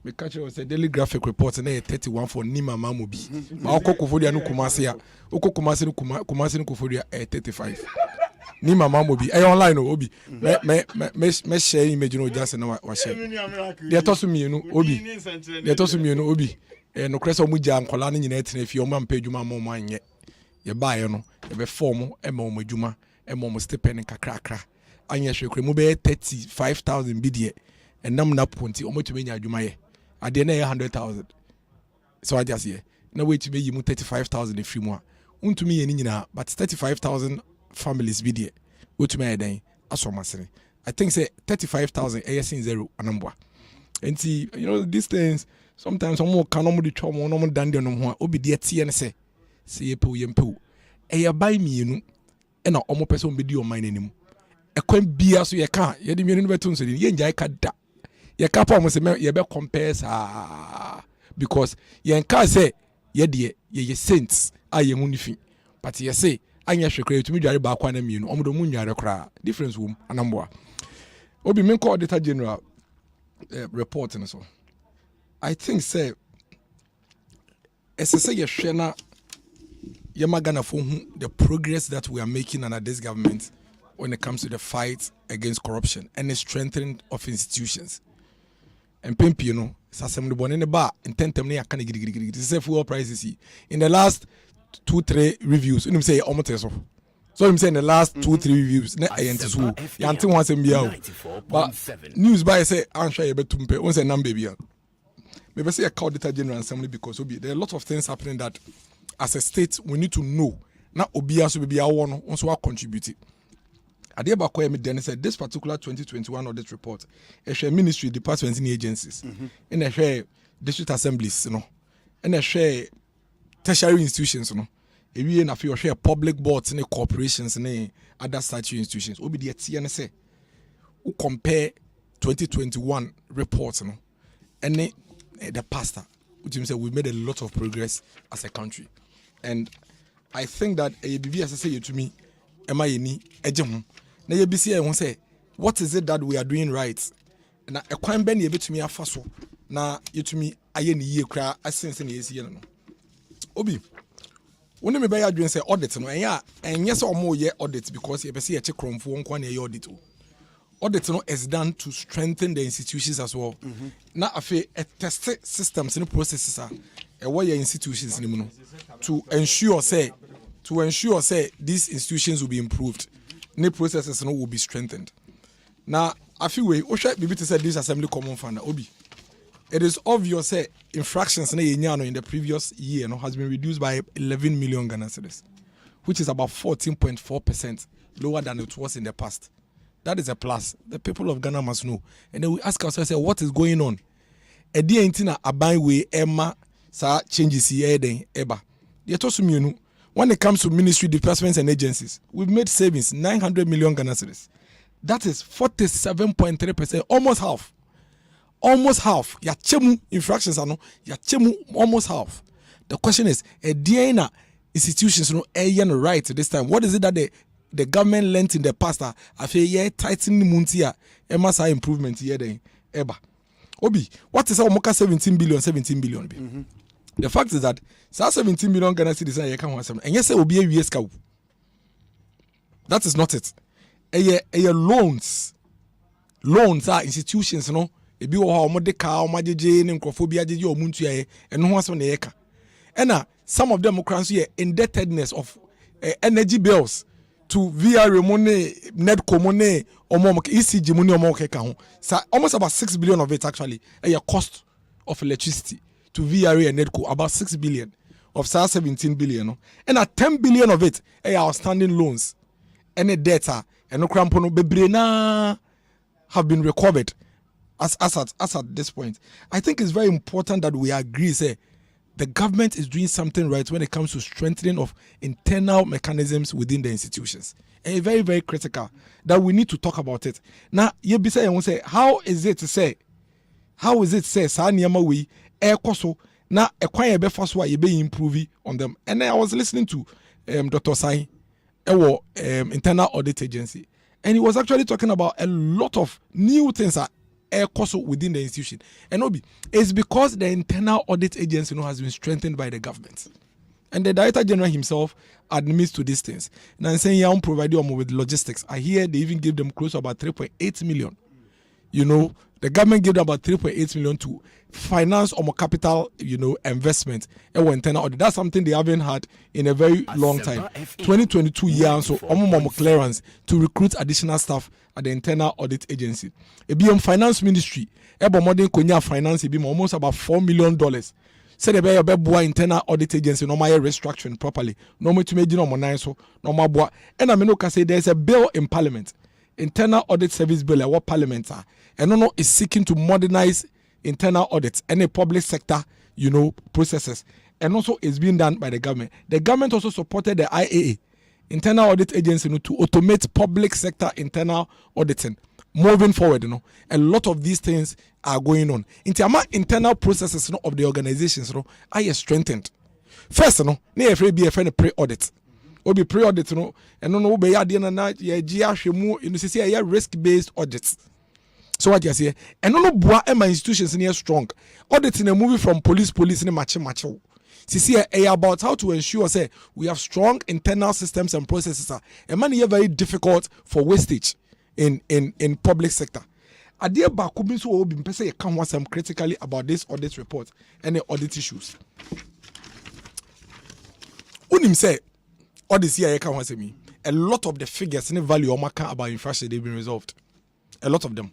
me catch you say daily graphic report na 31 for Nima Mamobi ba okokofo no kumase a okokumase no kumase no kofo dia 35 Nima Mamobi online no obi me share image no just na wa share de to so mienu obi no kresa mu ja nkola no nyina etena fi o ma mpa adwuma ma mo anye ye baaye no ye be form e ma mo adwuma e ma mo stipend kakrakra anye hwekre mu be 35,000 bidie enam na ponti o mo tumi nya adwuma ye ade na ye 100,000 so I just here na we tumi yi mu 35,000 e free mu a untumi ye ni nyina but 35,000 families be there. Which may then asomasene. I think say 35,000 AS in zero anambwa. And see, you know, these things sometimes some more can no try more no than the no obi de tie and say po yempo. E buy me you know and a omo person be di o mine anim. E kwan bia so ye ka ye de me no beton so ye njai ka da. Ye ka pa mo se me ye be compare because ye nka say ye de ye saints aye hu ni fi. But ye say anya hwekra to me dware ba kwa na mienu omodo mu nware kra difference wom anamboa obi men call auditor general report and so I think say say ye hwe na ye magana for the progress that we are making under this government when it comes to the fight against corruption and the strengthening of institutions and pimpi no sasem de bone ne ba intentem ne yakana gidigidi say fuel prices in the last 2-3 reviews you say almost so I'm saying the last 2-3 reviews na ayentis who yanti wan sem bia but news by say answer ye betumpe won say number bia maybe say a auditor general assembly because there are a lot of things happening that as a state we need to know na obia so bia won no so contribute ade ba ko me den say this particular 2021 audit report a share ministry departments and agencies in a share district assemblies, and I share tertiary institutions, Ebi na fi share public boards and corporations and other statutory institutions. Obi the TNSA. Who compare 2021 reports, and the pastor, which means we made a lot of progress as a country, and I think that ABB as I say to me, am I any ejemu? Na ABC I won't say what is it that we are doing right? Na a crime ben ye to me afaso. Na you to me ayeni ye kra asense na yesi no. Obi. When me buy adwin say audit no and yes or more ye audit because you be see a check kromfo nko na ye audit. Audit no is done to strengthen the institutions as well. Na afi a test systems and processes are what your institutions to ensure say these institutions will be improved. New processes will be strengthened. Now afi we Osha bibi to say this assembly common fund obi. It is obvious say infractions in the previous year has been reduced by 11 million Ghana cedis, which is about 14.4% lower than it was in the past. That is a plus. The people of Ghana must know. And then we ask ourselves, what is going on? A dear intina abai we Emma sa changes here then eba. When it comes to ministry departments and agencies, we've made savings 900 million Ghana cedis. That is 47.3%, almost half. Almost half. Ya chemu infractions are no. Ya chemu almost half. The question is, a DNA institutions right this time. What is it that the government learnt in the past? I feel tightening muntia. Emasa improvement here then. Eba. Obi, what is our moka 17 billion be? The fact is that 17 million Ghana cedis and yes, it will be a US cow. That is not it. Loans are institutions, ebi wo ha omode ka omajeje ne nkrofobia jeje omuntu ye eno ho aso na yeka ena some of them kranso ye indebtedness of energy bills to VR money netco money omom ECG money omom keka ho almost about 6 billion of it actually a cost of electricity to VRA and netco about 6 billion of 17 billion and 10 billion of it outstanding loans any data and no crampono bebre na have been recovered. As at this point, I think it's very important that we agree, say, the government is doing something right when it comes to strengthening of internal mechanisms within the institutions. And very, very critical that we need to talk about it. Now, you be saying, how is it to say, sa niyama we koso na ekwan ebe faso a be improve on them. And then I was listening to Dr. Osei, internal audit agency, and he was actually talking about a lot of new things that within the institution. And Obi, it's because the internal audit agency has been strengthened by the government. And the Director General himself admits to these things. And I'm saying, yeah, I'm providing them with logistics. I hear they even give them close to about 3.8 million. The government gave them about 3.8 million to finance or more capital, investment and internal audit. That's something they haven't had in a very long time. 2022 year, so more clearance to recruit additional staff at the internal audit agency. It be on finance ministry. Modern Konya finance be almost about $4 million. Say the be internal audit agency no my restructuring properly. No more to make no more so no more boy. And I mean say there's a bill in Parliament. Internal audit service bill what Parliament are. And no is seeking to modernize internal audits and a public sector, processes. And also it's being done by the government. The government also supported the IAA, Internal Audit Agency, to automate public sector internal auditing. Moving forward, a lot of these things are going on. Internal processes of the organizations are strengthened. First, near be a friend pre-audit. Or be pre-audit, and no be a risk-based audits. So what you say? And no boa my institutions in here strong. Auditing a movie from police in macho. See about how to ensure say we have strong internal systems and processes. And money very difficult for wastage in public sector. Adia Bakubin so will be you can want some critically about this audit report and the audit issues. Unim say audit here can want me. A lot of the figures in the value of about infrastructure they've been resolved. A lot of them.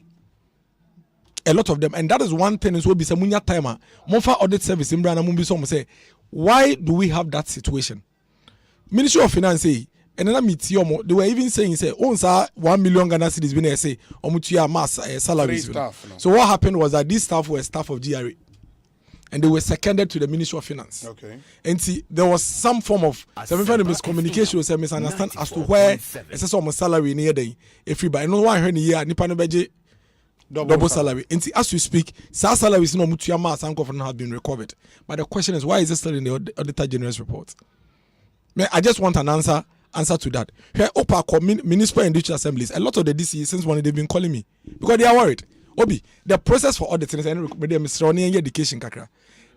And that is one thing is will be some timer. Mofa audit service in Brana Mumbi some say, why do we have that situation? Ministry of Finance say, and then meet they were even saying say, oh sir, 1 million Ghana cedis been say, mass salaries. So what happened was that these staff were staff of GRA. and they were seconded to the Ministry of Finance. Okay. And see, there was some form of miscommunication or misunderstanding as to where it's a salary near the if you buy no one here year nipa no beje double salary. And see, as we speak, salary is no mutuyama some government have been recovered. But the question is, why is it still in the Auditor General's report? I just want an answer to that. Here, OPA municipal and district assemblies, a lot of the DCs since when they've been calling me because they are worried. Obi, the process for auditing is education kakra.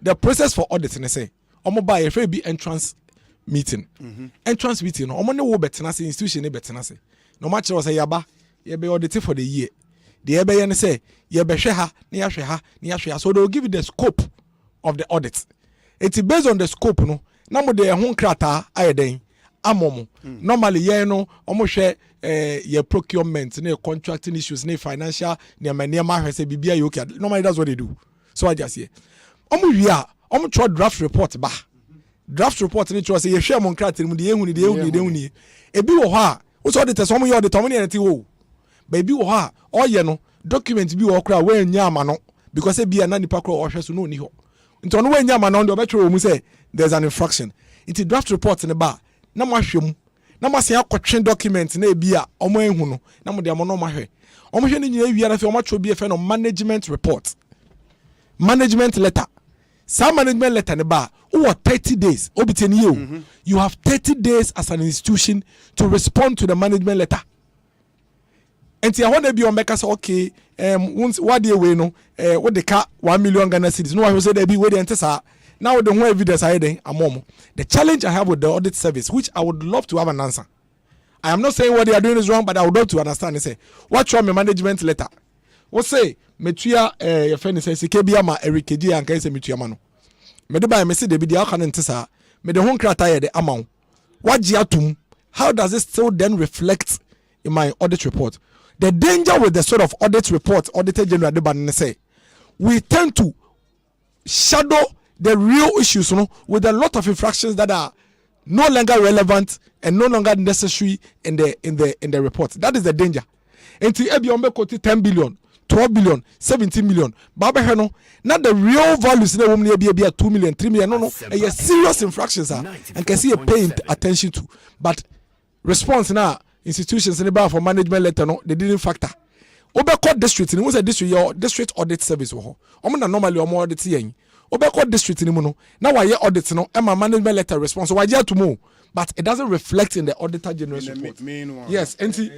The process for auditing is say, omo buy a be entrance meeting. Entrance meeting, omo ne wo betena se institution ne betena se. No matter was say yaba, ye be audited for the year. The ebe ye ne say, ye be hwe ha, ne hwe ha, ne hwe ha. So they will give you the scope of the audit. It's based on the scope no. Na mo de ho krata ayeden amomo. Normally ye no omo hwe your procurement, contracting issues, financial, normally that's what they do. So I just say, try draft report ba. Draft report ni say you share mon crat mu de ehuni. Ebi wo ha, wo so de te so mo yo de to mo ne wo. Baby wo ha, oye no document bi wo kra we nya ama no because e bi na nipa kra wo hwe so no ni ho. Nto no we nya ama no de obetwe wo mu say there's an infraction. It draft report ne ba na mo ahwe mu. Na mase akotwe document na ebia omo ehu no na mo de mo no mahwe omo hwe ni nyina ewia na fe omo tro bi e fe no management report, management letter. Some management letter ne ba wo 30 days obiteni you. You have 30 days as an institution to respond to the management letter. And I want to be on make us okay what the way no what the car 1 million Ghana cedis no I say there be way the enter. Now the whole evidence I the challenge I have with the audit service, which I would love to have an answer. I am not saying what they are doing is wrong, but I would love to understand. They say, what's wrong with management letter? What say, Metuya, your friend says, Kebiama, Eric Keji, and Kaisa Metuyamano. Meduba, Messi, the video can enter, made the home criteria the amount. What Giatum, how does it still then reflect in my audit report? The danger with the sort of audit report, Auditor General Deban say, we tend to shadow the real issues, with a lot of infractions that are no longer relevant and no longer necessary in the report. That is the danger. Until Ebiombe quote 10 billion, 12 billion, 17 million. Baba Heno, not the real values in the woman be 2 million, 3 million. No. A serious infractions are and can see a paying attention to. But response now, institutions in the bar for management letter, no, they didn't factor. Obeko district, and it was a district, your district audit service. Normally or more audit. Obeko district ni muno now why audit no and my management letter response so why to move but it doesn't reflect in the Auditor General's report. Yes, and see,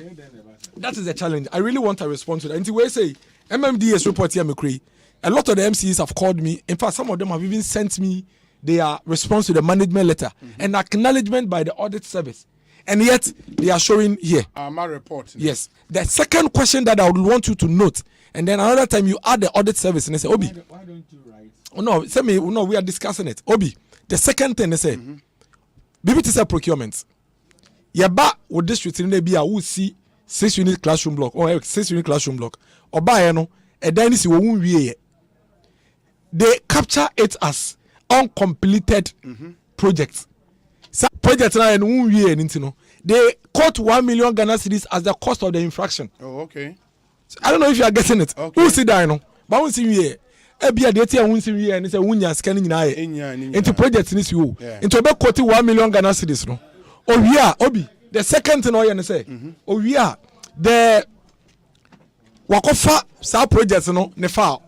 that is the challenge. I really want a response to that. And we say MMDS report here me a lot of the MCs have called me. In fact, some of them have even sent me their response to the management letter and acknowledgement by the audit service. And yet they are showing here. My report. Yes. The second question that I would want you to note, and then another time you add the audit service and they say, Obi. Why don't you write? Oh no, say me. No, we are discussing it. Obi. The second thing they say, BBT say procurement. Yaba with district in the BIA who see 6-unit classroom block or 6-unit classroom block. Or by no, a dynasty won't be. They capture it as uncompleted projects. So projects now and won't be they quote 1 million Ghana cedis as the cost of the infraction. Oh, okay. So I don't know if you are getting it. Okay. Who see that? No, but who see here? Ebia de tia wunsi wi and say wunya scanning na ye into project ni si wo into be quote 1 million Ghana cedis no owia obi the second thing oye ne say owia the wakofa sa project no ne fa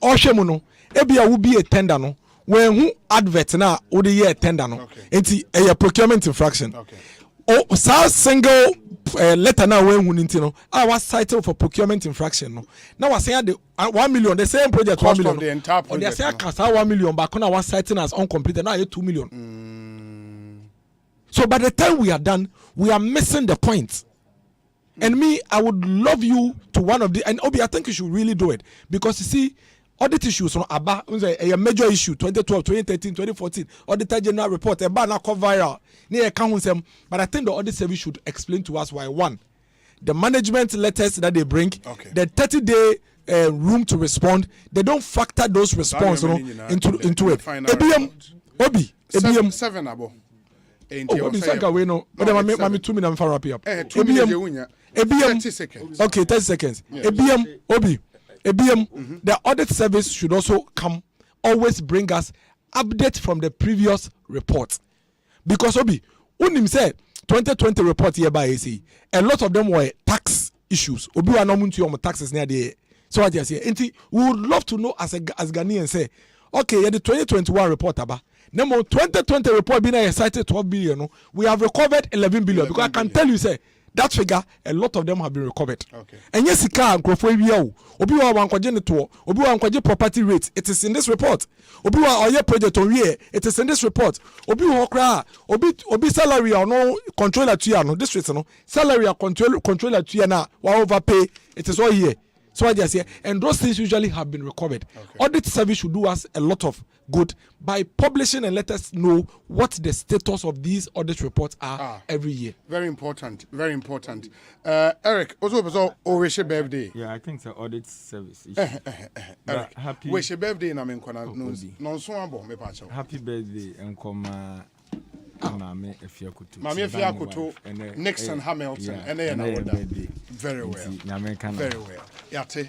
ohwe mu no ebia wo bi a tender no when hu advert na wo de ye tender no enti a procurement infraction o sa single letter now when we need no I was cited for procurement infraction no now was saying the 1 million the same project cost 1 million of the entire project, or they say no? 1 million but now was citing as uncompleted now 2 million. So by the time we are done we are missing the point. And me I would love you to one of the and Obi I think you should really do it because you see audit issues no aba a major issue 2012 2013 2014 Auditor General report aba na go viral near account them but I think the audit service should explain to us why one the management letters that they bring the 30-day room to respond they don't factor those response into it Obi 7 abo Obi saka we no but mami 2 minutes wrap up 30 seconds okay 30 seconds Obi ABM, the audit service should also come always bring us update from the previous report. Because Obi, unim said 2020 report here by AC, a lot of them were tax issues. Obi wa no muntu your taxes near the. So I just say, we would love to know as Ghanaian say, okay, the 2021 report aba. Now 2020 report being cited 12 billion. We have recovered 11 billion because I can tell you say that figure, a lot of them have been recovered. Okay. And yes, Obi wa property rates. It is in this report. Obi wa oye project on here. It is in this report. Obi salary or no controller to no this no salary or controller to na wa overpay. It is all here. So I just say, and those things usually have been recovered. Okay. Audit service should do us a lot of good by publishing and let us know what the status of these audit reports are every year. Very important, very important. Eric, also wish your birthday. Yeah, I think the audit service. Eric, happy wish your birthday na menkona no so abo me pa happy birthday enkoma Mami Efiakutu, Nixon Hamilton, and they are very well. Very well. Yate,